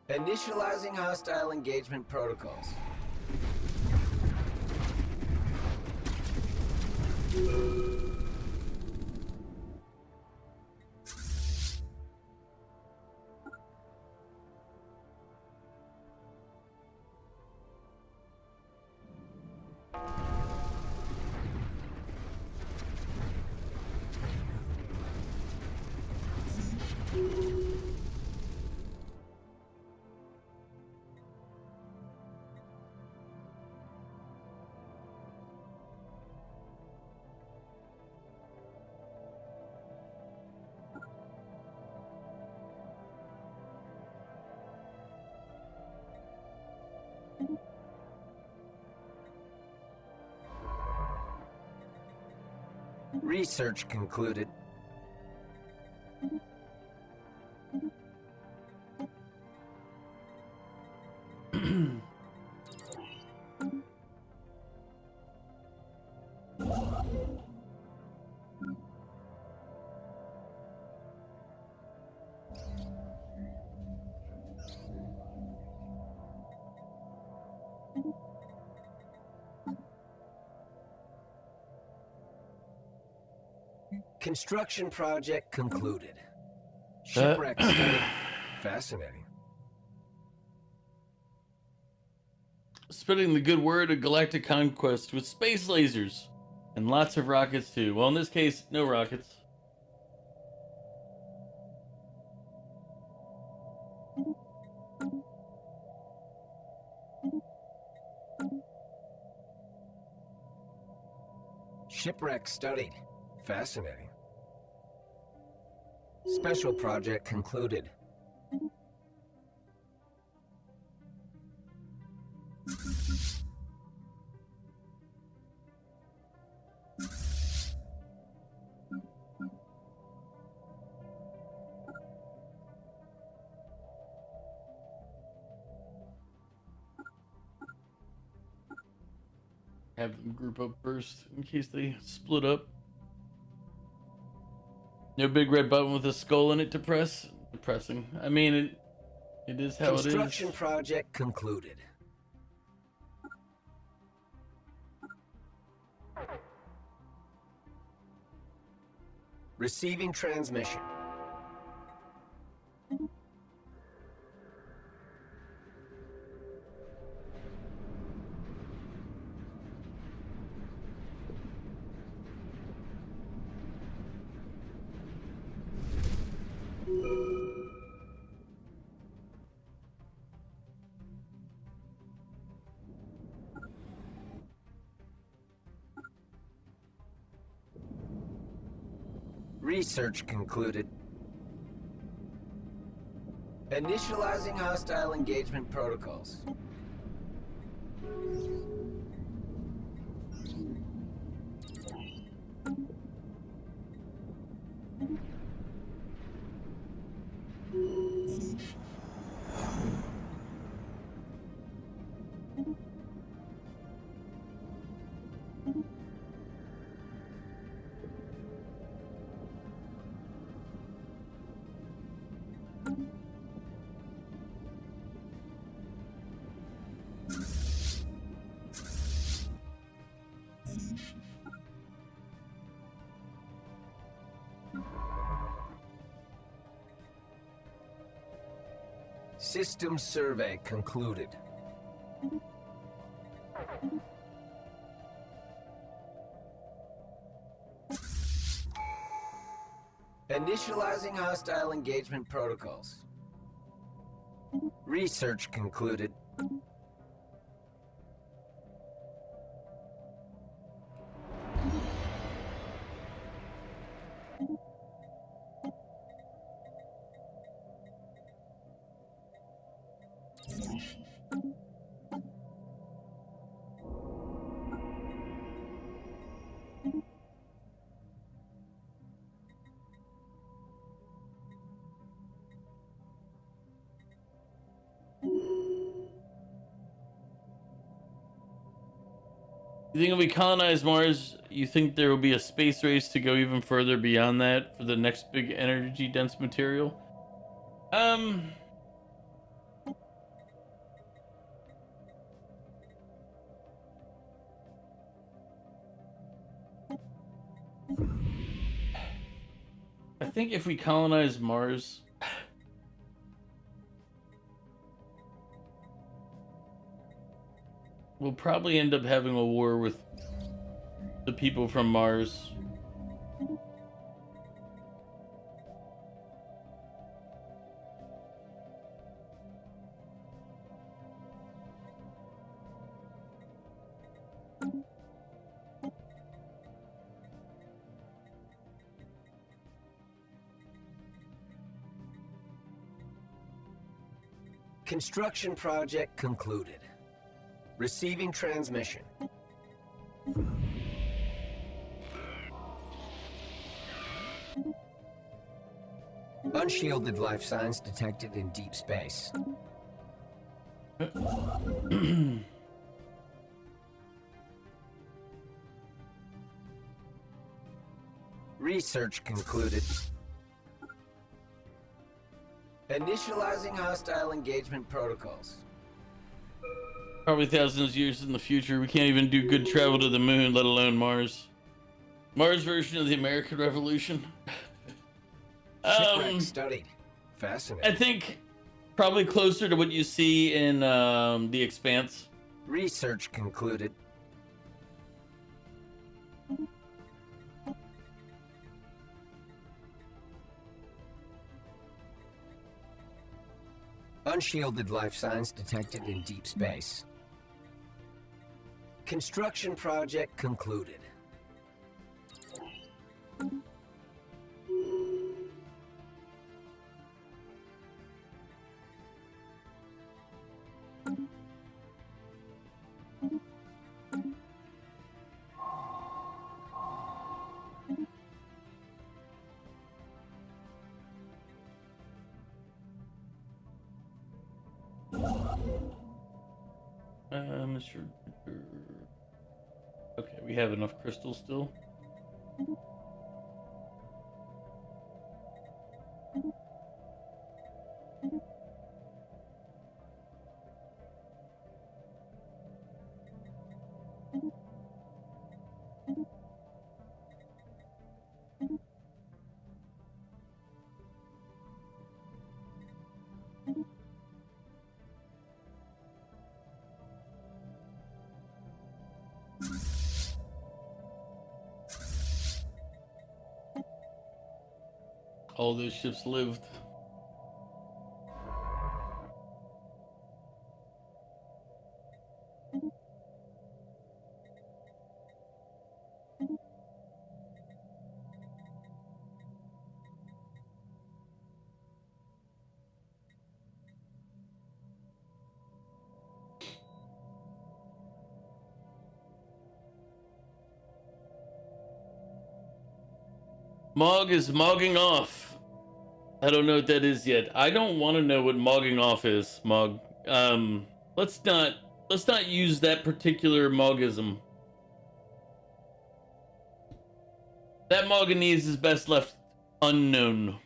Initializing hostile engagement protocols. Research concluded. Construction project concluded. Shipwreck study. Fascinating. spreading the good word of galactic conquest with space lasers. And lots of rockets too. Well, in this case, no rockets. Shipwreck studied. Fascinating. Special project concluded. Have them group up first in case they split up. No big red button with a skull in it to press. Depressing. I mean, it is how it is. Construction project concluded. Receiving transmission. Research concluded. Initializing hostile engagement protocols. System survey concluded. Initializing hostile engagement protocols. Research concluded. You think if we colonize Mars, you think there will be a space race to go even further beyond that for the next big energy dense material? I think if we colonize Mars, we'll probably end up having a war with the people from Mars. Construction project concluded. Receiving transmission. Unshielded life signs detected in deep space. Research concluded. Initializing hostile engagement protocols. Probably thousands of years in the future, we can't even do good travel to the moon, let alone Mars. Mars version of the American Revolution. Shipwreck studied. Fascinating. I think probably closer to what you see in The Expanse. Research concluded. Unshielded life signs detected in deep space. Construction project concluded. Mr. Okay, we have enough crystals still. All those ships lived. Mog is mogging off. I don't know what that is yet. I don't want to know what mogging off is, Mog. Let's not use that particular mogism. That Moganese is best left unknown.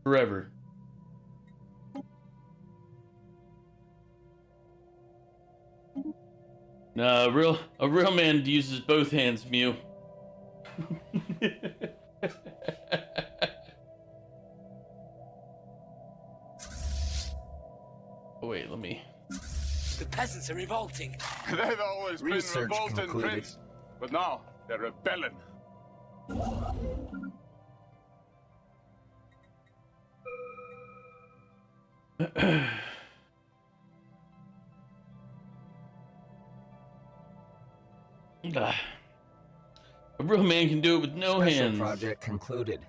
Forever. Nah, a real man uses both hands, Mew. Oh, wait, let me. The peasants are revolting. They've always been Research revolting, concluded. Prince. But now they're rebelling. Ah. A real man can do it with no Special hands. project concluded.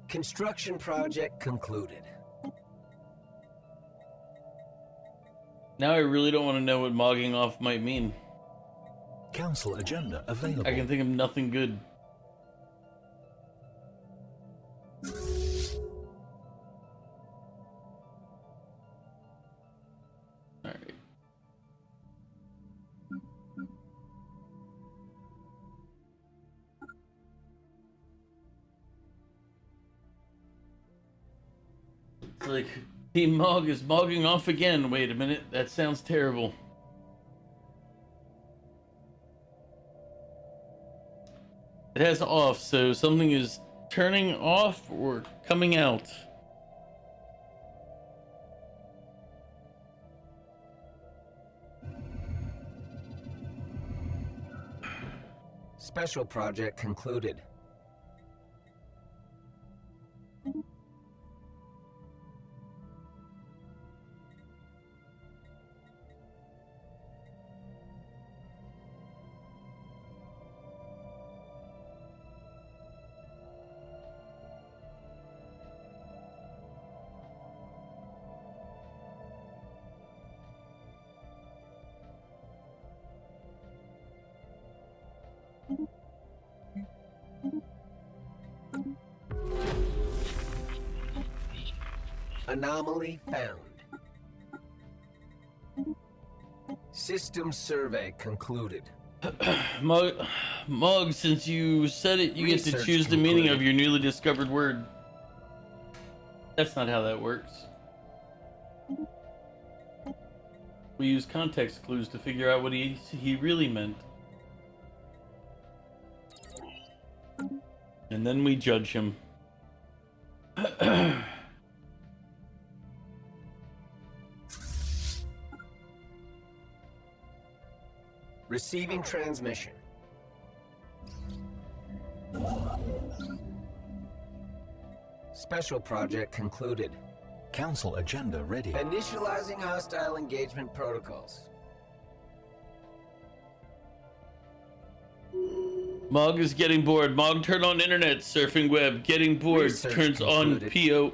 Construction project concluded. Now I really don't want to know what mogging off might mean. Council agenda available. I can think of nothing good. Alright. It's like Team Mog is mogging off again. Wait a minute, that sounds terrible. It has off, so something is turning off or coming out. Special project concluded. Anomaly found. System survey concluded. Mug, since you said it, you get to Research choose the meaning of concluded. your newly discovered word. That's not how that works. We use context clues to figure out what he really meant. And then we judge him. Receiving transmission. Special project concluded. Council agenda ready. Initializing hostile engagement protocols. Mog is getting bored. Mog, turn on internet, surfing web. Getting bored, Research turns on concluded. PO.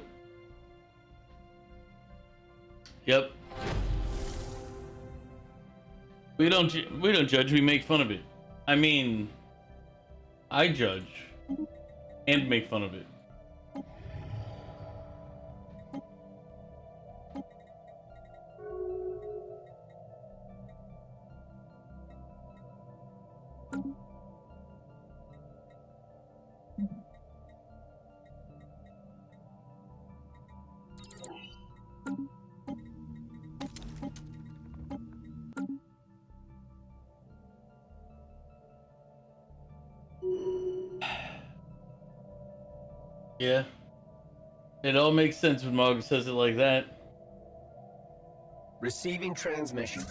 Yep. We don't judge, we make fun of it. I mean, I judge and make fun of it. Yeah. It all makes sense when Mog says it like that. Receiving transmission.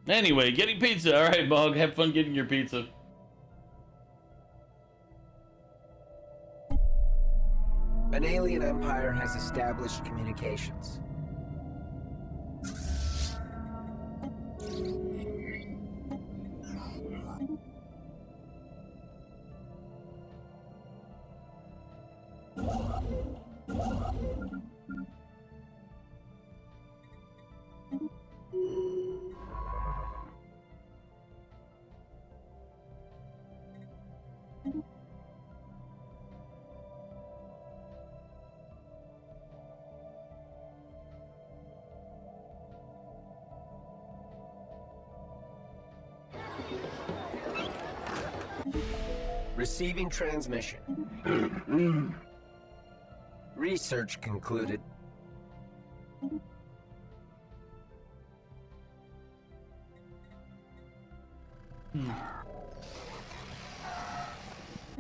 Anyway, getting pizza. All right, Mog, have fun getting your pizza. An alien empire has established communications. Receiving transmission. Research concluded.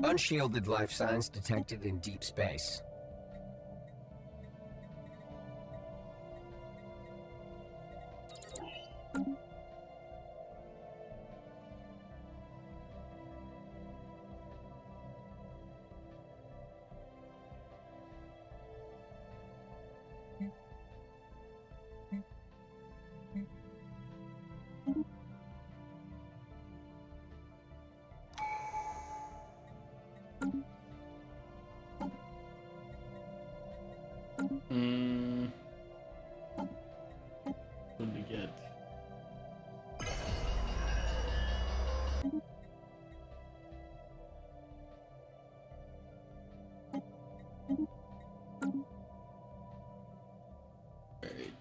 Unshielded life signs detected in deep space. What did we get? Alright.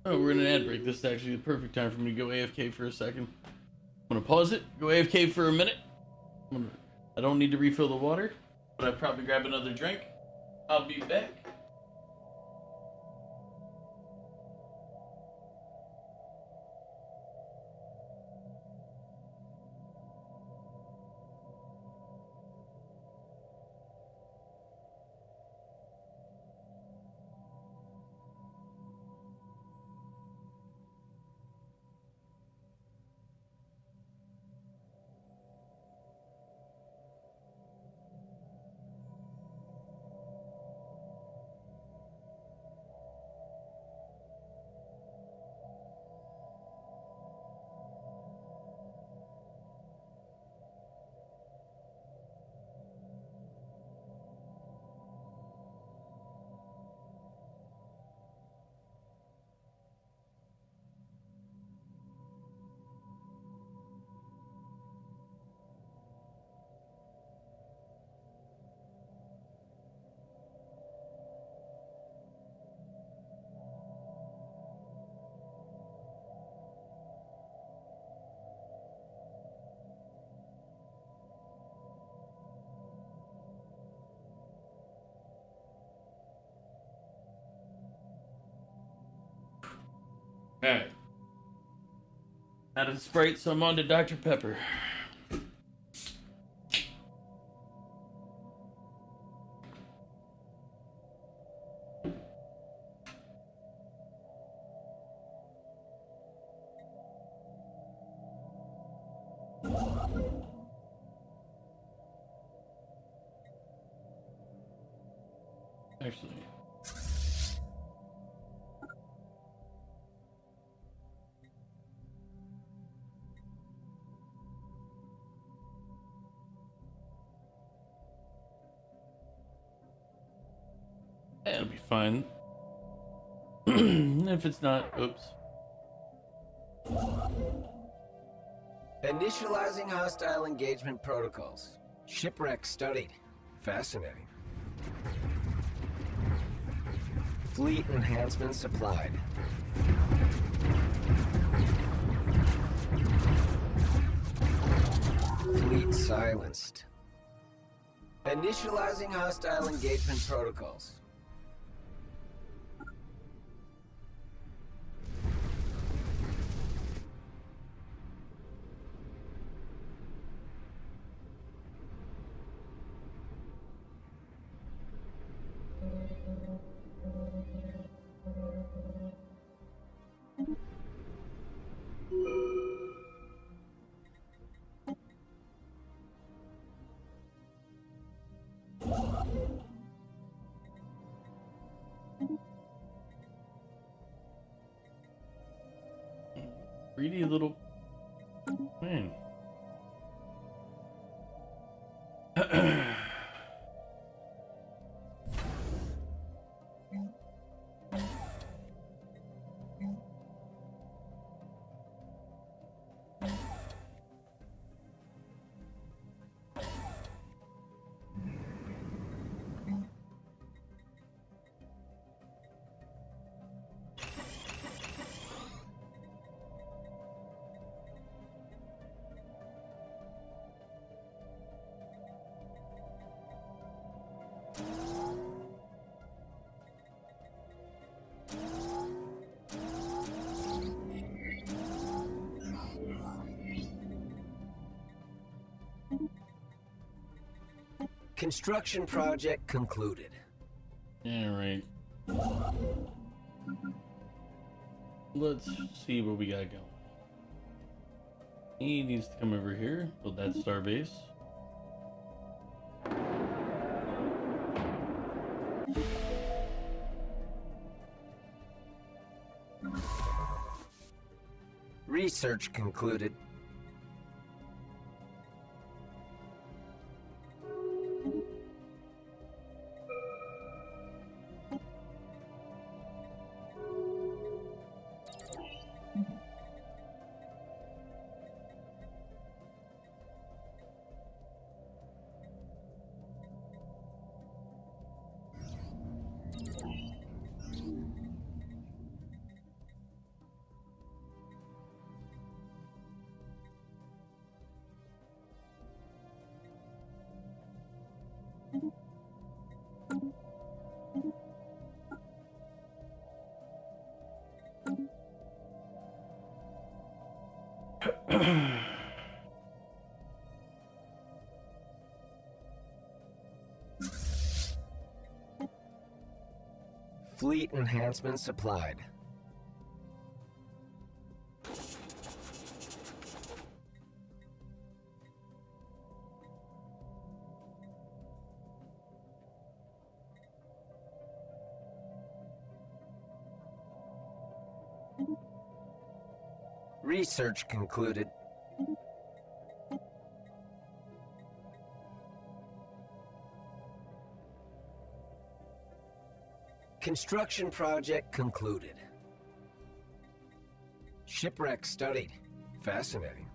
Oh, we're in an ad break. This is actually the perfect time for me to go AFK for a second. I'm gonna pause it, go AFK for a minute. I don't need to refill the water, but I'd probably grab another drink. I'll be back. Alright. Out of Sprite, so I'm on to Dr. Pepper. Actually. It'll be fine. If it's not, oops. Initializing hostile engagement protocols. Shipwreck studied. Fascinating. Fleet enhancement supplied. Fleet silenced. Initializing hostile engagement protocols. Greedy little man. Construction project concluded. Yeah, right. Let's see what we got going. He needs to come over here, build that star base. Research concluded. Fleet enhancement supplied. Research concluded. Construction project concluded. Shipwreck studied. Fascinating.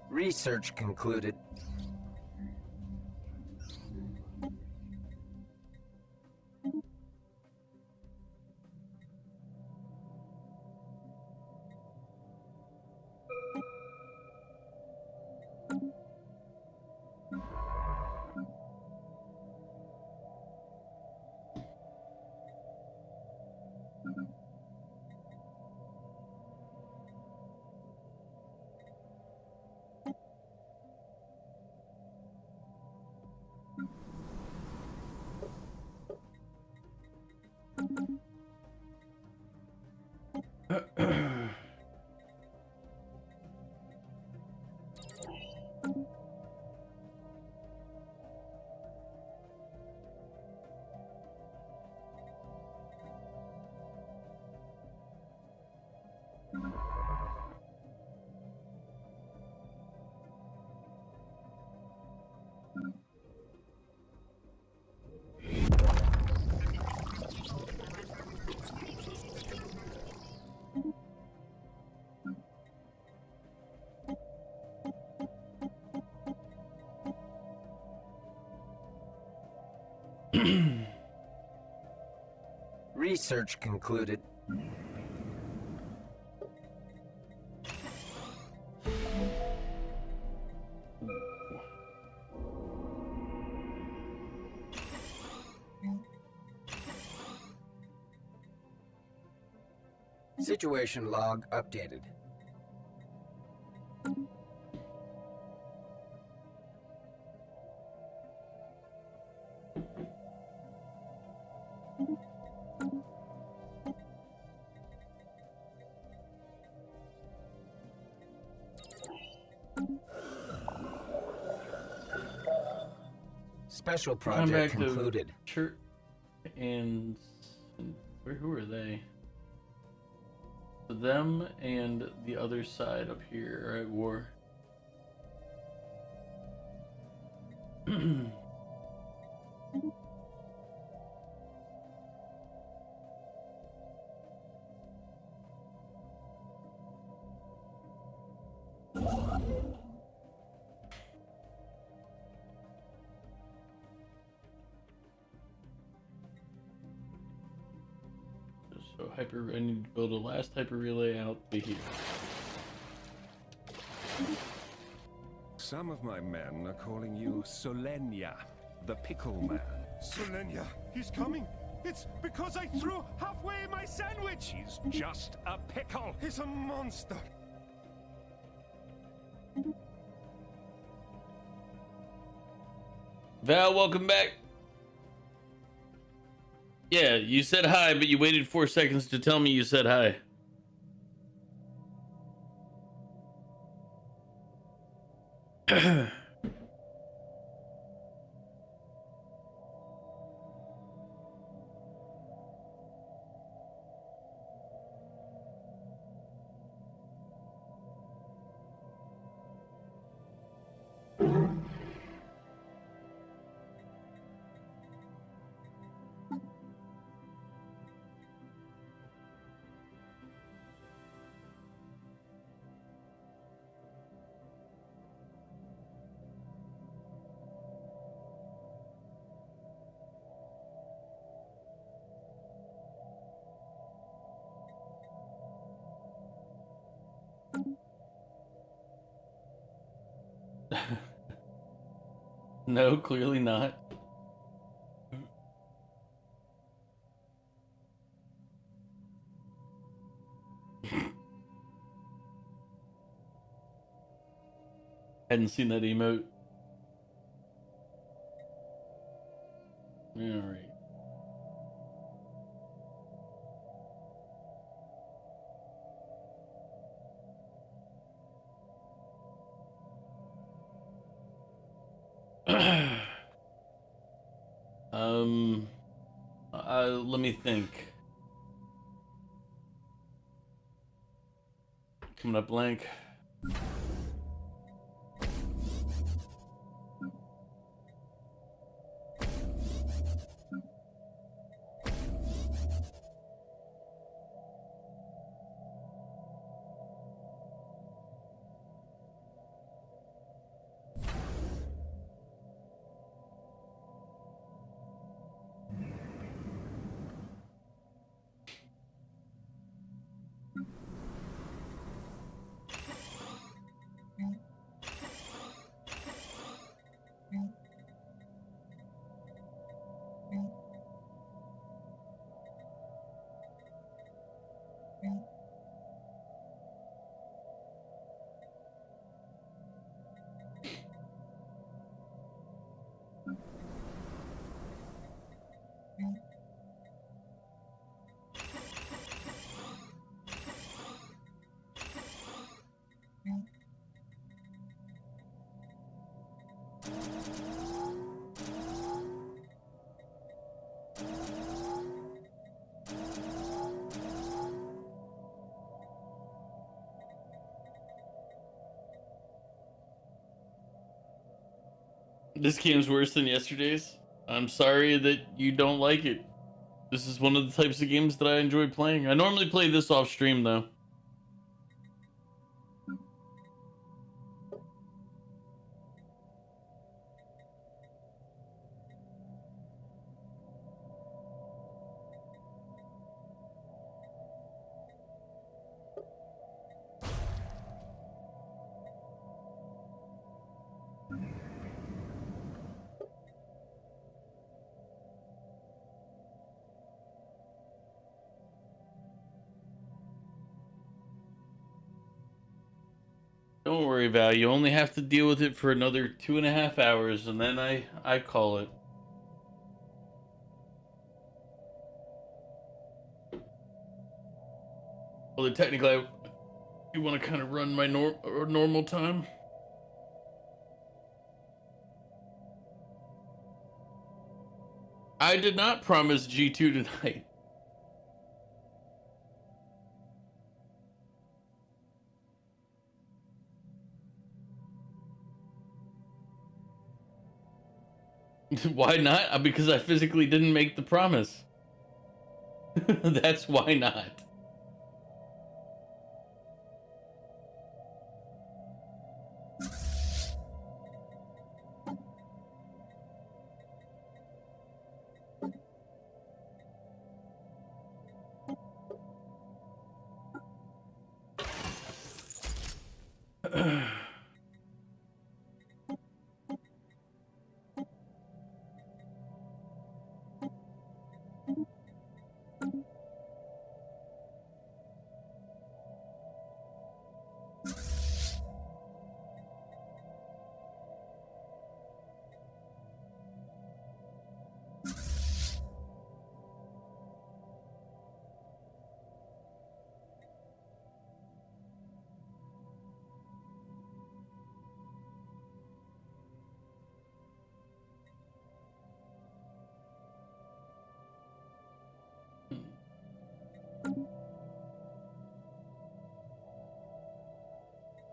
Research concluded. Research concluded. Situation log updated. Special project concluded. Church and who are they? Them and the other side up here are at war. So I need to build a last hyper relay out to here. Some of my men are calling you Solenia, the pickle man. Solenia, he's coming. It's because I threw halfway my sandwich. He's just a pickle. He's a monster. Val, welcome back. Yeah, you said hi, but you waited 4 seconds to tell me you said hi. No, clearly not. Hadn't seen that emote. All right. Let me think. Coming up blank. This game's worse than yesterday's. I'm sorry that you don't like it. This is one of the types of games that I enjoy playing. I normally play this off stream though. Don't worry, Val. You only have to deal with it for another 2.5 hours, and then I call it. Well, technically, you want to kind of run my normal time. I did not promise G2 tonight. Why not? Because I physically didn't make the promise. That's why not.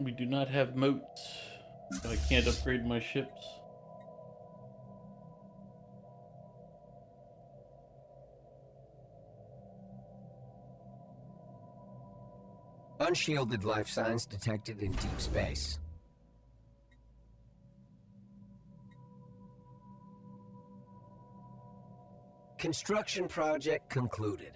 We do not have moats, so I can't upgrade my ships. Unshielded life signs detected in deep space. Construction project concluded.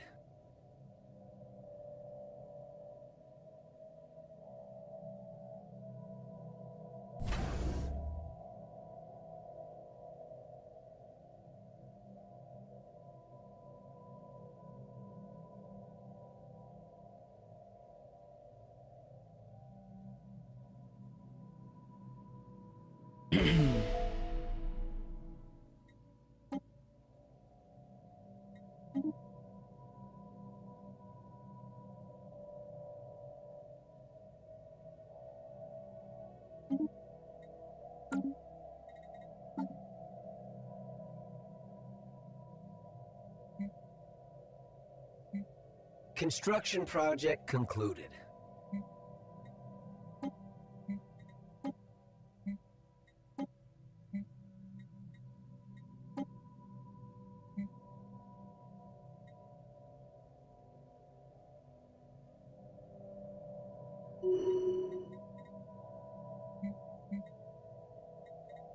Construction project concluded.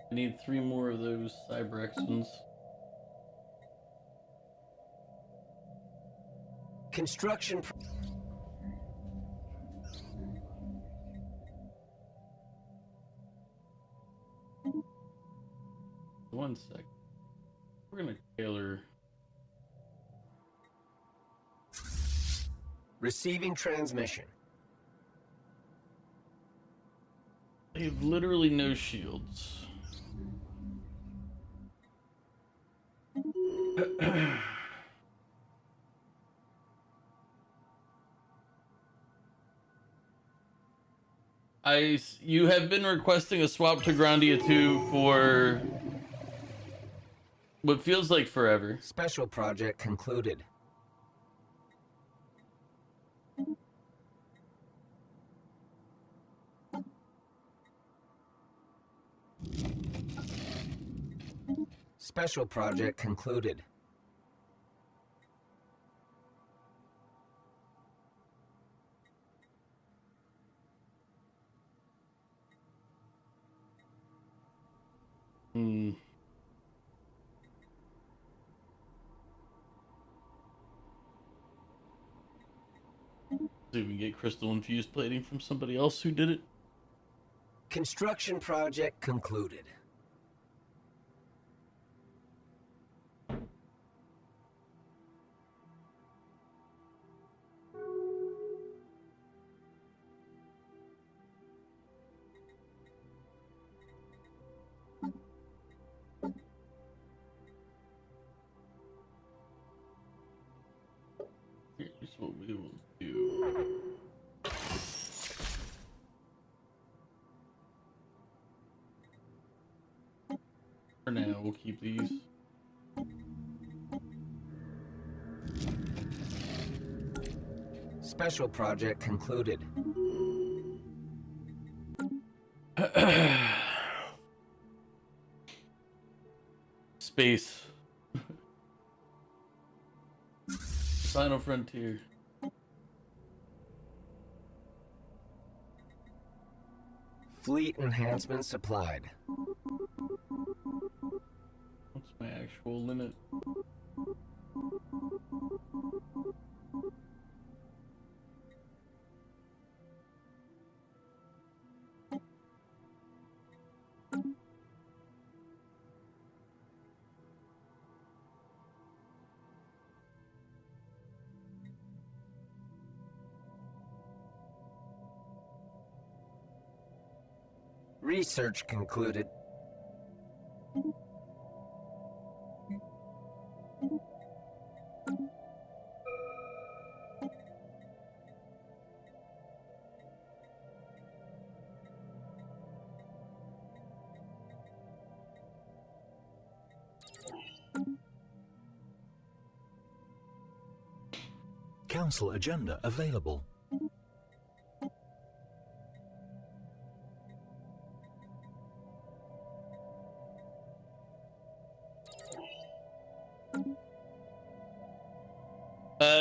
I need 3 more of those Cyberx ones. Construction. One sec. We're gonna tailor. Receiving transmission. They have literally no shields. You have been requesting a swap to Grandia 2 for what feels like forever. Special project concluded. Special project concluded. Hmm. See if we can get crystal infused plating from somebody else who did it. Construction project concluded. Here's what we will do. For now, we'll keep these. Special project concluded. Space. Final frontier. Fleet enhancement supplied. What's my actual limit? Research concluded. Council agenda available.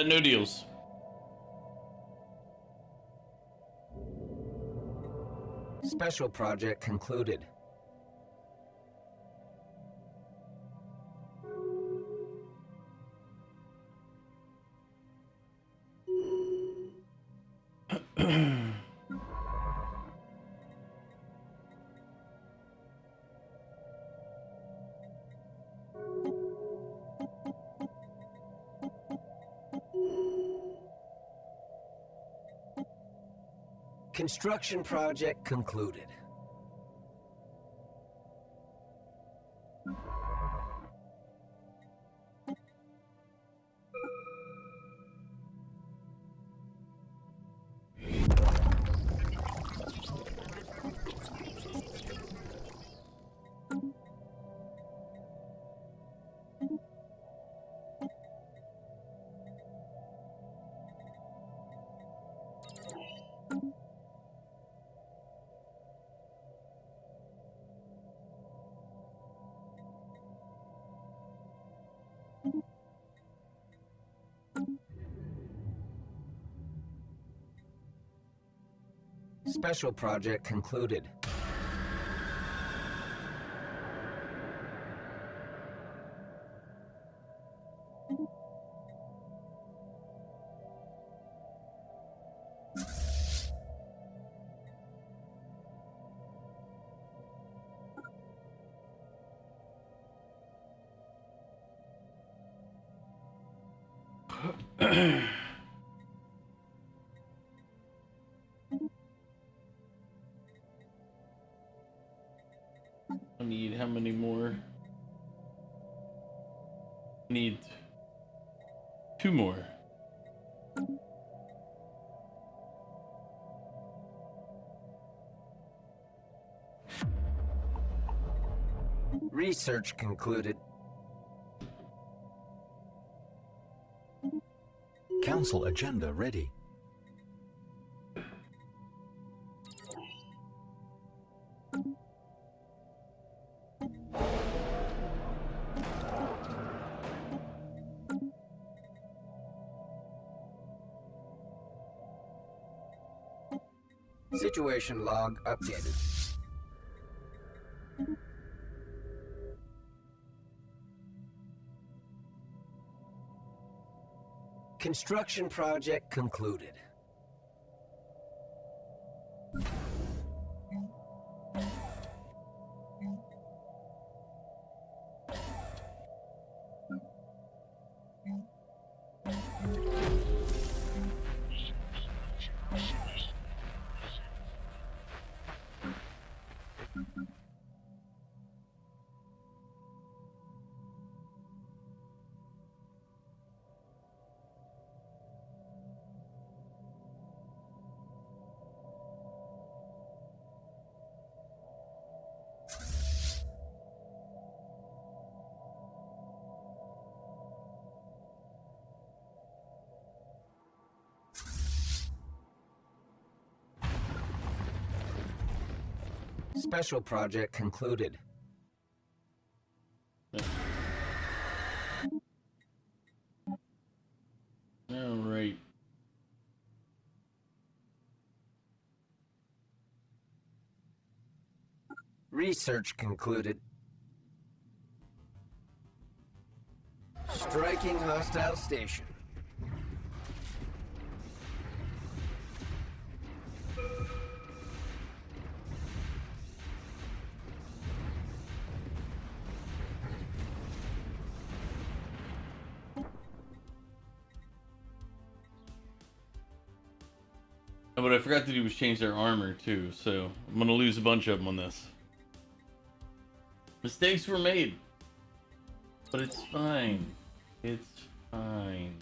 No deals. Special project concluded. Construction project concluded. Special project concluded. I need how many more? Need 2 more. Research concluded. Council agenda ready. Situation log updated. Construction project concluded. Special project concluded. All right. Research concluded. Striking hostile station. And what I forgot to do was change their armor too, so I'm gonna lose a bunch of them on this. Mistakes were made, but it's fine. It's fine.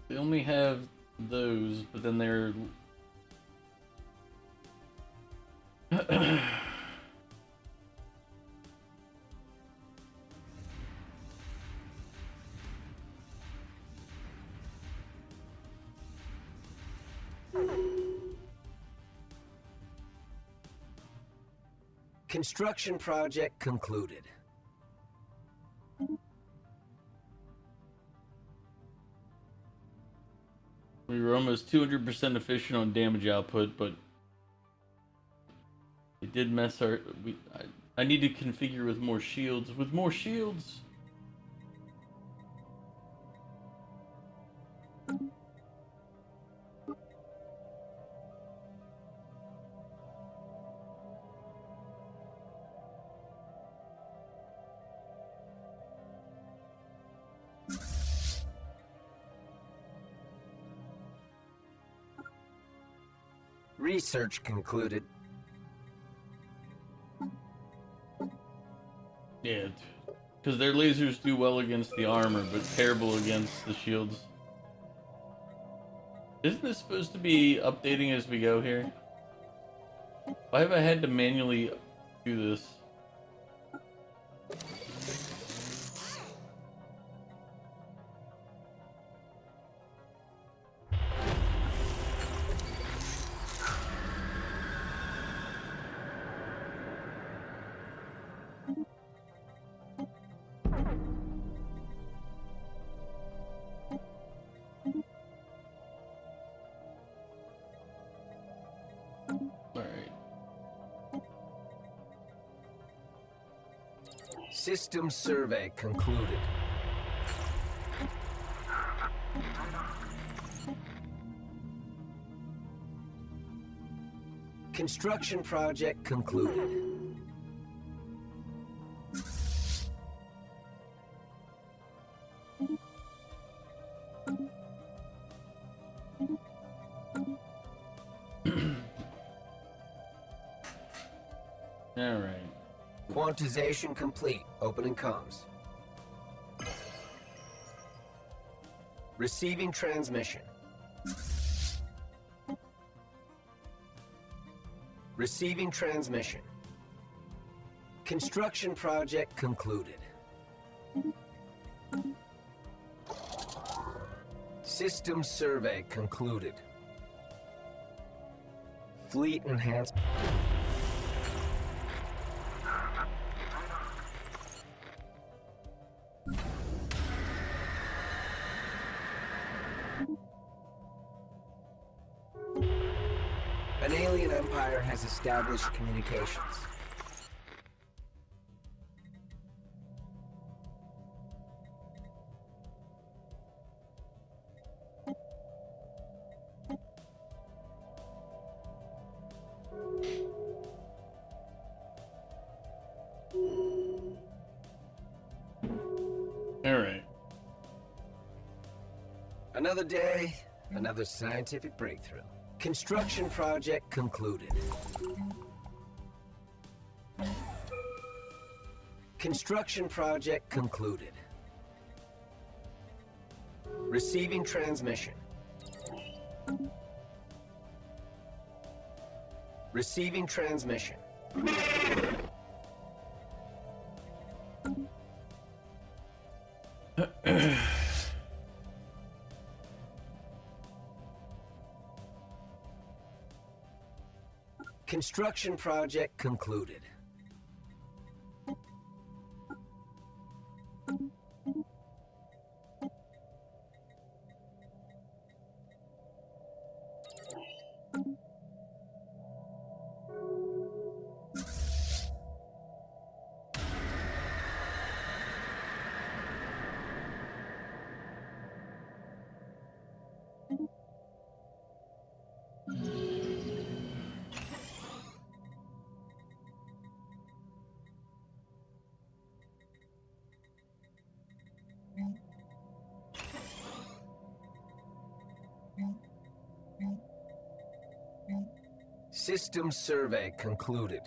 They only have those, but then they're... Construction project concluded. We were almost 200% efficient on damage output, but it did mess our... I need to configure with more shields. With more shields! Research concluded. Yeah, because their lasers do well against the armor, but terrible against the shields. Isn't this supposed to be updating as we go here? Why have I had to manually do this? System survey concluded. Construction project concluded. All right. Quantization complete. Opening comms. Receiving transmission. Receiving transmission. Construction project concluded. System survey concluded. Fleet enhancement. An alien empire has established communications. All right. Another day, another scientific breakthrough. Construction project concluded. Construction project concluded. Receiving transmission. Receiving transmission. Construction project concluded. System survey concluded.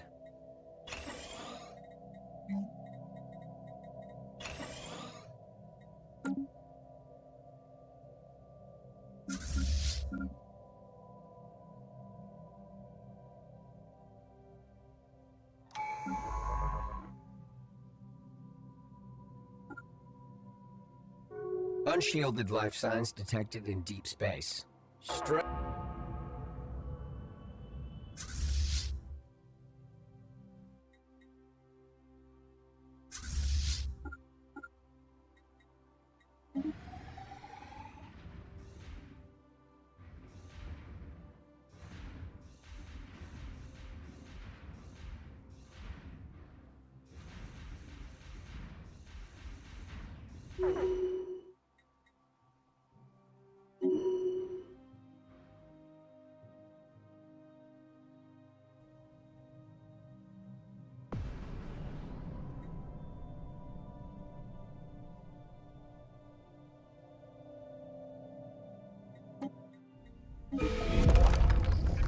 Unshielded life signs detected in deep space.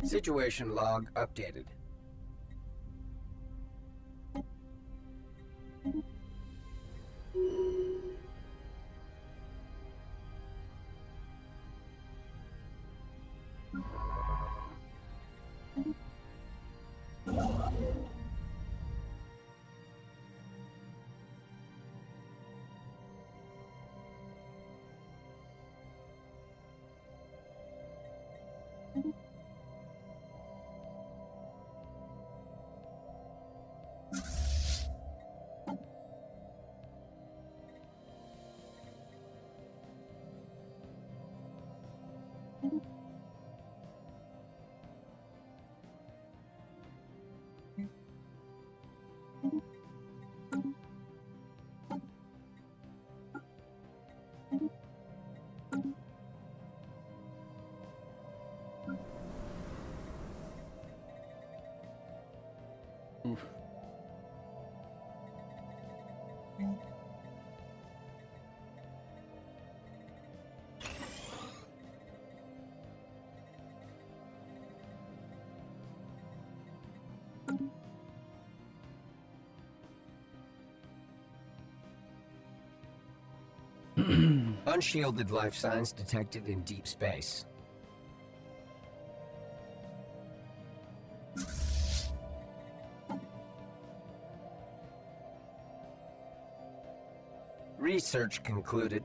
Situation log updated. Oof. Unshielded life signs detected in deep space. Research concluded.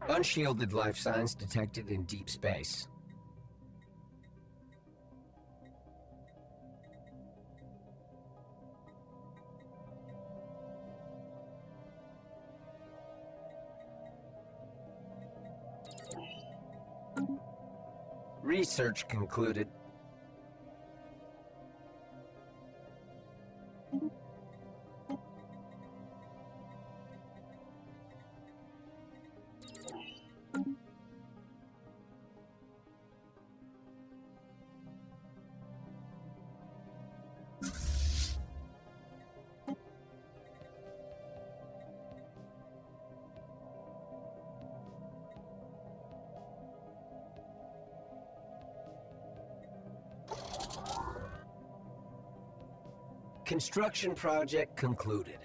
Unshielded life signs detected in deep space. Research concluded. Construction project concluded.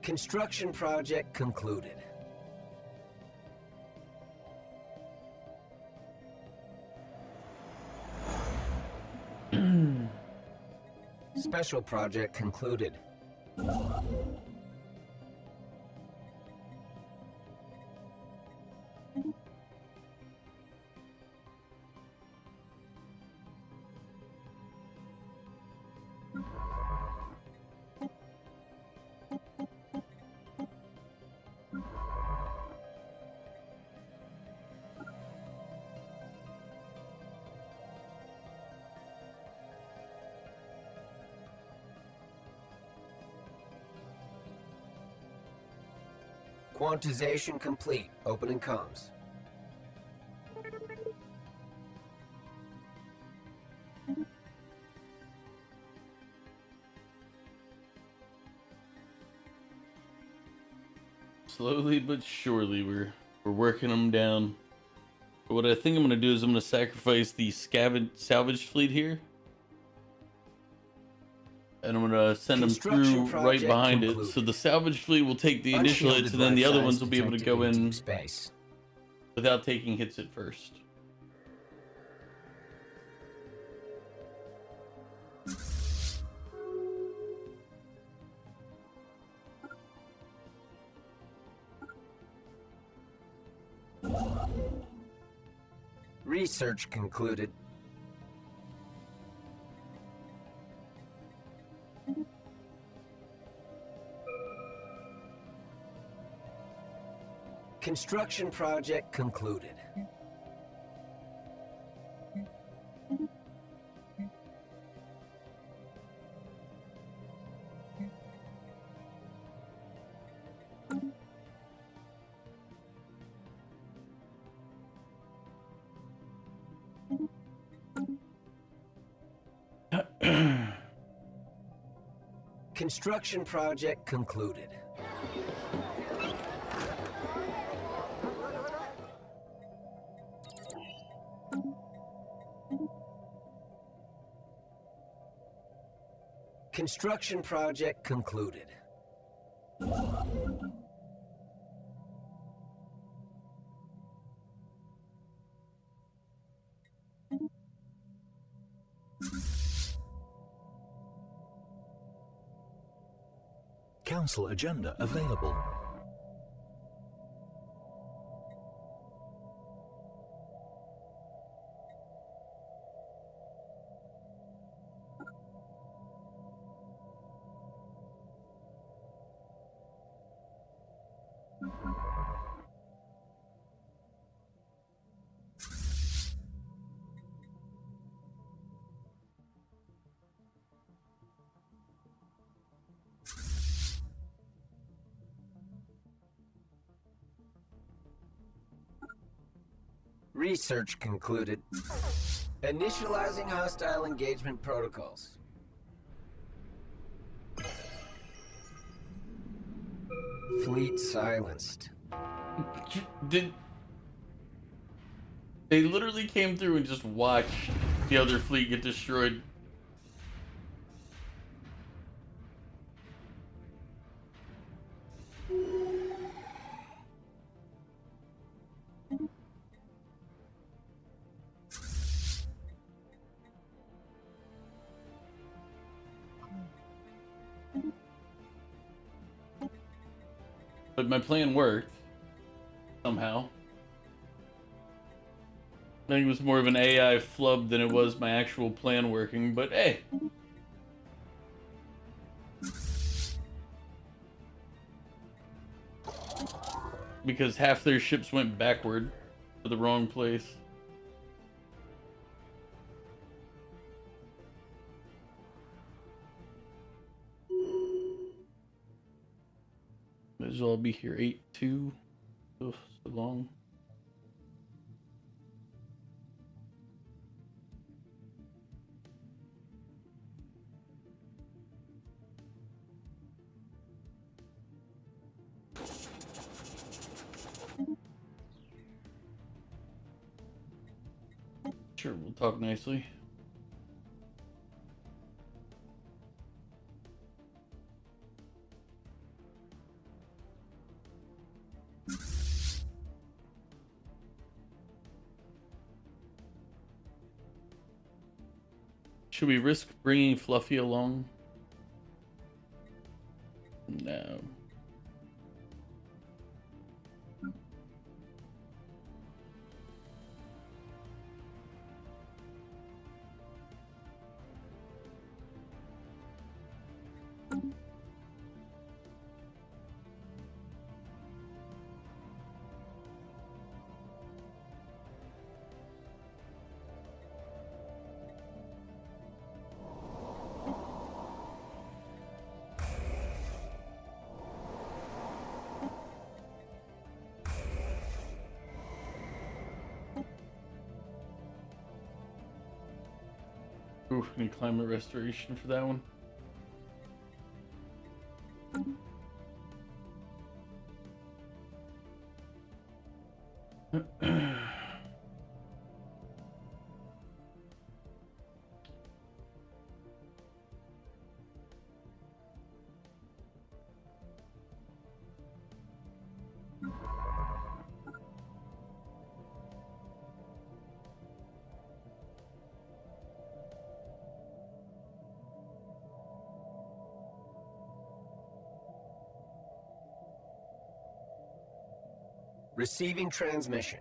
Construction project concluded. Special project concluded. Quantization complete. Opening comms. Slowly but surely, we're working them down. But what I think I'm gonna do is I'm gonna sacrifice the salvage fleet here, and I'm gonna send them through right behind it. So the salvage fleet will take the initial hits, and then the other ones will be able to go in space without taking hits at first. Research concluded. Construction project concluded. Construction project concluded. Construction project concluded. Council agenda available. Research concluded. Initializing hostile engagement protocols. Fleet silenced. They literally came through and just watched the other fleet get destroyed. But my plan worked somehow. I think it was more of an AI flub than it was my actual plan working, but hey. Because half their ships went backward to the wrong place. Might as well be here 8-2. Oh, so long. Sure, we'll talk nicely. Should we risk bringing Fluffy along? No. Ooh, need climate restoration for that one. Receiving transmission.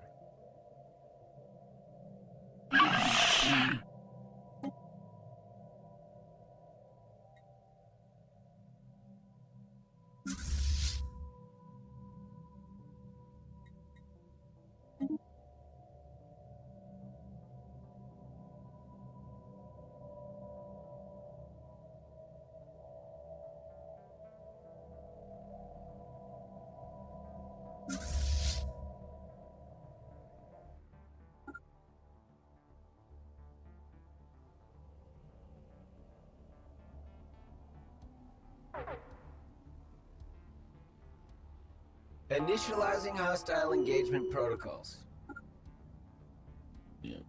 Initializing hostile engagement protocols. Yep.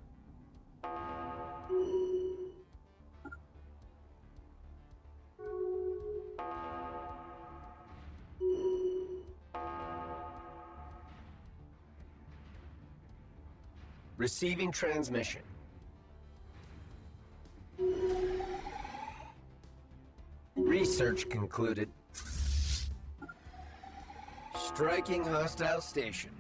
Receiving transmission. Research concluded. Striking hostile station.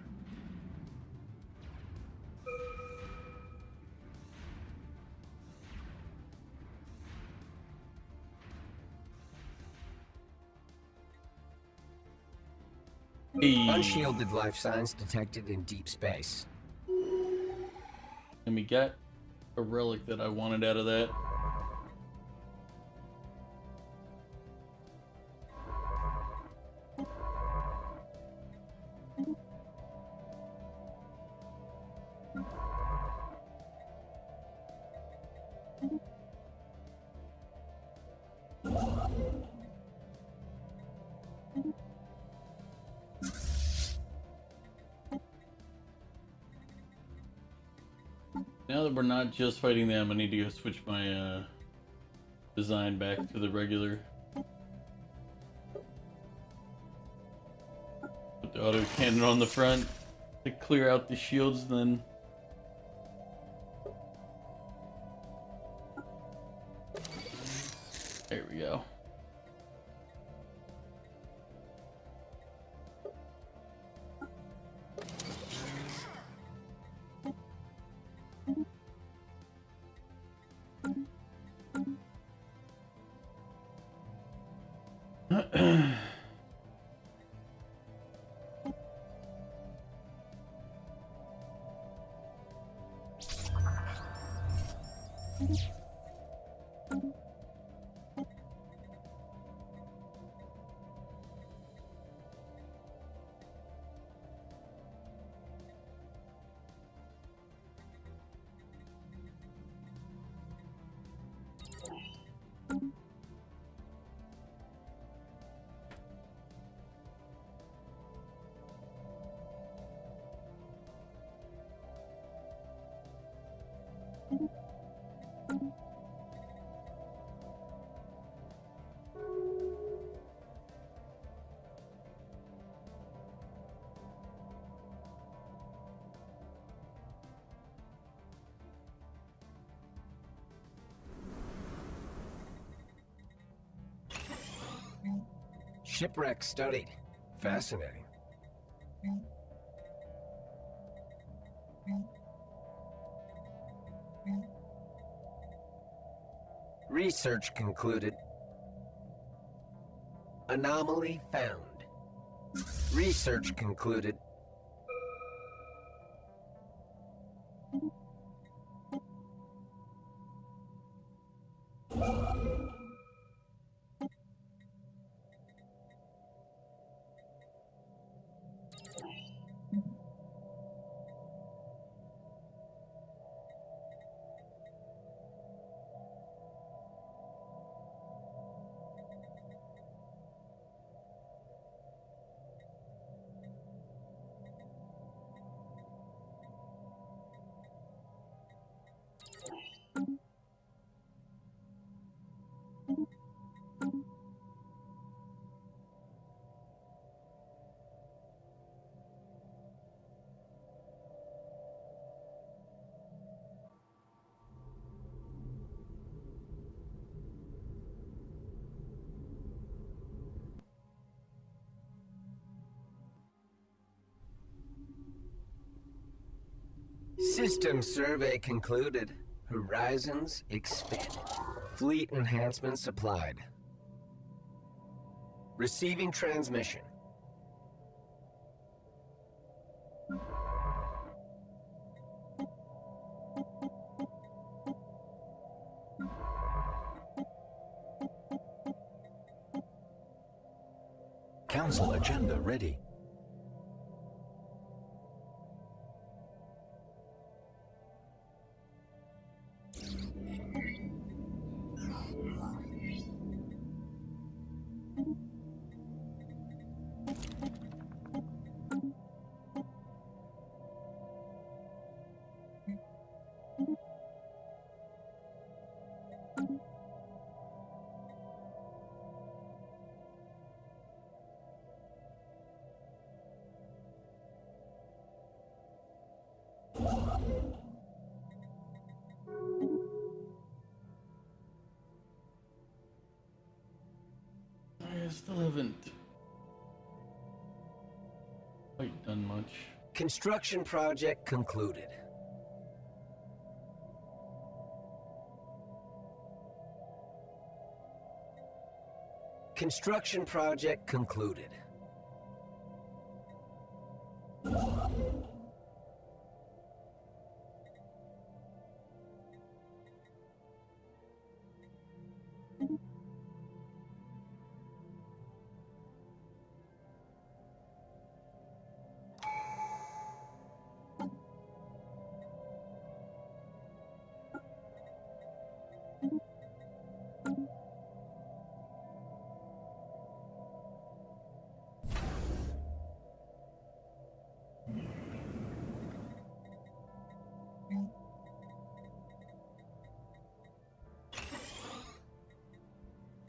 Hey. Unshielded life signs detected in deep space. And we got a relic that I wanted out of that. Now that we're not just fighting them, I need to go switch my design back to the regular. Put the auto cannon on the front to clear out the shields, then there we go. Shipwreck studied. Fascinating. Research concluded. Anomaly found. Research concluded. System survey concluded. Horizons expanded. Fleet enhancements applied. Receiving transmission. Council agenda ready. I still haven't quite done much. Construction project concluded. Construction project concluded.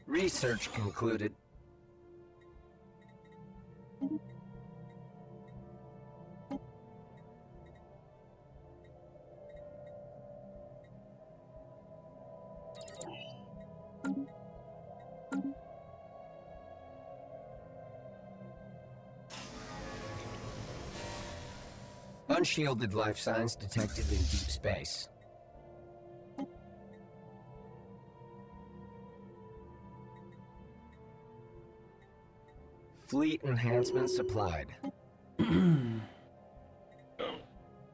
Research concluded. Unshielded life signs detected in deep space. Fleet enhancements applied.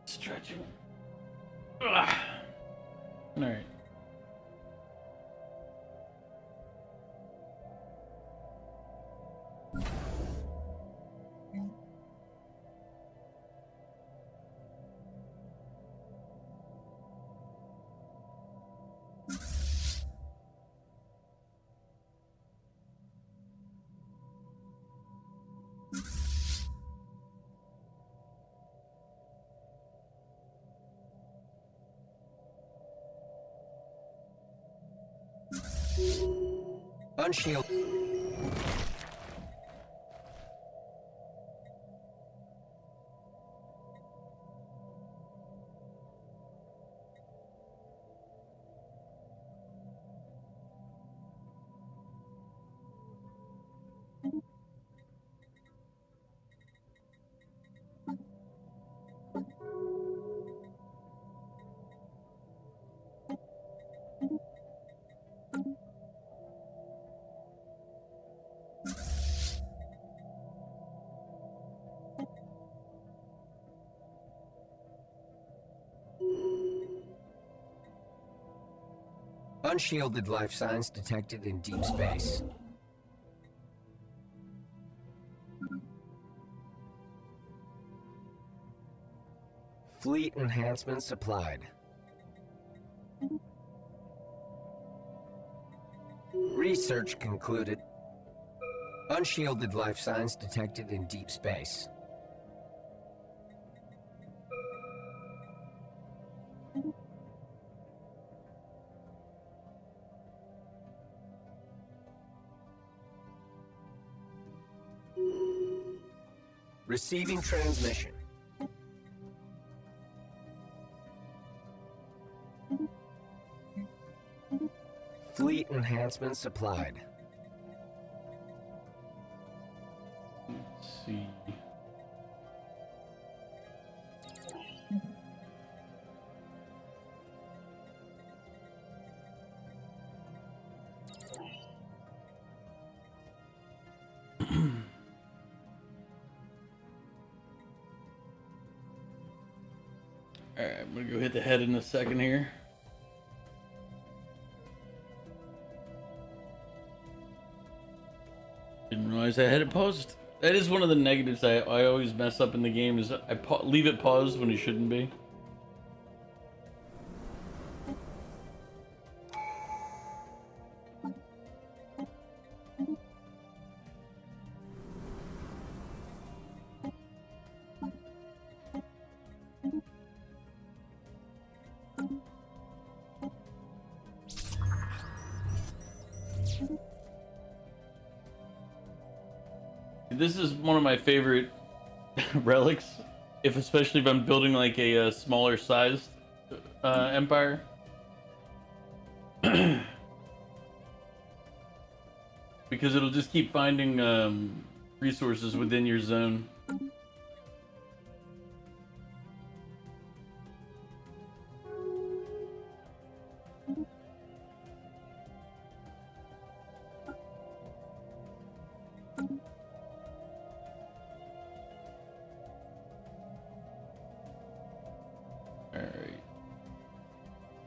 Stretching. Ugh. All right. Unshielded. Unshielded life signs detected in deep space. Fleet enhancement supplied. Research concluded. Unshielded life signs detected in deep space. Receiving transmission. Fleet enhancement supplied. Let's see. Alright, I'm gonna go hit the head in a second here. Didn't realize I had it paused. That is one of the negatives I always mess up in the game, is I leave it paused when it shouldn't be. This is one of my favorite relics, especially if I'm building like a smaller sized empire. Because it'll just keep finding resources within your zone. Alright.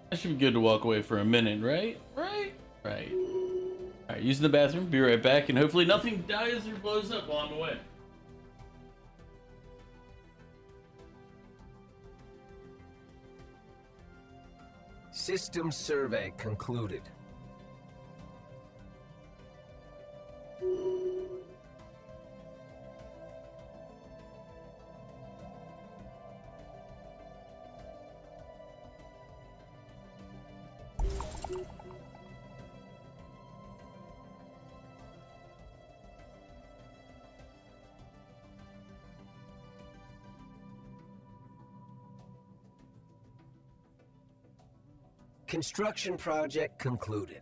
That should be good to walk away for a minute, right? Right? Alright, using the bathroom, be right back, and hopefully nothing dies or blows up while I'm away. System survey concluded. Construction project concluded.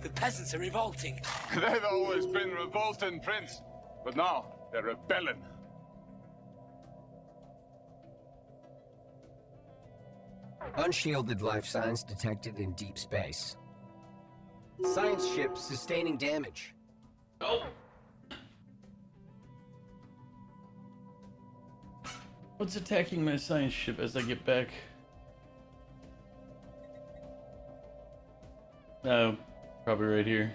The peasants are revolting. They've always been revolting, Prince, but now they're rebelling. Unshielded life signs detected in deep space. Science ship sustaining damage. Oh! What's attacking my science ship as I get back? Oh, probably right here.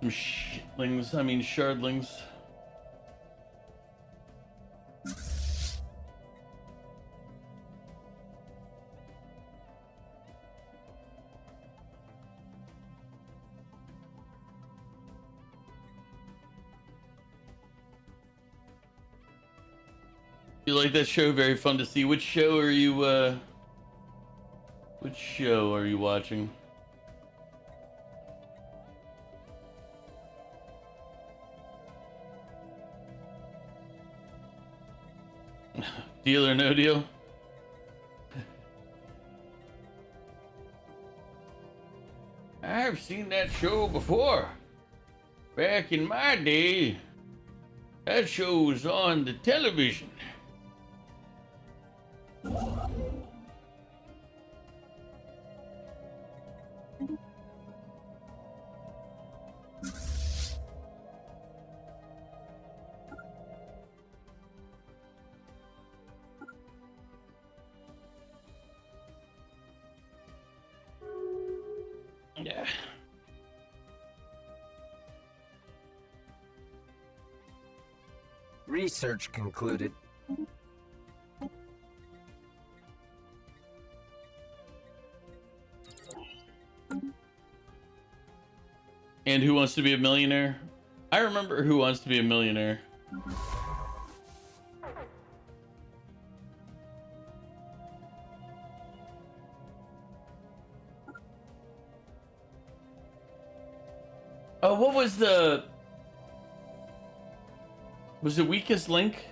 Some shardlings. You like that show? Very fun to see. Which show are you watching? Deal or No Deal? I've seen that show before. Back in my day, that show was on the television. Yeah. Research concluded. And Who Wants to Be a Millionaire? I remember Who Wants to Be a Millionaire. Oh, what was the... Was the weakest link?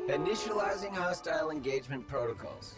Initializing hostile engagement protocols.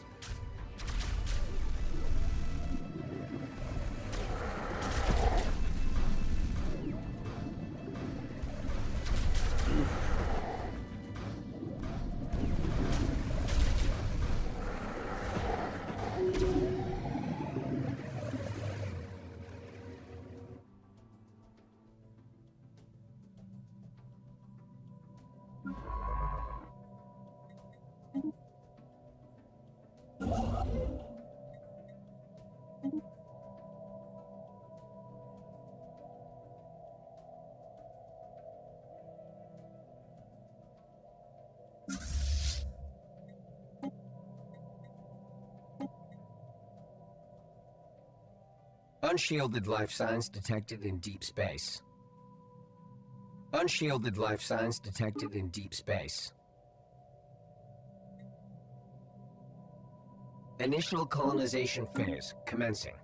Unshielded life signs detected in deep space. Unshielded life signs detected in deep space. Initial colonization phase commencing.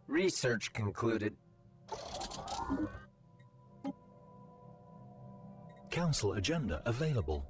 Research concluded. Council agenda available.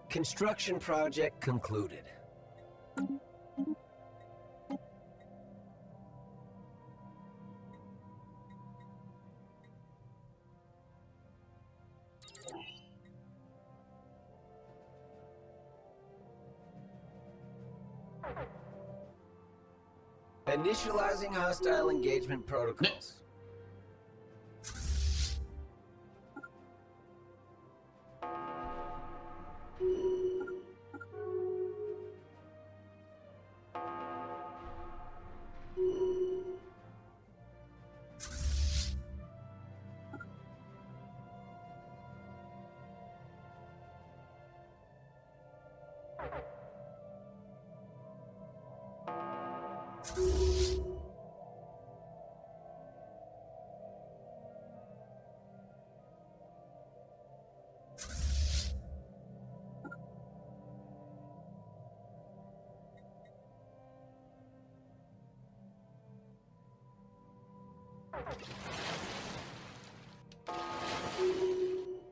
Construction project concluded. Initializing hostile engagement protocols.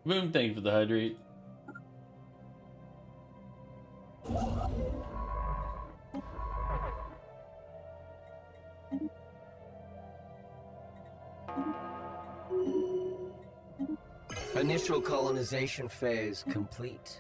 Boom, thank you for the hydrate. Initial colonization phase complete.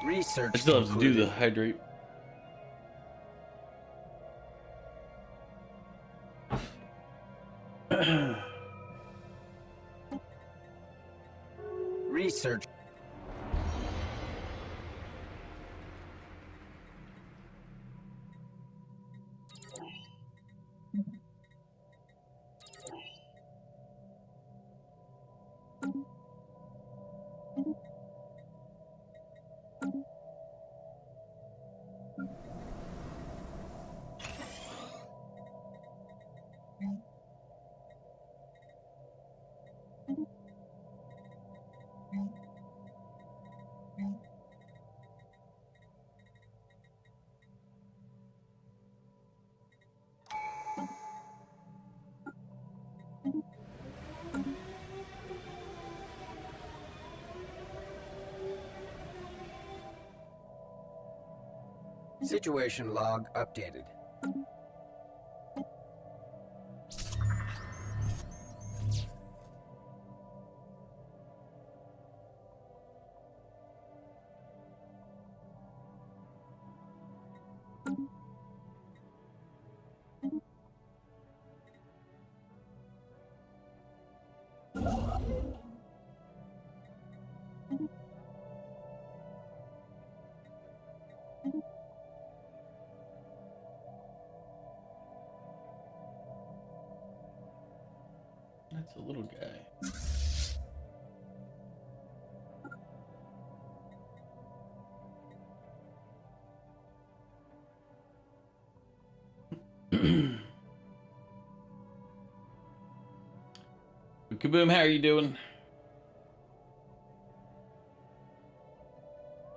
Research I still have to do concluded. the hydrate. Research. Situation log updated. That's a little guy. Kaboom, how are you doing?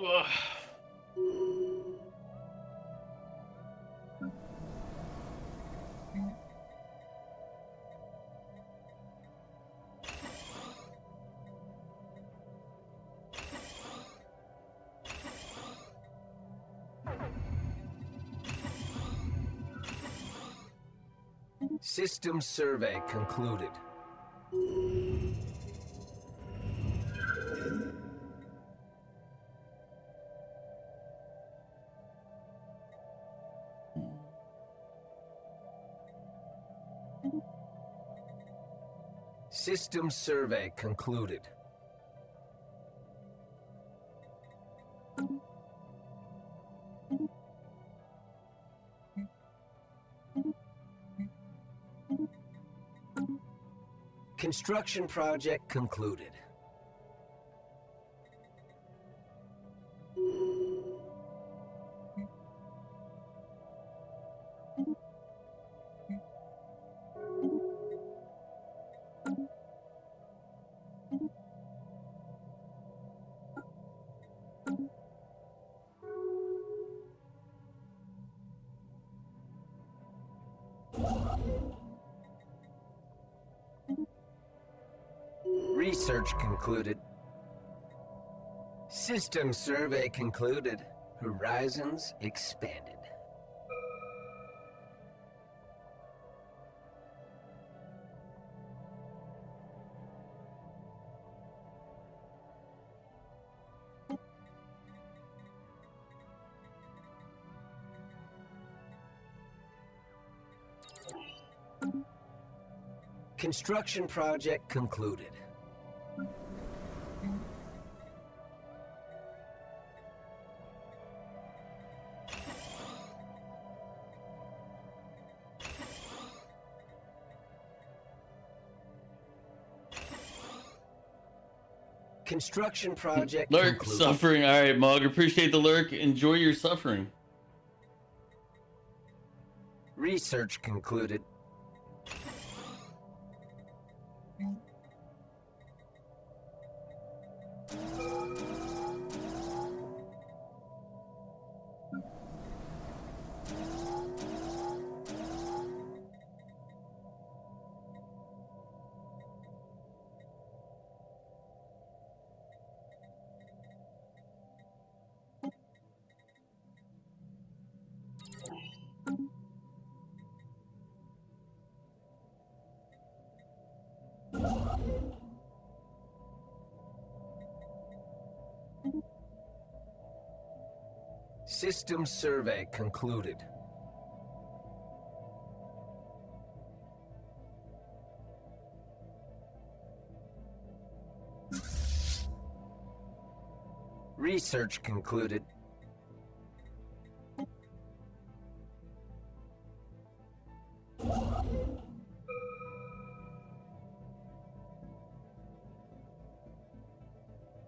Ugh. System survey concluded. System survey concluded. Construction project concluded. Research concluded. System survey concluded. Horizons expanded. Construction project concluded. Construction project Lurk, concluded. suffering. All right, Mog, appreciate the lurk. Enjoy your suffering. Research concluded. System survey concluded. Research concluded.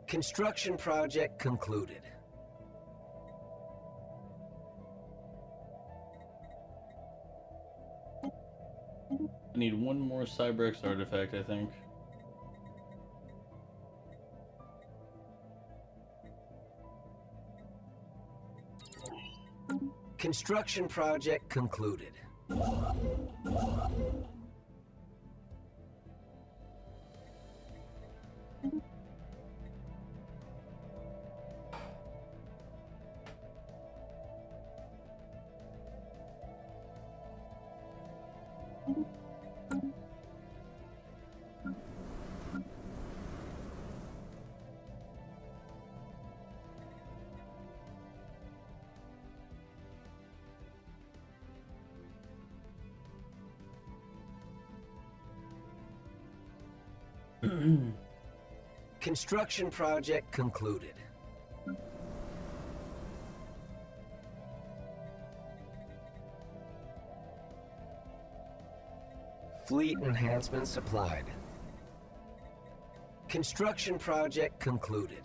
Construction project concluded. I need one more Cyberx artifact, I think. Construction project concluded. Construction project concluded. Fleet enhancements applied. Construction project concluded.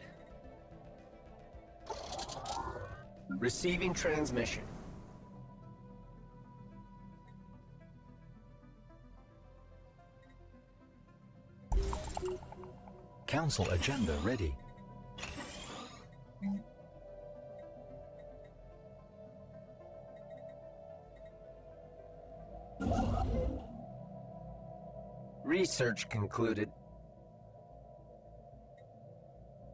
Receiving transmission. Council agenda ready. Research concluded.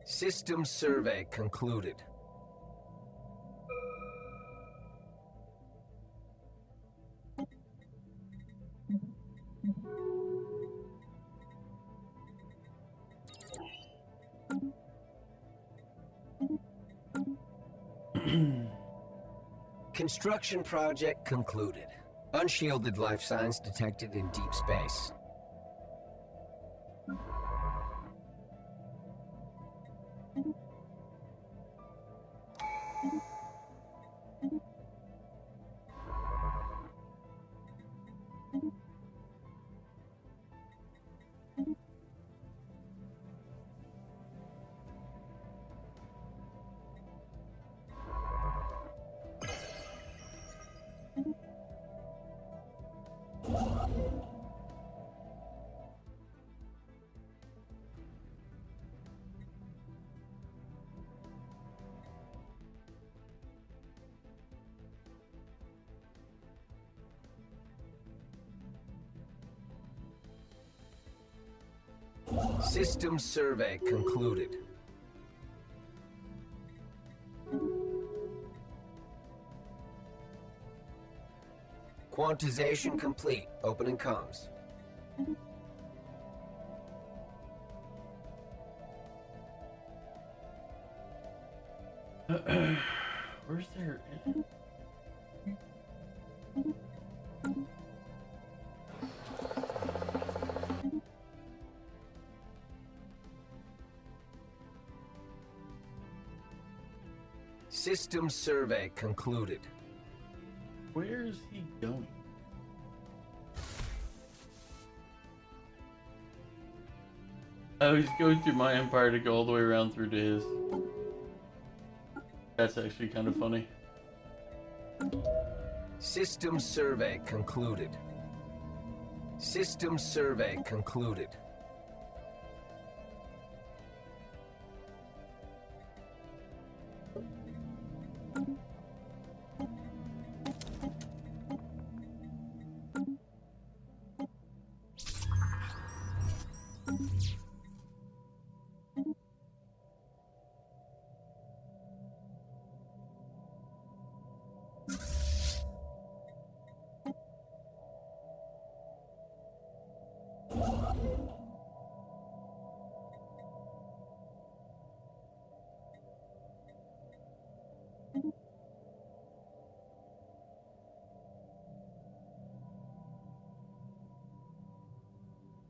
System survey concluded. Construction project concluded. Unshielded life signs detected in deep space. System survey concluded. Quantization complete. Opening comms. Where's there? System survey concluded. Where is he going? Oh, he's going through my empire to go all the way around through to his. That's actually kind of funny. System survey concluded. System survey concluded.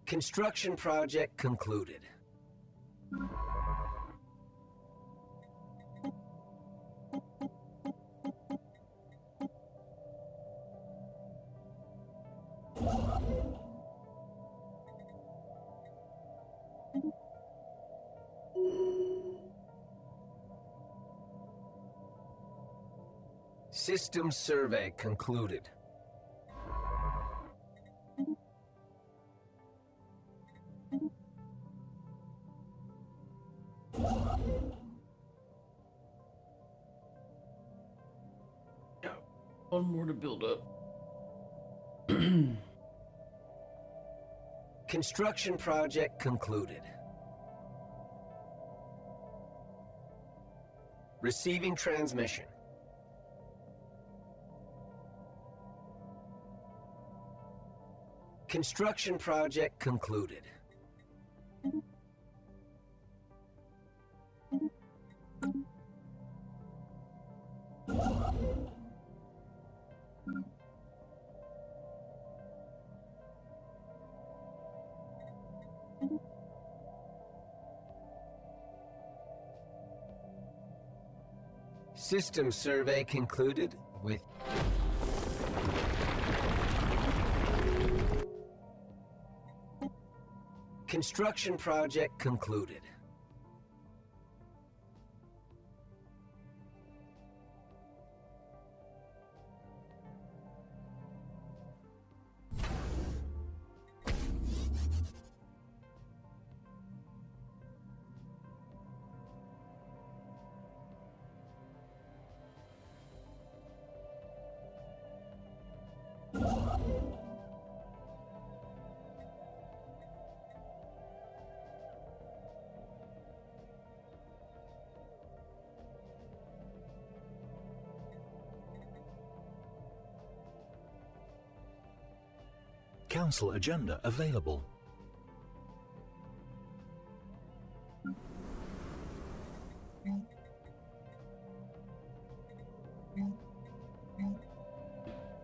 Construction project concluded. System survey concluded. One more to build up. Construction project concluded. Receiving transmission. Construction project concluded. System survey concluded with construction project concluded. Council agenda available.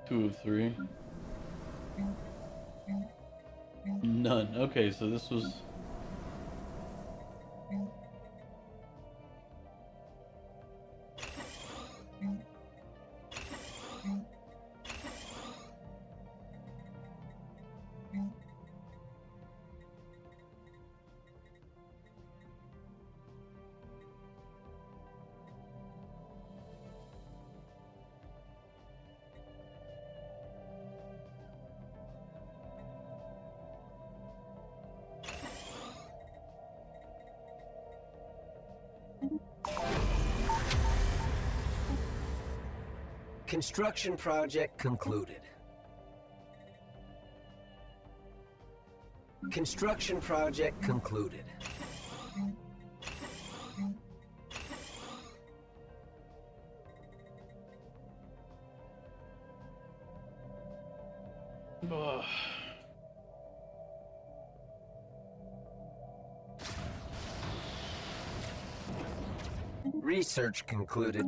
Two of three. None. Okay, so this was. Construction project concluded. Construction project concluded. Ugh. Research concluded.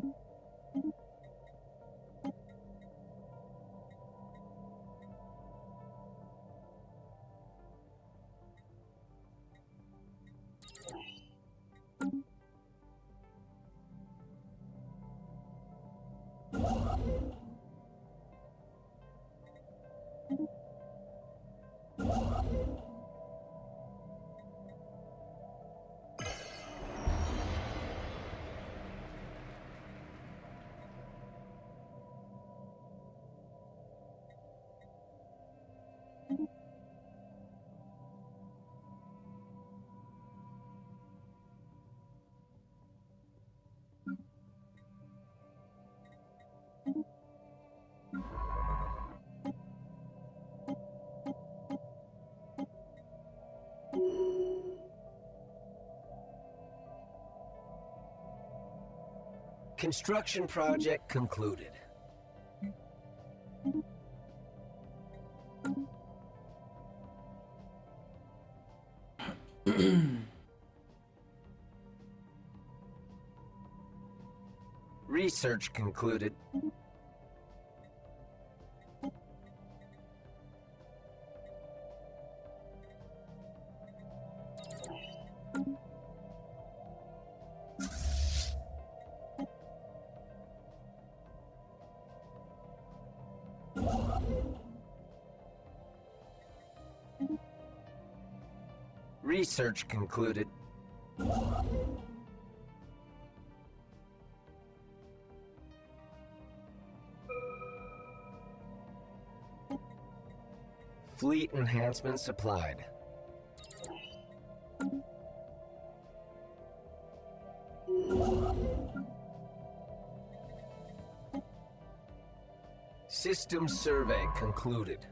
Construction project concluded. Research concluded. Research concluded. Fleet enhancement supplied. System survey concluded.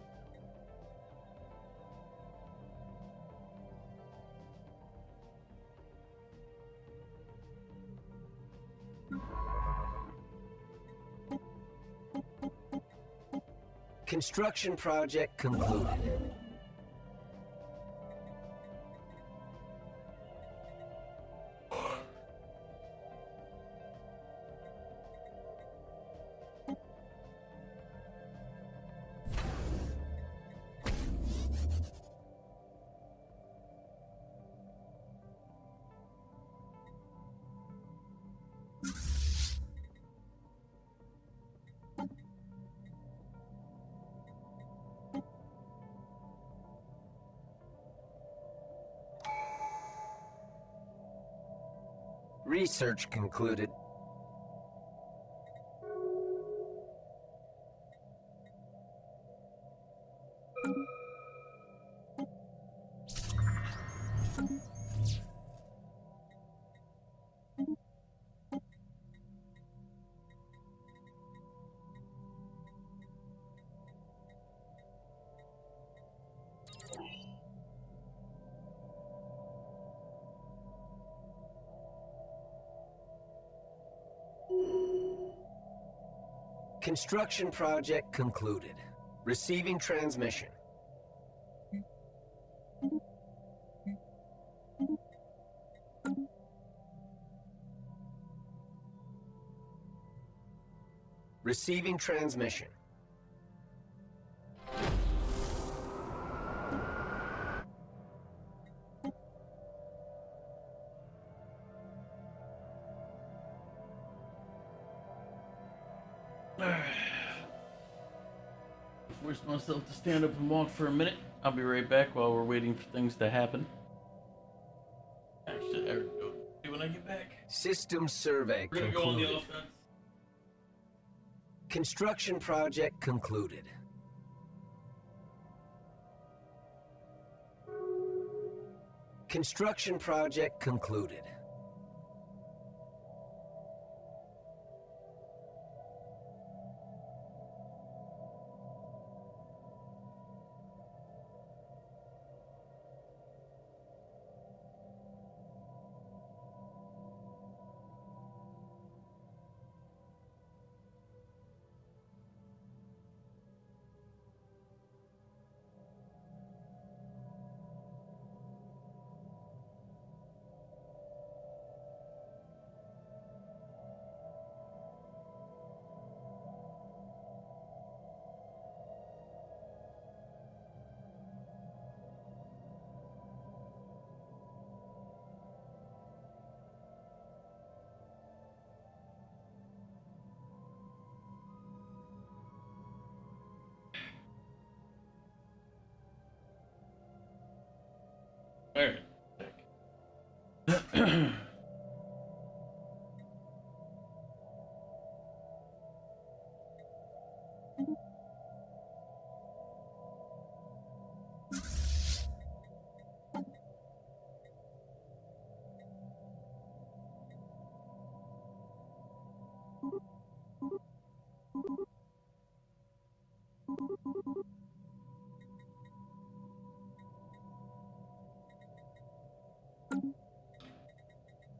Construction project concluded. Research concluded. Construction project concluded. Receiving transmission. Receiving transmission. Force myself to stand up and walk for a minute. I'll be right back while we're waiting for things to happen. Actually, I do when I get back. System survey We're gonna go on the concluded. offense. Construction project concluded. Construction project concluded.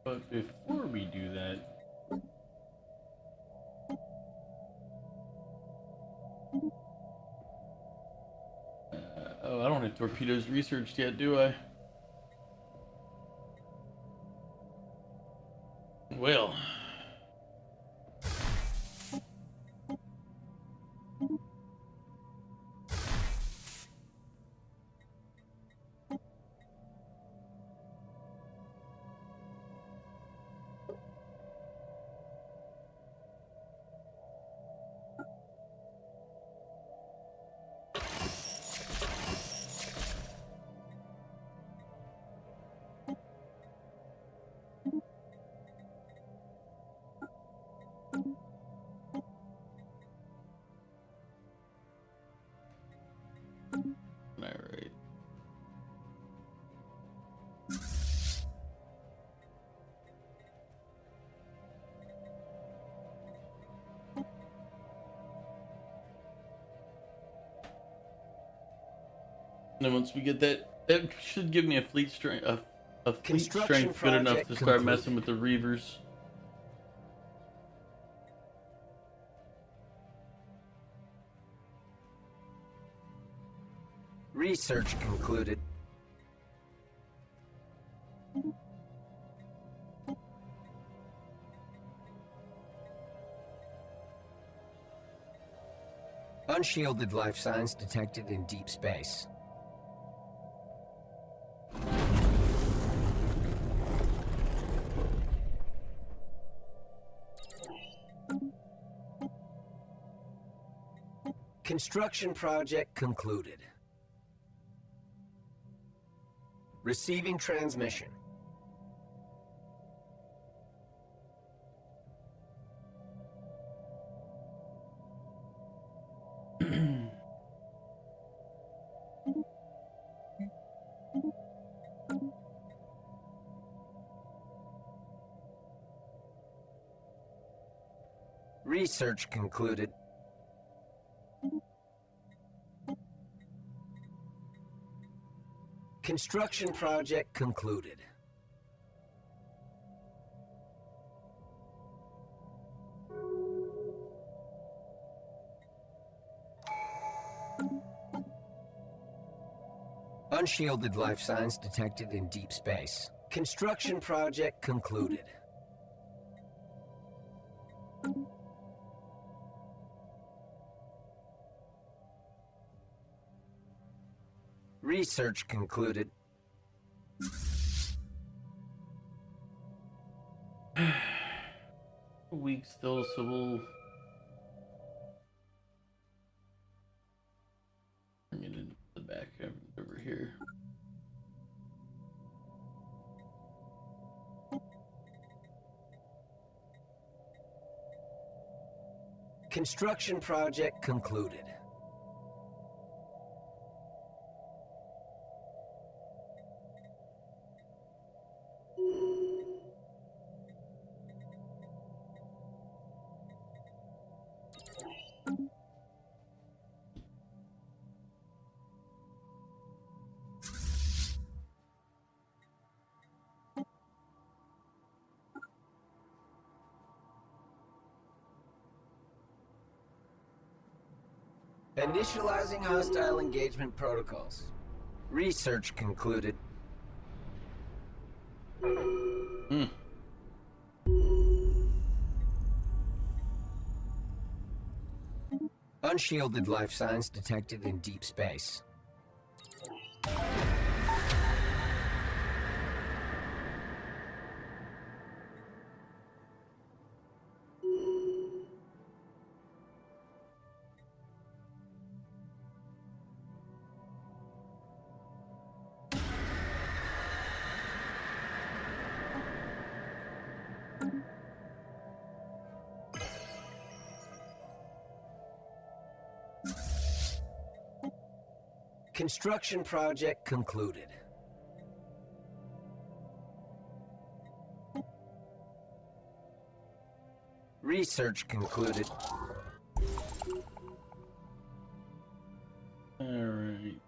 But before we do that, oh, I don't have torpedoes researched yet, do I? Well, all right. And then once we get that, that should give me a fleet strength, a fleet Construction strength good enough project to start concluded. messing with the Reavers. Research concluded. Unshielded life signs detected in deep space. Construction project concluded. Receiving transmission. Research concluded. Construction project concluded. Unshielded life signs detected in deep space. Construction project concluded. Research concluded. A week still, so we'll bring it into the back over here. Construction project concluded. Initializing hostile engagement protocols. Research concluded. Unshielded life signs detected in deep space. Construction project concluded. Research concluded. Alright.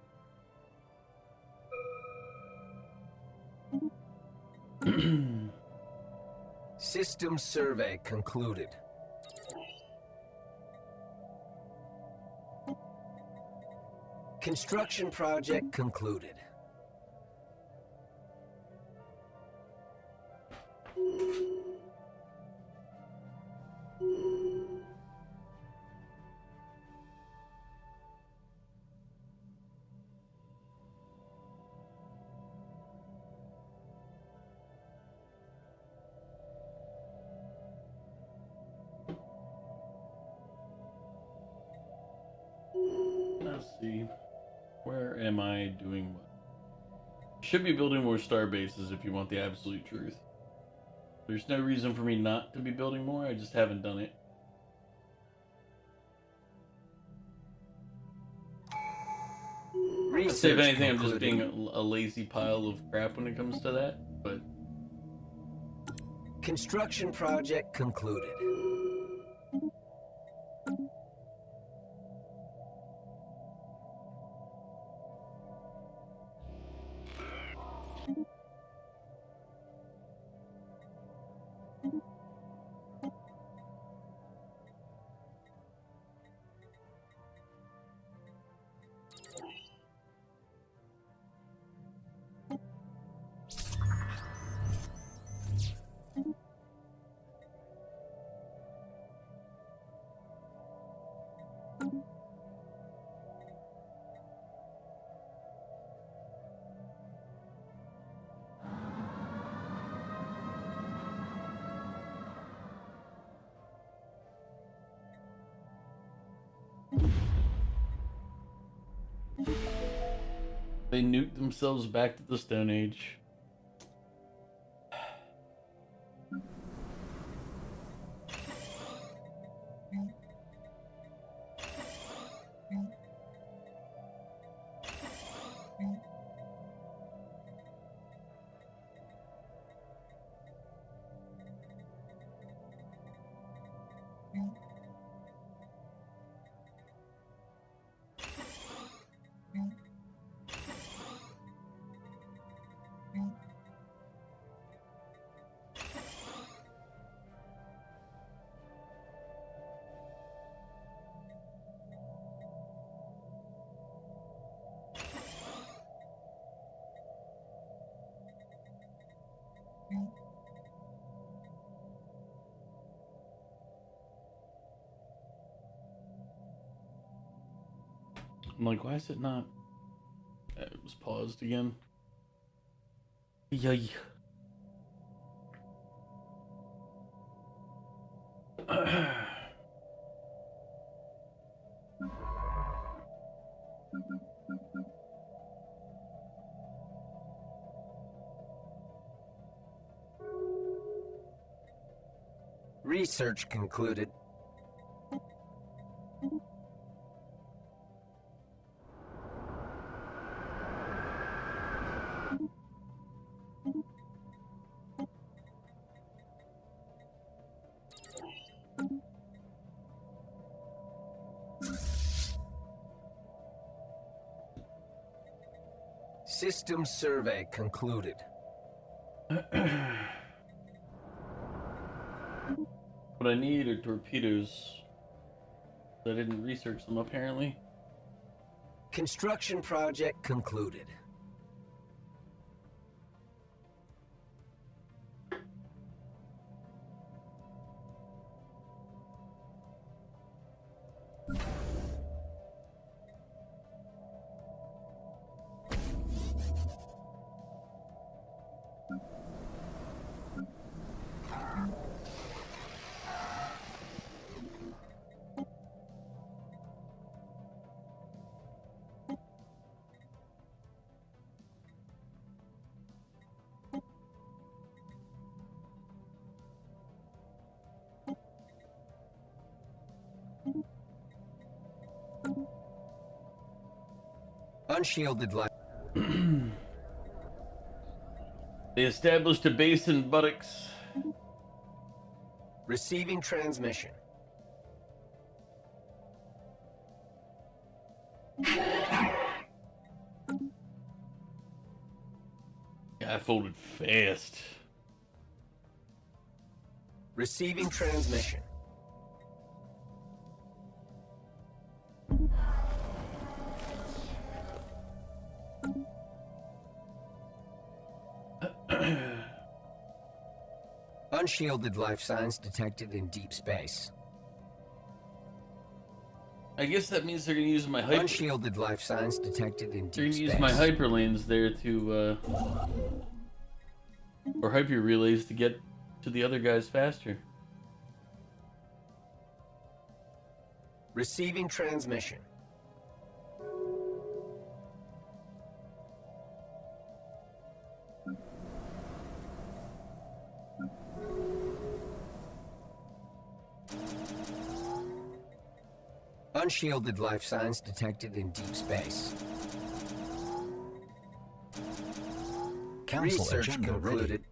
System survey concluded. Construction project concluded. Let's see. Where am I doing what? Should be building more star bases if you want the absolute truth. There's no reason for me not to be building more, I just haven't done it. I'd say if anything, I'm just being a lazy pile of crap when it comes to that, but... Construction project concluded. They nuked themselves back to the Stone Age. I'm like, why is it not? It was paused again. Yay. Research concluded. System survey concluded. What I need are torpedoes. I didn't research them apparently. Construction project concluded. Unshielded life. They established a base in buttocks. Receiving transmission. I folded fast. Receiving transmission. Unshielded life signs detected in deep space. I guess that means they're gonna use my hyper. Unshielded life signs detected in They're deep gonna space. use my hyper lanes there to, or hyper relays to get to the other guys faster. Receiving transmission. Unshielded life signs detected in deep space. Council Research agenda concluded. ready.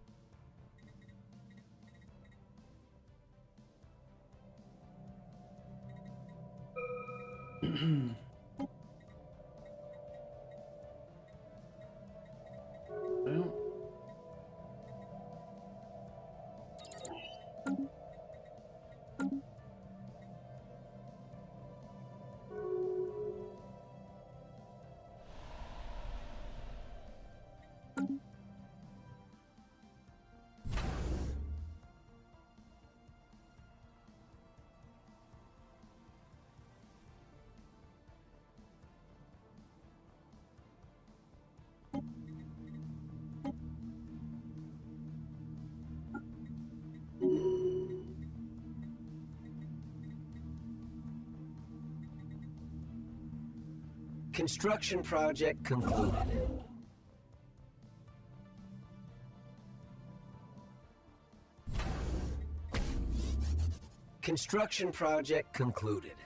Well, Construction project concluded. Construction project concluded.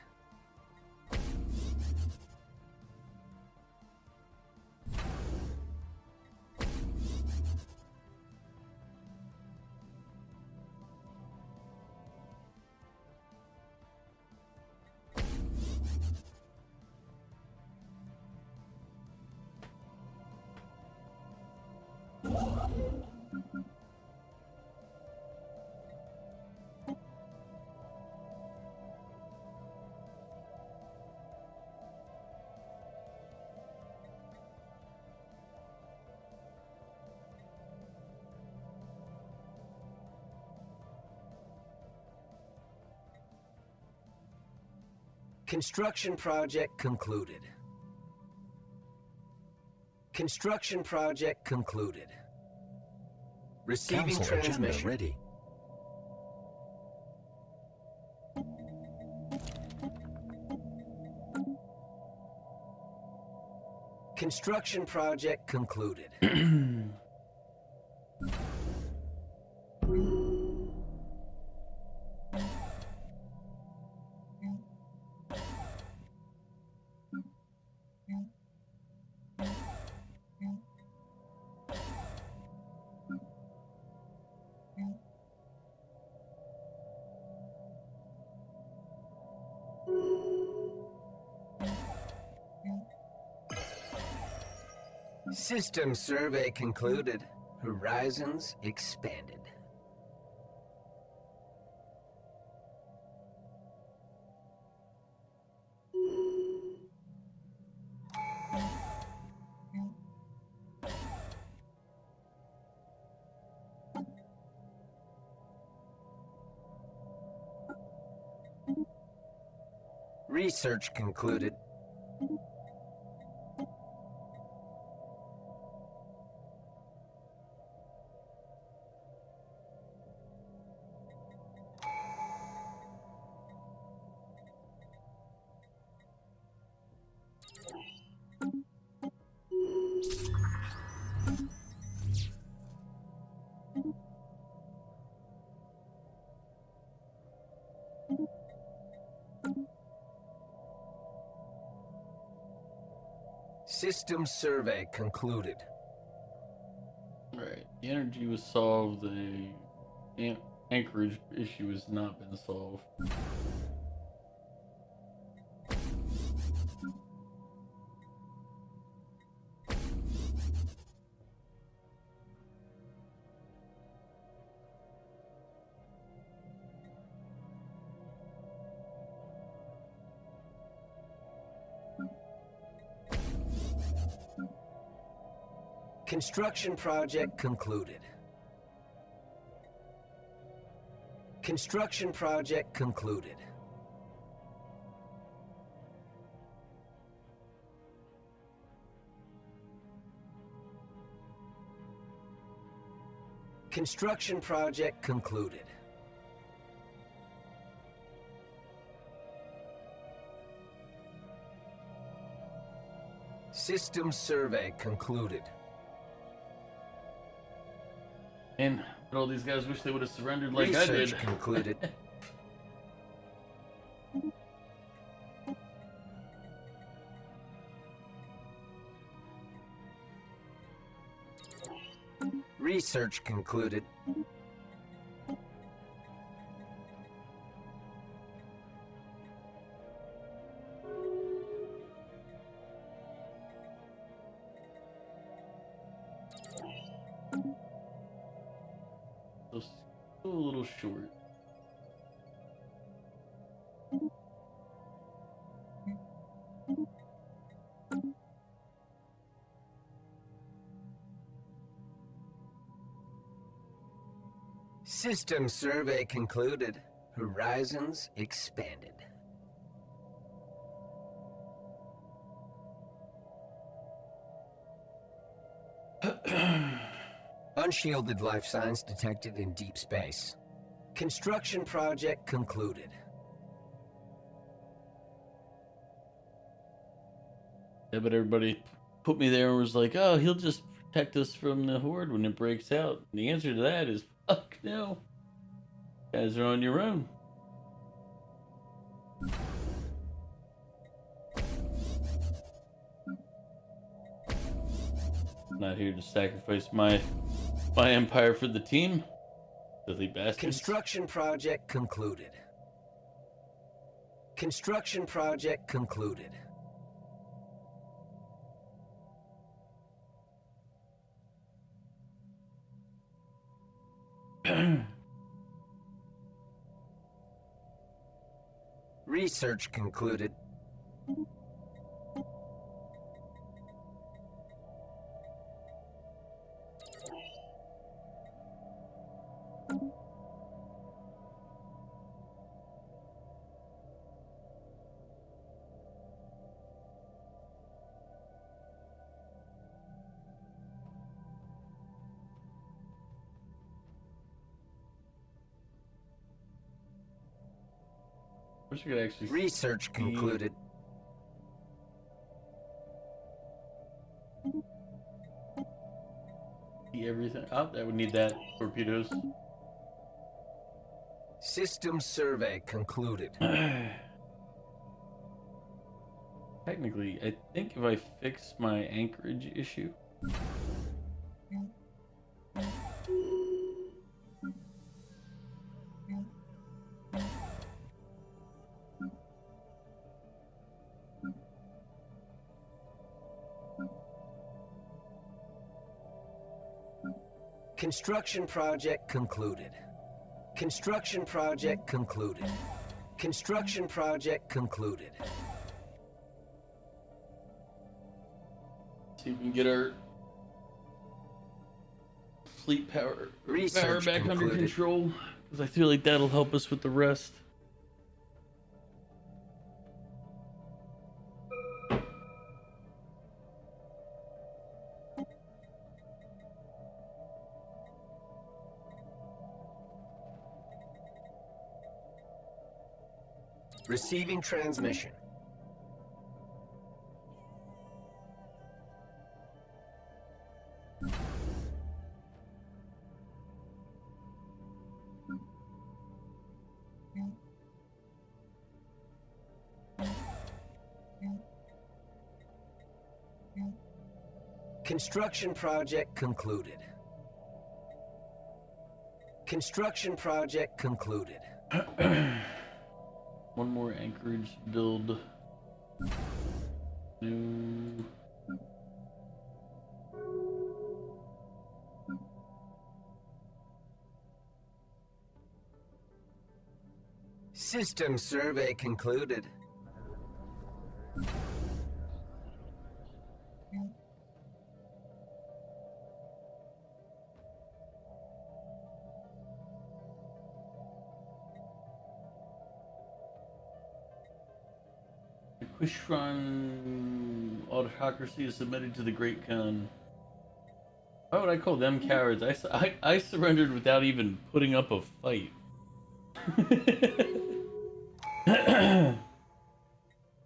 Construction project concluded. Construction project concluded. Receiving Council agenda transmission. ready. Construction project concluded. System survey concluded. Horizons expanded. Research concluded. System survey concluded. Alright, the energy was solved, the anchorage issue has not been solved. Construction project concluded. Construction project concluded. Construction project concluded. System survey concluded. And but all these guys wish they would have surrendered like I Research did. concluded. Research concluded. So still a little short. System survey concluded. Horizons expanded. Unshielded life signs detected in deep space. Construction project concluded. Yeah, but everybody put me there and was like, oh, he'll just protect us from the horde when it breaks out. And the answer to that is, fuck no. You guys are on your own. Not here to sacrifice my empire for the team. Silly bastards. Construction project concluded. Construction project concluded. Research concluded. Wish I could actually Research concluded. see everything. Oh, that would need that. Torpedoes. System survey concluded. Technically, I think if I fix my anchorage issue. Construction project concluded. Construction project concluded. Construction project concluded. See if we can get our fleet power Research back under concluded. control, because I feel like that'll help us with the rest. Receiving transmission. Construction project concluded. Construction project concluded. One more anchorage build. New. System survey concluded. Quishran autocracy is submitted to the Great Khan. Why would I call them cowards? I surrendered without even putting up a fight.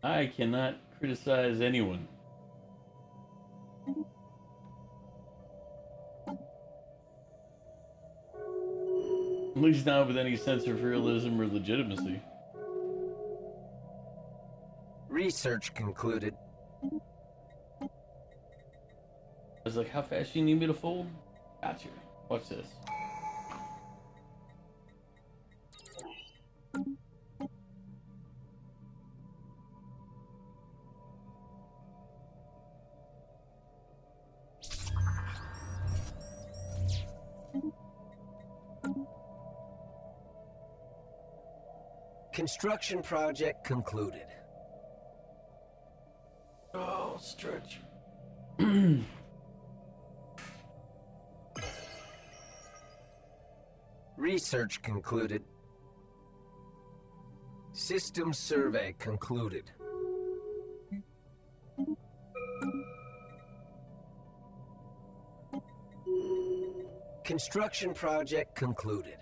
I cannot criticize anyone. At least not with any sense of realism or legitimacy. Research concluded. I was like, how fast do you need me to fold? Gotcha. Watch this. Construction project concluded. Oh, stretch. Research concluded. System survey concluded. Construction project concluded.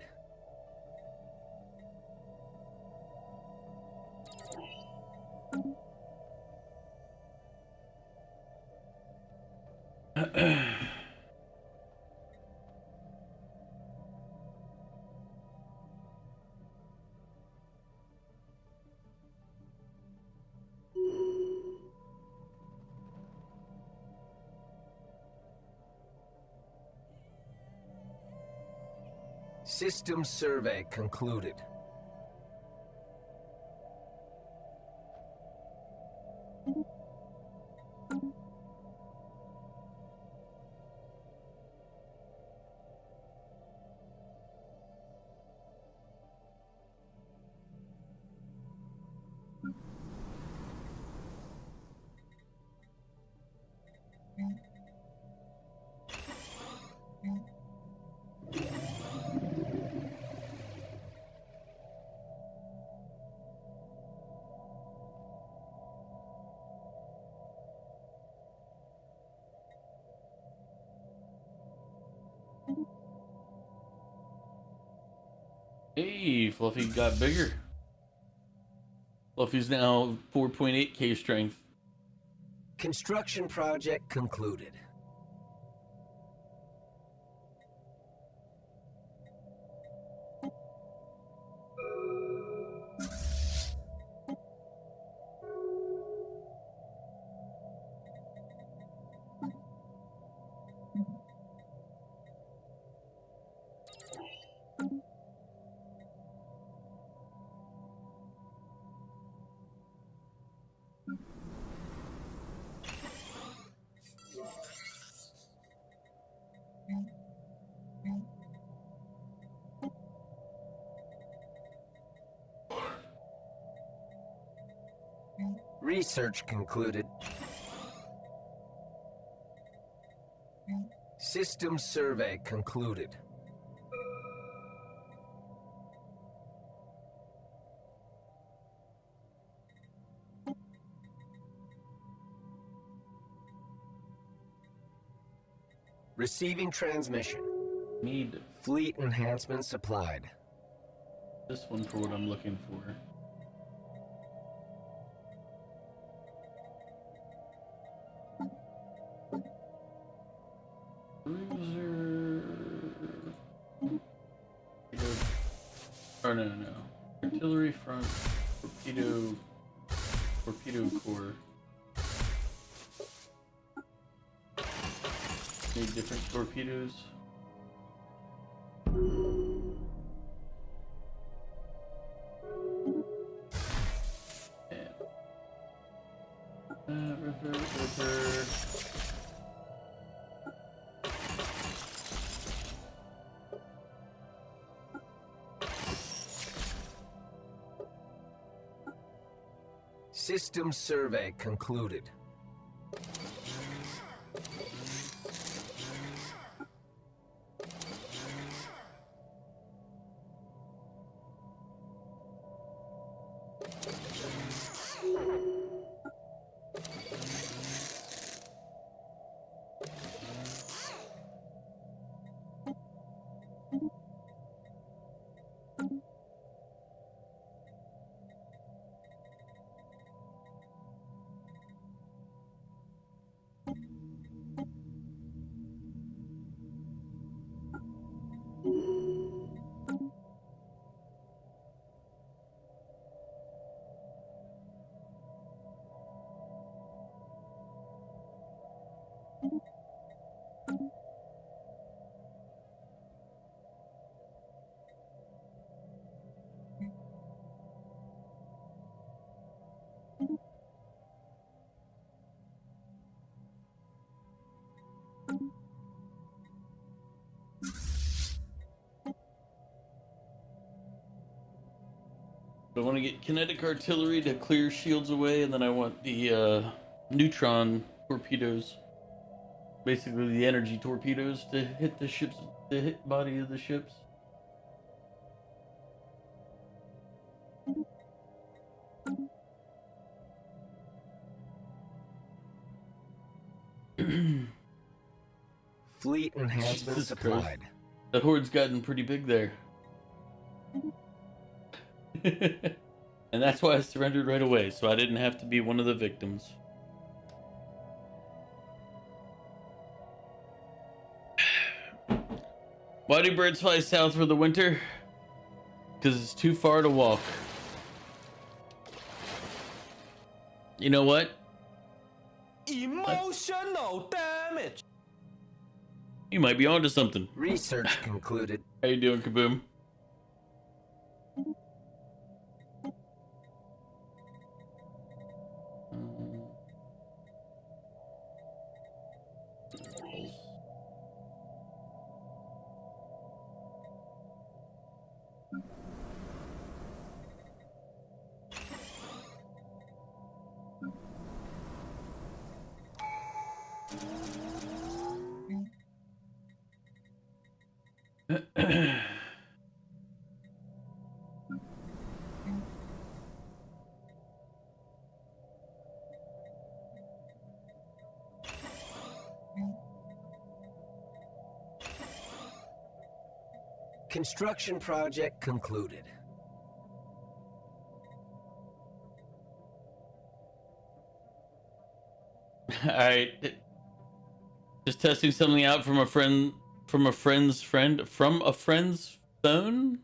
System survey concluded. Hey, Fluffy got bigger. Fluffy's now 4.8k strength. Construction project concluded. Research concluded. System survey concluded. Receiving transmission. Need Fleet enhancement supplied. this one for what I'm looking for. Cruiser. Oh no. Artillery front. Torpedo core. Need different torpedoes. River. System survey concluded. I want to get kinetic artillery to clear shields away, and then I want the neutron torpedoes, basically the energy torpedoes, to hit the ships, the hit body of the ships. Fleet enhancement Jesus supplied. Christ. That horde's gotten pretty big there. And that's why I surrendered right away, so I didn't have to be one of the victims. Why do birds fly south for the winter? Because it's too far to walk. You know what? Emotional damage. You might be onto something. Research concluded. How you doing, Kaboom? Construction project concluded. Alright. Just testing something out from a friend, from a friend's friend, from a friend's phone?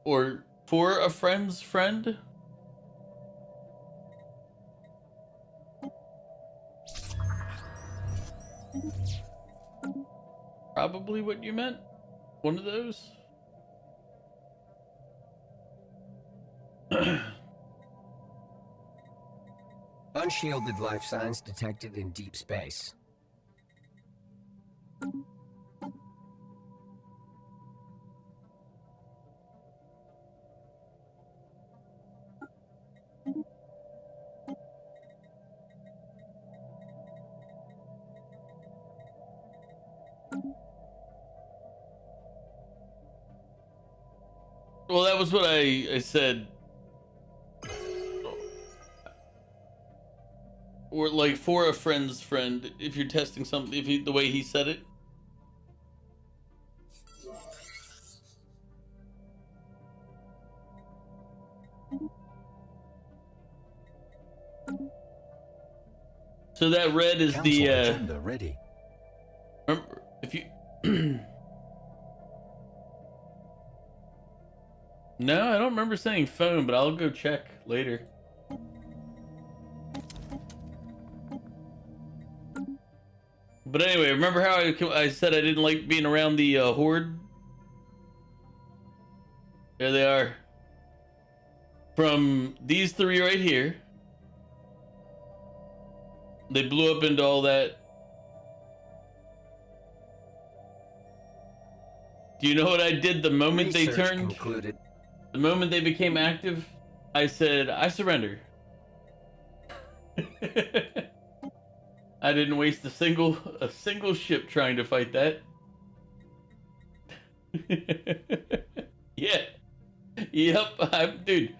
Or for a friend's friend? Probably what you meant. One of those. Unshielded life signs detected in deep space. Well, that was what I said. Or like for a friend's friend, if you're testing something, if he, the way he said it. So that red is Council the agenda ready. remember, if you No, I don't remember saying phone, but I'll go check later. But anyway, remember how I said I didn't like being around the horde? There they are. From these three right here, they blew up into all that. Do you know what I did the moment they Research turned? concluded. The moment they became active, I said, I surrender. I didn't waste a single ship trying to fight that. Yeah. Yep, dude.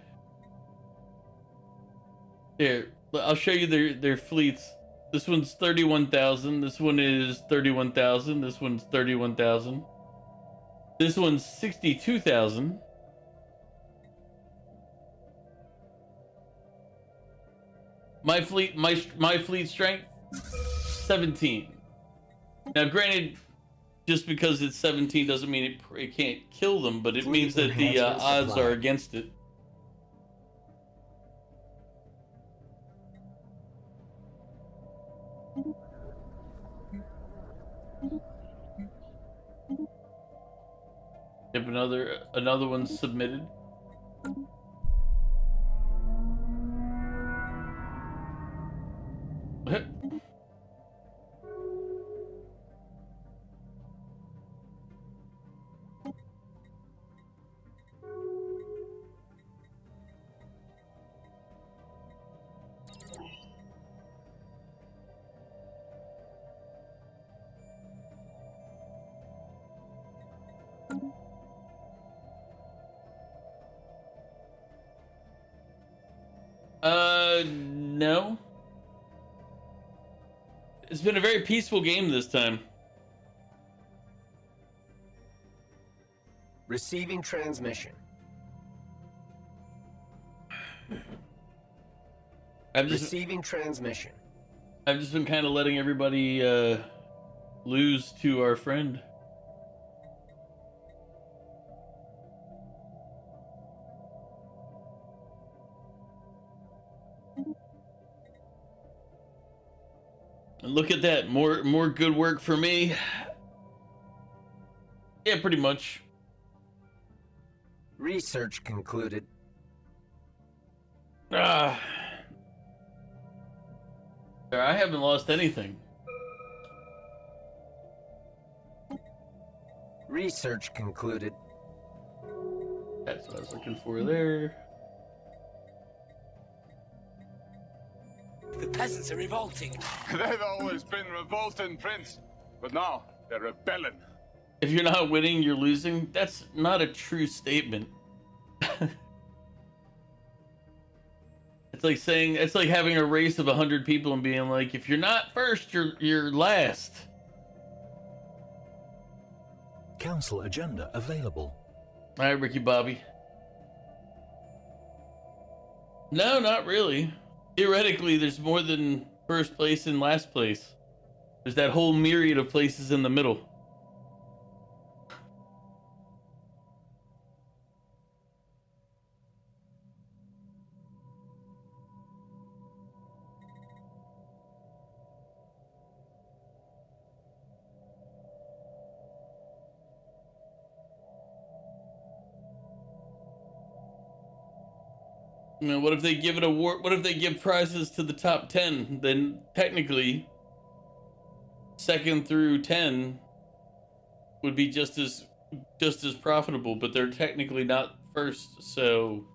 Here, I'll show you their fleets. This one's 31,000. This one is 31,000. This one's 31,000. This one's 62,000. My fleet strength 17. Now, granted, just because it's 17 doesn't mean it can't kill them, but it Fleet means that the enhancement odds supply. are against it. Yep, another one submitted. No. It's been a very peaceful game this time. Receiving transmission. Receiving transmission. I've just been kind of letting everybody lose to our friend. And look at that, more good work for me. Yeah, pretty much. Research concluded. I haven't lost anything. Research concluded. That's what I was looking for there. The peasants are revolting. They've always been revolting, Prince. But now, they're rebelling. If you're not winning, you're losing. That's not a true statement. It's like having a race of 100 people and being like, if you're not first, you're last. Council agenda available. All right, Ricky Bobby. No, not really. Theoretically, there's more than first place and last place. There's that whole myriad of places in the middle. You know, what if they give it award? What if they give prizes to the top 10? Then technically, 2nd through 10 would be just as profitable, but they're technically not first. So,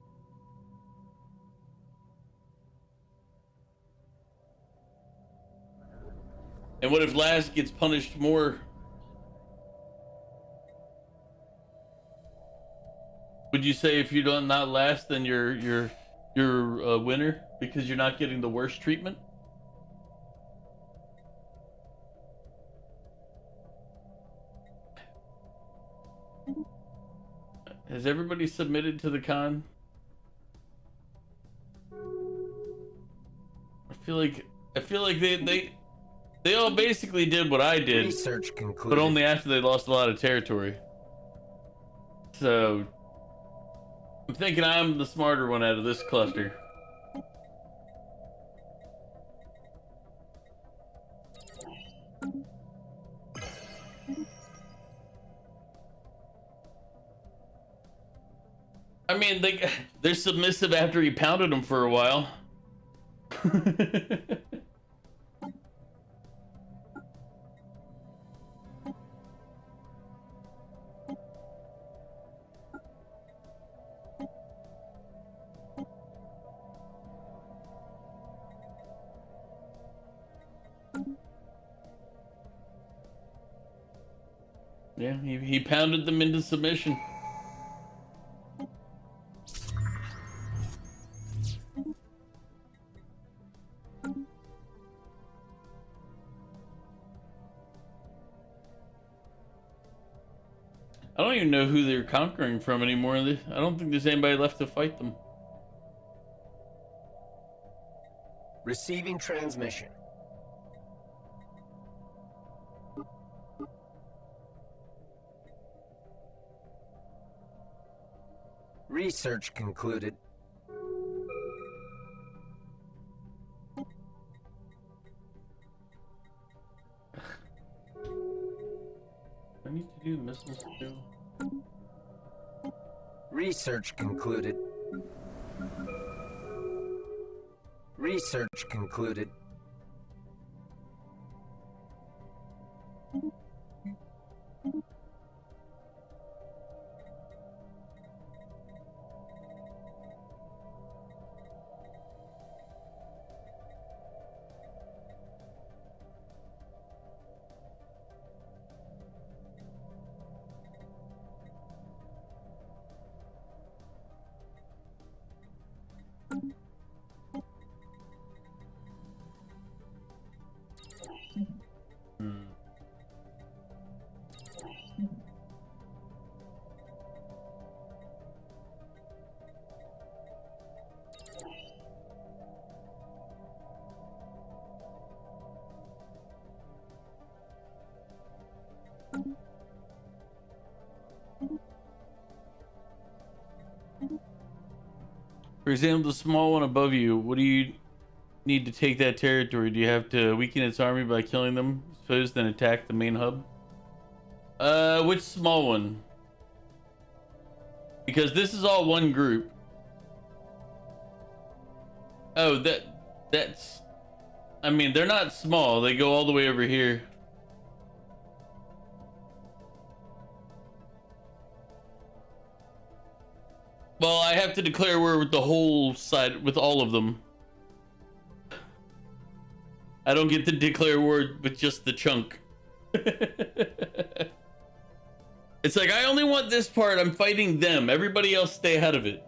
and what if last gets punished more? Would you say if you don't not last, then you're a winner because you're not getting the worst treatment? Has everybody submitted to the con? I feel like they all basically did what I did, Research concluded. but only after they lost a lot of territory. So I'm thinking I'm the smarter one out of this cluster. I mean, they're submissive after he pounded them for a while. Yeah, he pounded them into submission. I don't even know who they're conquering from anymore. I don't think there's anybody left to fight them. Receiving transmission. Research concluded. I need to do missiles too. Research concluded. Research concluded. For example, the small one above you, what do you need to take that territory? Do you have to weaken its army by killing them, suppose, then attack the main hub? Which small one? Because this is all one group. Oh, that's... I mean, they're not small. They go all the way over here. Well, I have to declare war with the whole side, with all of them. I don't get to declare war with just the chunk. It's like, I only want this part, I'm fighting them. Everybody else stay ahead of it.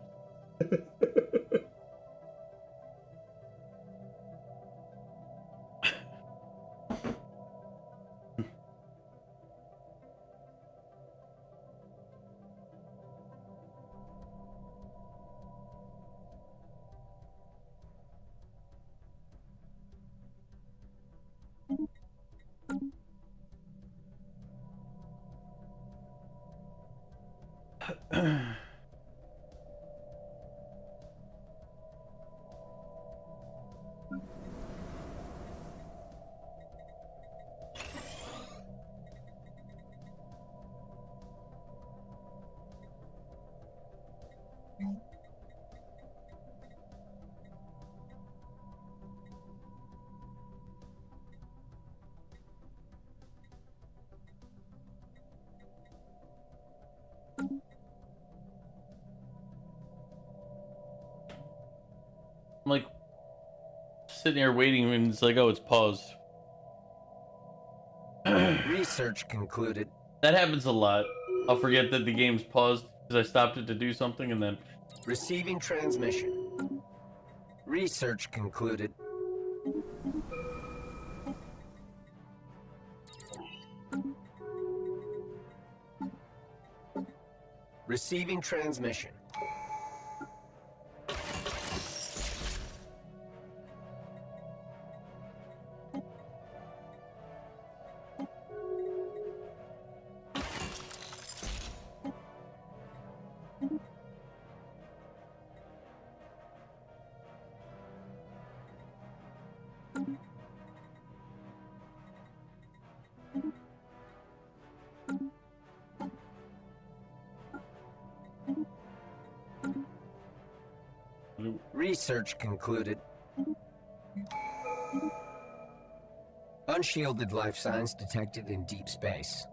I'm like sitting here waiting and it's like, oh, it's paused. Research concluded. That happens a lot. I'll forget that the game's paused because I stopped it to do something and then... Receiving transmission. Research concluded. Receiving transmission. Research concluded. Unshielded life signs detected in deep space.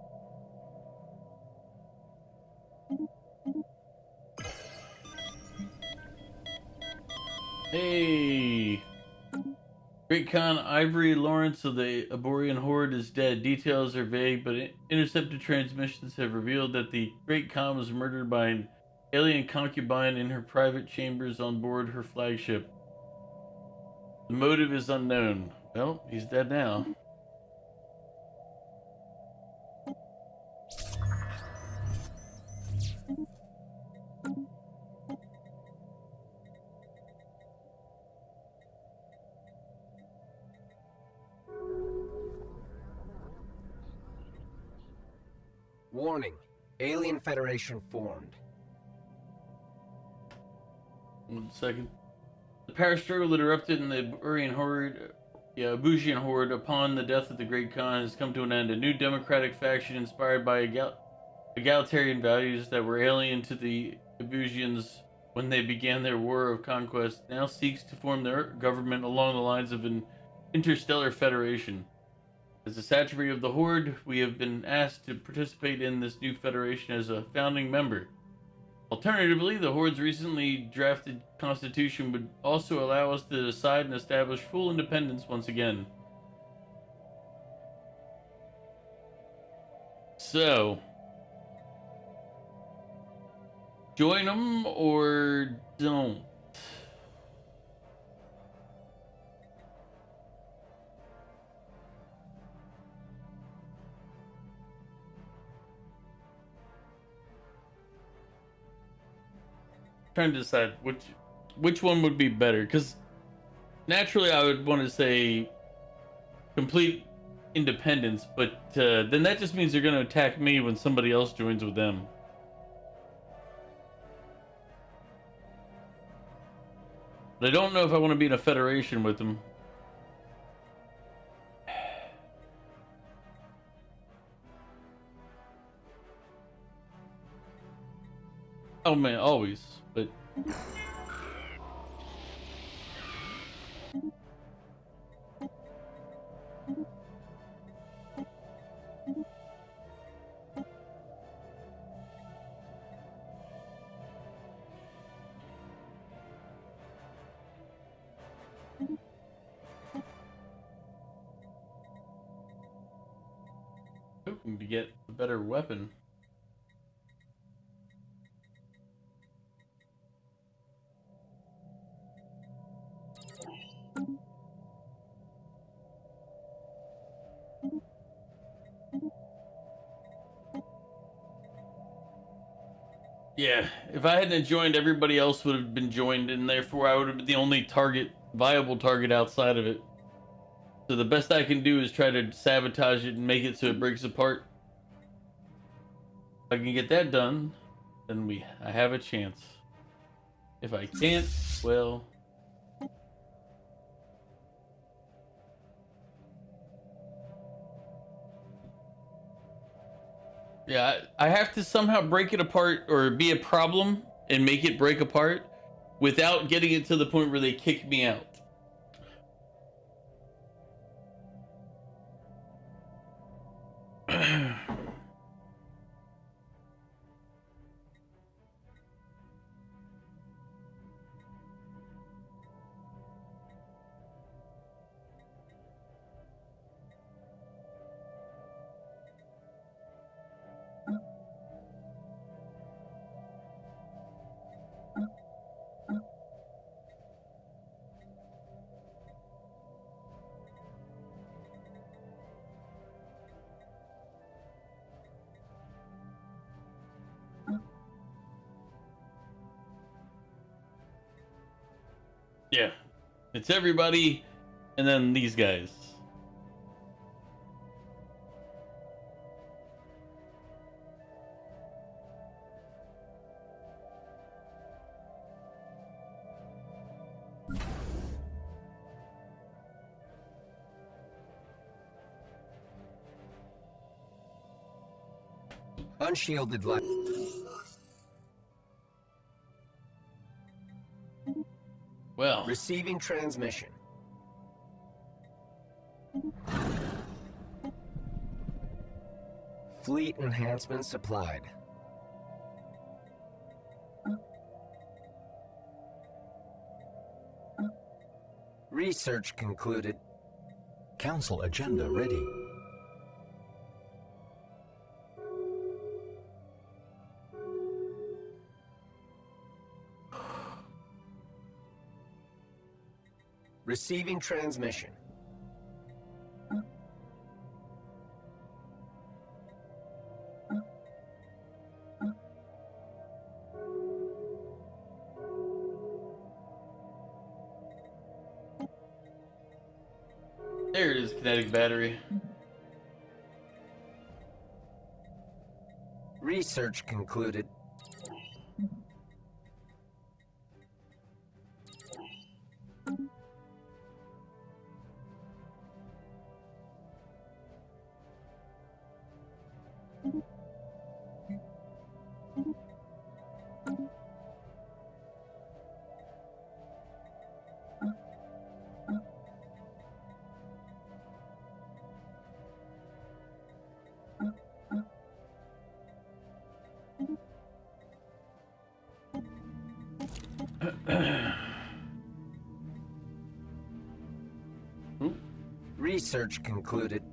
Hey! Great Khan Ivory Lawrence of the Aborian Horde is dead. Details are vague, but intercepted transmissions have revealed that the Great Khan was murdered by an alien concubine in her private chambers on board her flagship. The motive is unknown. Well, he's dead now. Warning. Alien Federation formed. 1 second. The power struggle that erupted in the Abusian Horde upon the death of the Great Khan has come to an end. A new democratic faction inspired by egalitarian values that were alien to the Abusians when they began their war of conquest now seeks to form their government along the lines of an interstellar federation. As a satrapy of the Horde, we have been asked to participate in this new federation as a founding member. Alternatively, the Horde's recently drafted constitution would also allow us to decide and establish full independence once again. So, join them or don't? Trying to decide which one would be better, because naturally I would want to say complete independence, but then that just means they're going to attack me when somebody else joins with them. But I don't know if I want to be in a federation with them. Oh man, always. But hoping to get a better weapon. Yeah, if I hadn't joined, everybody else would have been joined, and therefore I would have been the only viable target outside of it. So the best I can do is try to sabotage it and make it so it breaks apart. If I can get that done, then I have a chance. If I can't, well... Yeah, I have to somehow break it apart or be a problem and make it break apart without getting it to the point where they kick me out. Yeah, it's everybody, and then these guys. Unshielded life. Well, Receiving transmission. Fleet enhancement supplied. Research concluded. Council agenda ready. Receiving transmission. there it is, kinetic battery. Research concluded. Research concluded.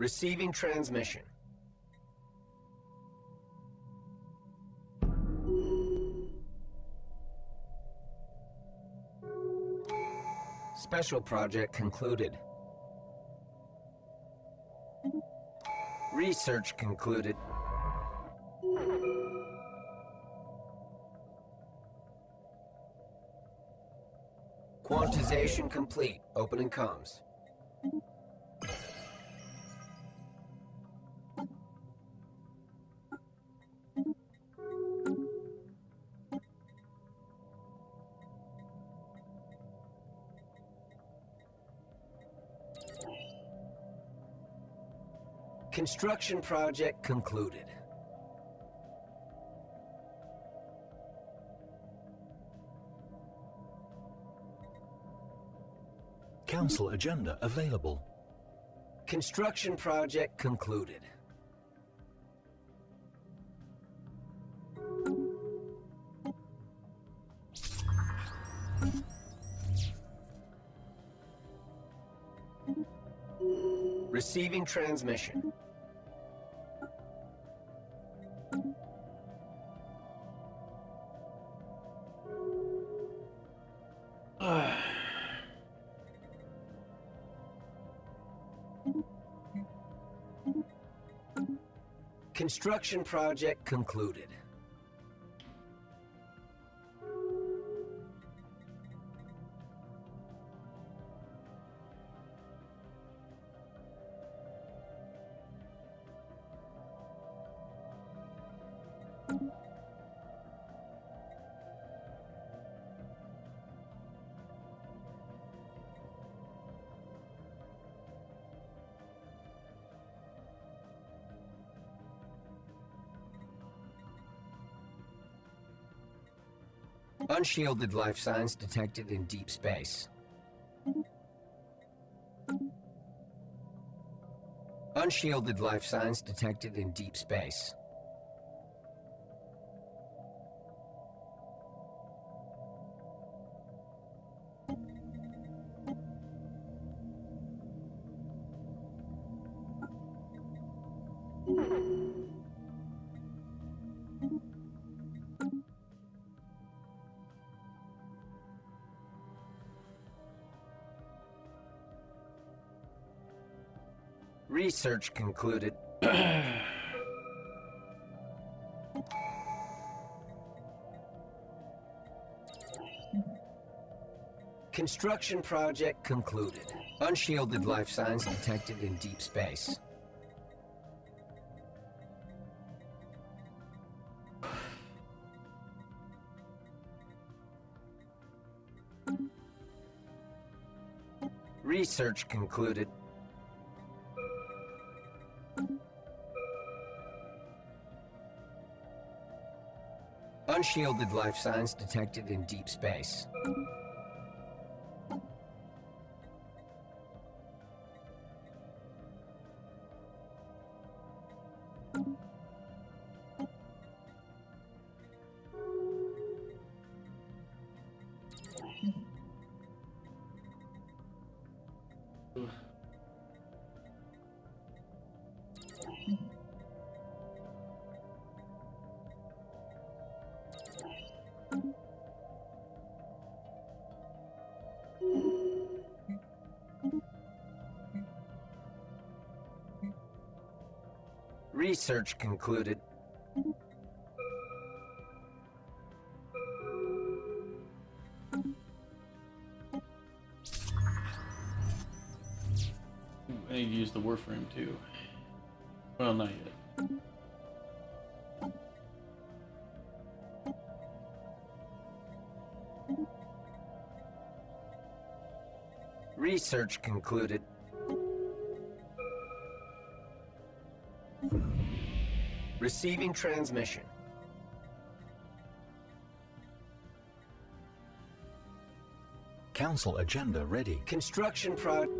Receiving transmission. Special project concluded. Research concluded. Quantization complete. Opening comms. Construction project concluded. Council agenda available. Construction project concluded. Receiving transmission. Construction project concluded. Unshielded life signs detected in deep space. Unshielded life signs detected in deep space. Research concluded. Construction project concluded. Unshielded life signs detected in deep space. Research concluded. Unshielded life signs detected in deep space. Research concluded. I need to use the Warframe too. Well, not yet. Research concluded. Receiving transmission. Council agenda ready. Construction project.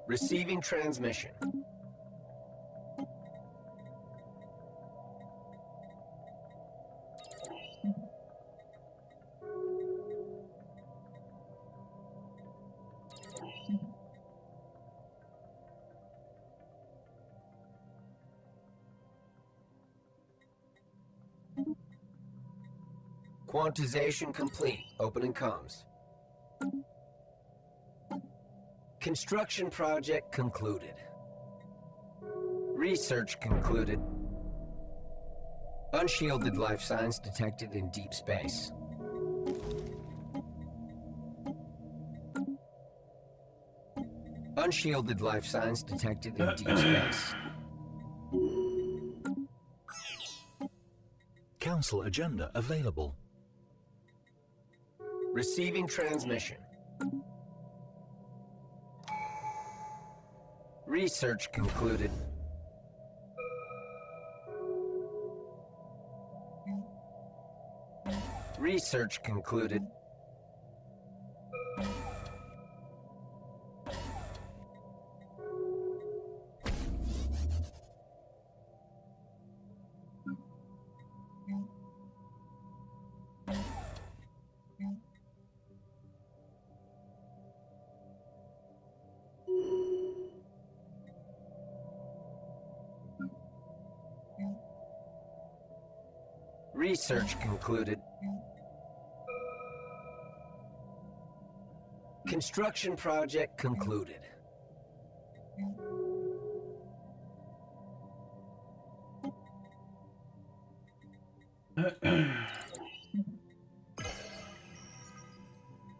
Receiving transmission. Quantization complete. Opening comms. Construction project concluded. Research concluded. Unshielded life signs detected in deep space. Unshielded life signs detected in deep space. Council agenda available. Receiving transmission. Research concluded. Research concluded. Research concluded. Construction project concluded.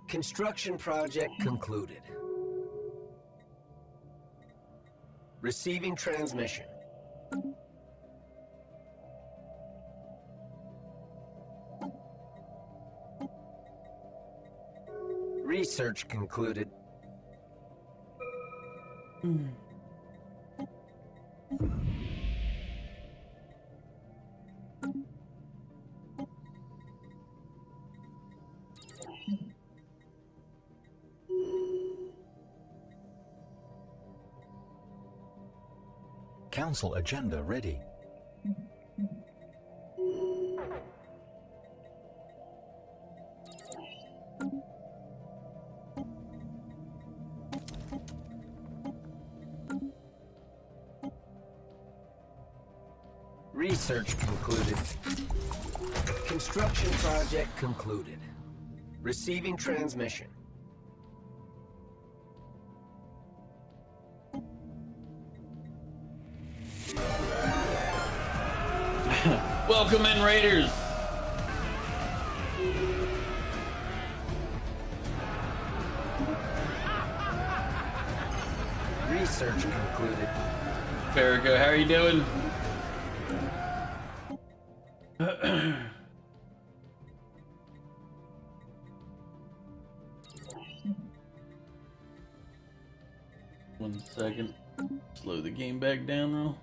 Construction project concluded. Receiving transmission. Research concluded. Council agenda ready. Research concluded. Construction project concluded. Receiving transmission. Welcome in, Raiders. Research concluded. Farrago, how are you doing? One second. Slow the game back down, though.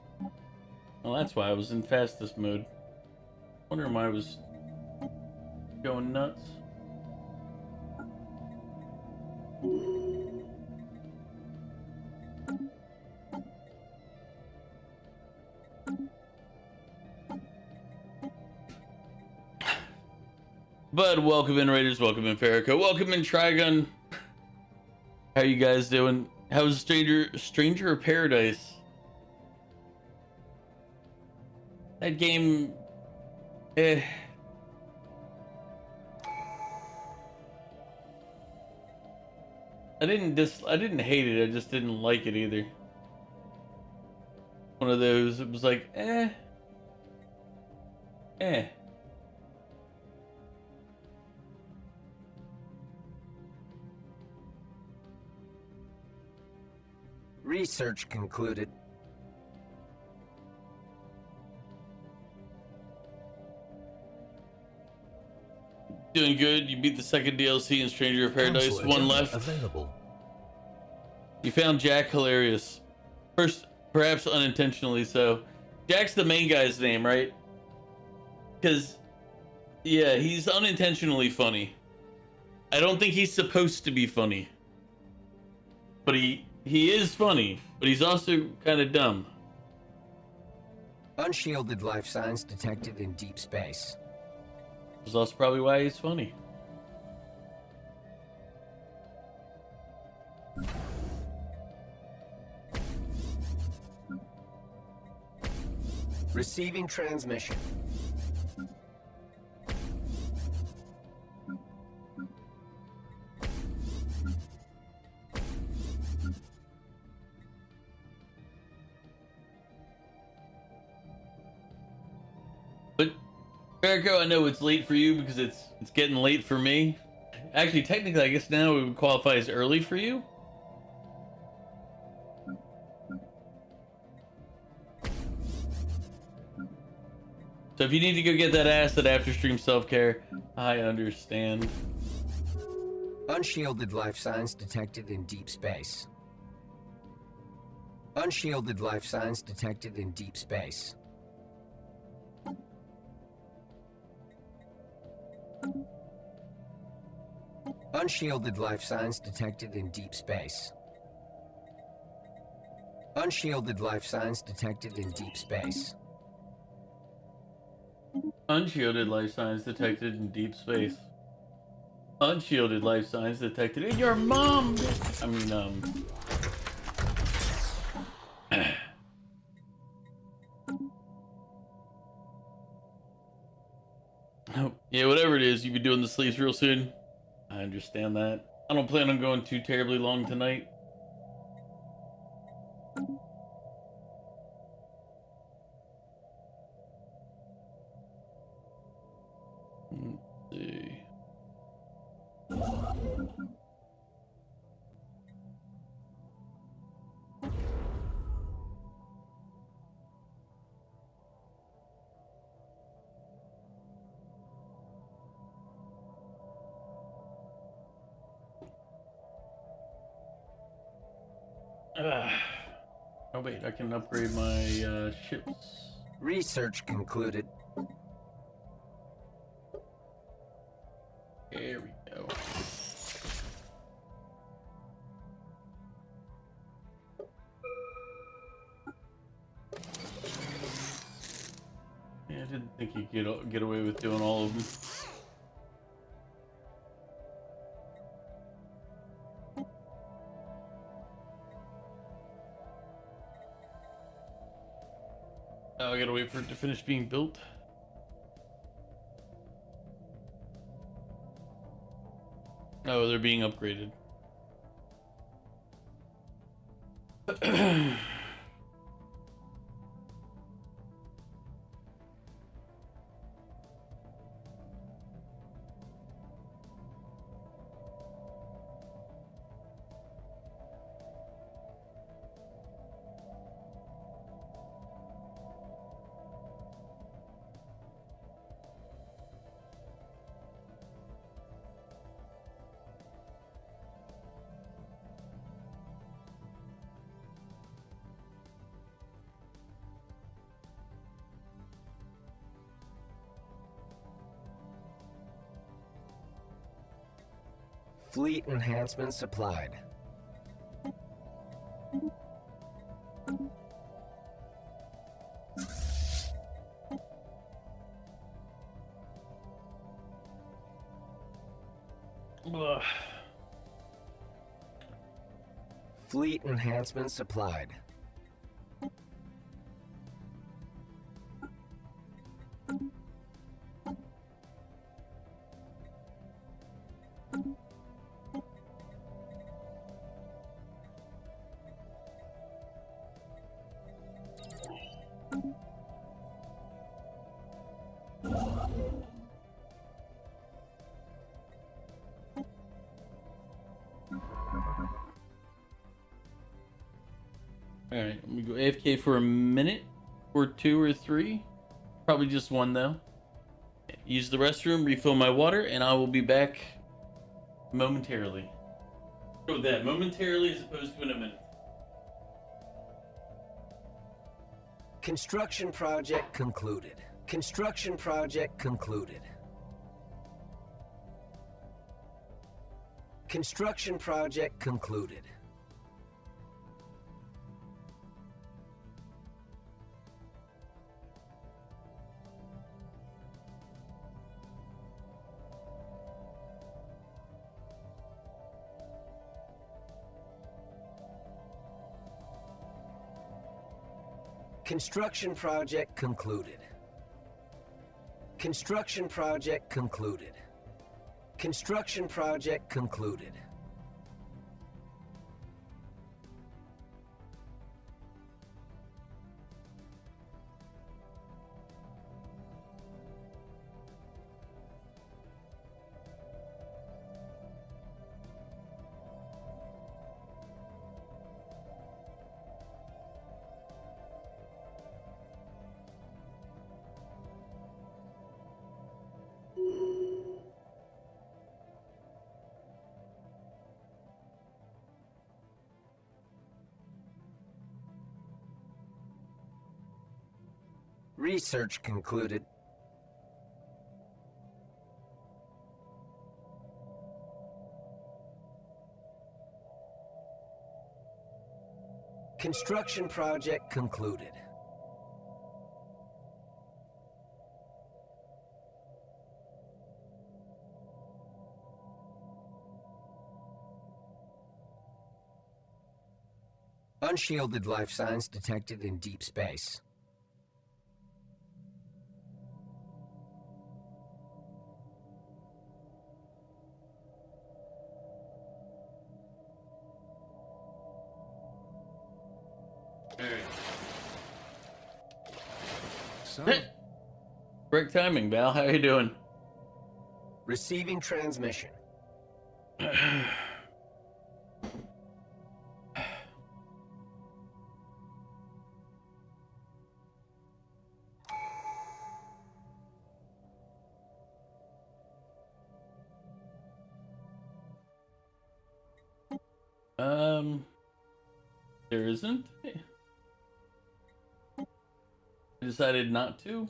Well, that's why I was in fastest mode. Wondering why I was going nuts. But welcome in, Raiders. Welcome in, Farrago. Welcome in, Trigun. How you guys doing? How's Stranger of Paradise? That game, I didn't hate it. I just didn't like it either. One of those. It was like, eh. Research concluded. Doing good. You beat the second DLC in Stranger of Paradise. Console One agenda left. Available. You found Jack hilarious. First, perhaps unintentionally so. Jack's the main guy's name, right? Because, yeah, he's unintentionally funny. I don't think he's supposed to be funny. But he is funny, but he's also kind of dumb. Unshielded life signs detected in deep space. Which is also probably why he's funny. Receiving transmission. But Jericho, I know it's late for you because it's getting late for me. Actually, technically, I guess now it would qualify as early for you. So if you need to go get that acid after stream self-care, I understand. Unshielded life signs detected in deep space. Unshielded life signs detected in deep space. Unshielded life signs detected in deep space. Unshielded life signs detected in deep space. Unshielded life signs detected in deep space. Unshielded life signs detected in your mom. I mean, oh, yeah, whatever it is, you be doing the sleeves real soon. I understand that. I don't plan on going too terribly long tonight. Let's see. Oh wait, I can upgrade my ships. Research concluded. There we go. Yeah, I didn't think you could get away with doing all of them. Oh, I gotta wait for it to finish being built. Oh, they're being upgraded. Fleet enhancement supplied. Ugh. Fleet enhancement supplied. Alright, I'm gonna go AFK for a minute or two or three. Probably just one though. Use the restroom, refill my water, and I will be back momentarily. Go with that, momentarily as opposed to in a minute. Construction project concluded. Construction project concluded. Construction project concluded. Construction project concluded. Construction project concluded. Construction project concluded. Research concluded. Construction project concluded. Unshielded life signs detected in deep space. So, Correct timing, Val. How you doing? Receiving transmission. There isn't. I decided not to.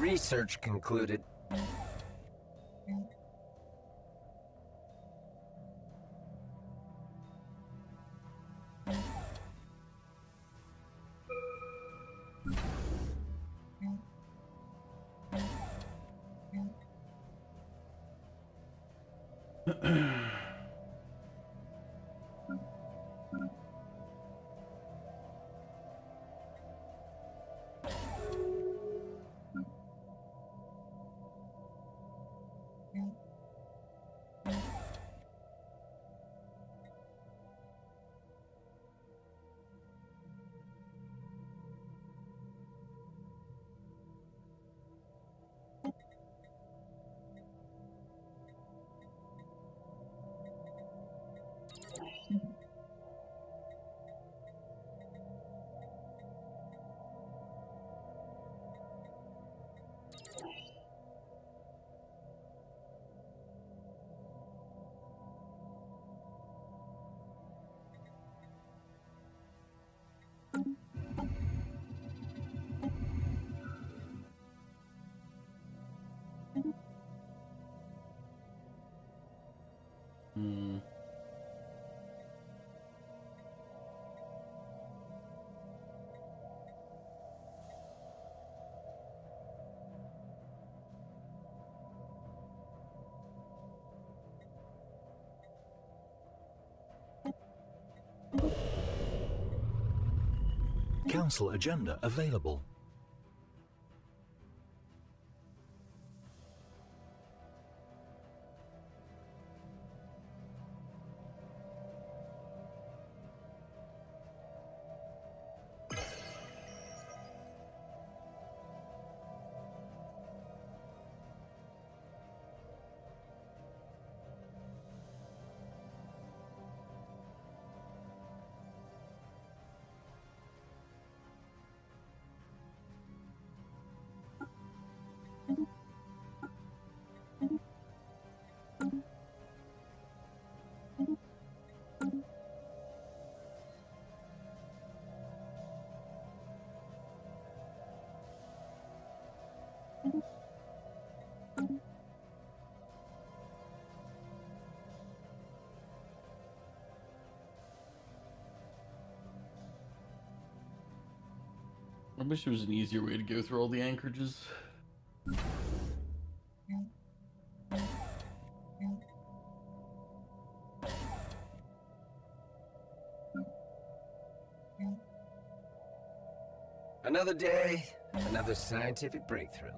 Research concluded. Hmm. Council agenda available. I wish there was an easier way to go through all the anchorages. Another day, another scientific breakthrough.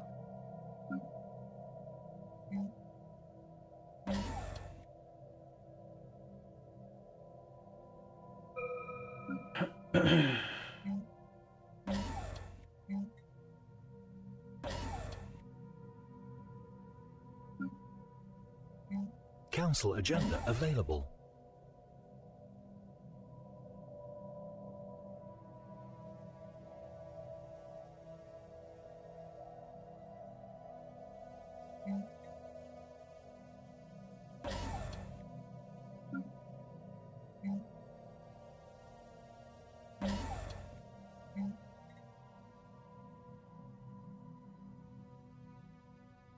Council agenda available.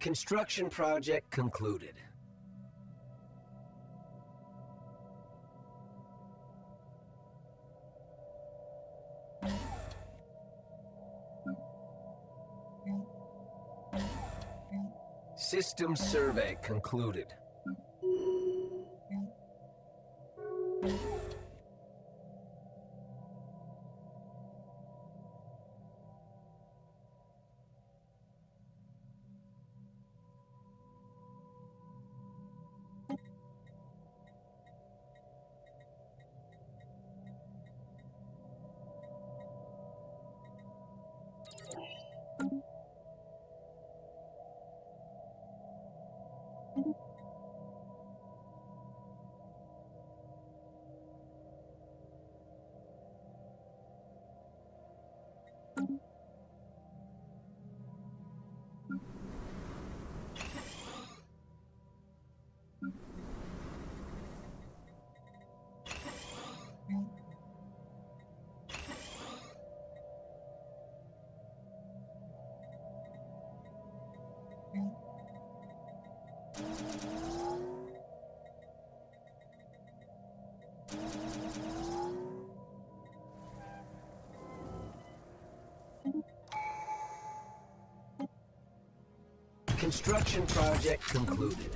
Construction project concluded. System survey concluded. Construction project concluded.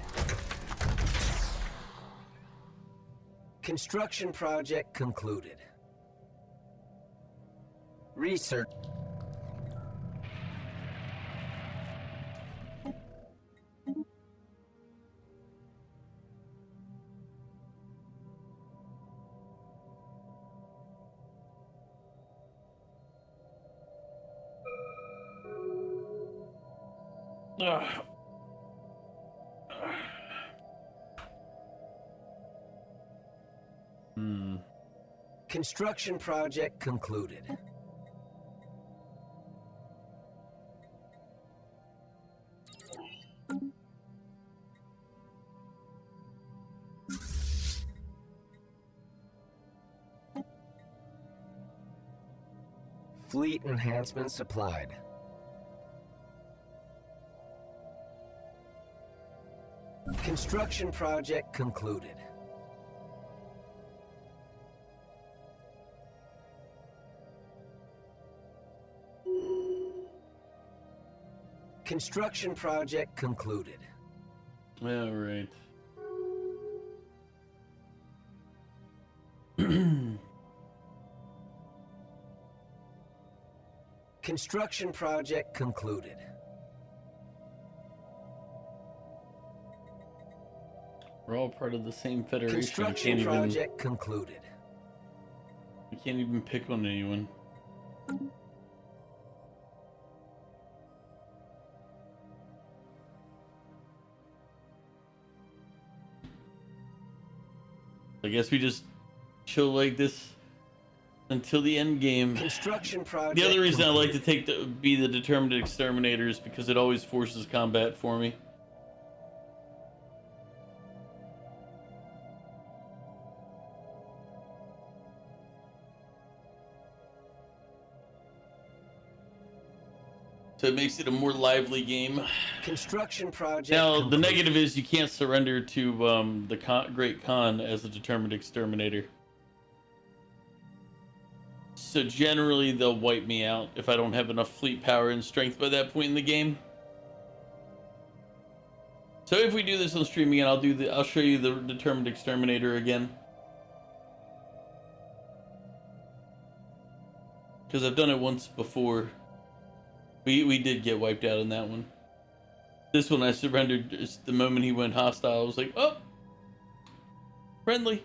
Construction project concluded. Research. Ugh. Construction project concluded. Fleet enhancements applied. Construction project concluded. Construction project concluded. All right. Construction project concluded. We're all part of the same federation. Construction project concluded. We can't even pick on anyone. I guess we just chill like this until the end game. Construction project. The other reason concluded. I like to be the determined exterminator is because it always forces combat for me. So it makes it a more lively game. Construction project. Now, the concluded. negative is you can't surrender to the Great Khan as a determined exterminator. So generally, they'll wipe me out if I don't have enough fleet power and strength by that point in the game. So if we do this on stream again, I'll show you the determined exterminator again. Because I've done it once before. We did get wiped out in that one. This one I surrendered just the moment he went hostile. I was like, oh, friendly.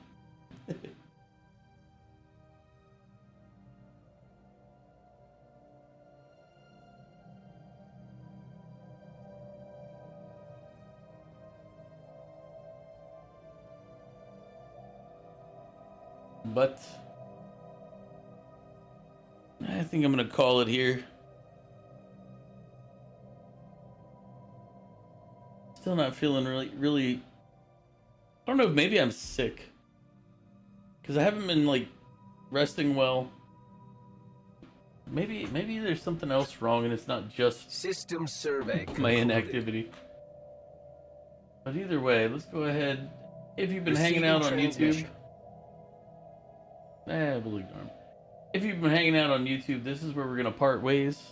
But I think I'm gonna call it here. Still not feeling really. I don't know if maybe I'm sick because I haven't been like resting well. Maybe there's something else wrong and it's not just System survey my concluded. inactivity. But either way, let's go ahead. If you've been Receiving hanging out on YouTube, transmission. we'll ignore 'em. If you've been hanging out on YouTube, this is where we're gonna part ways.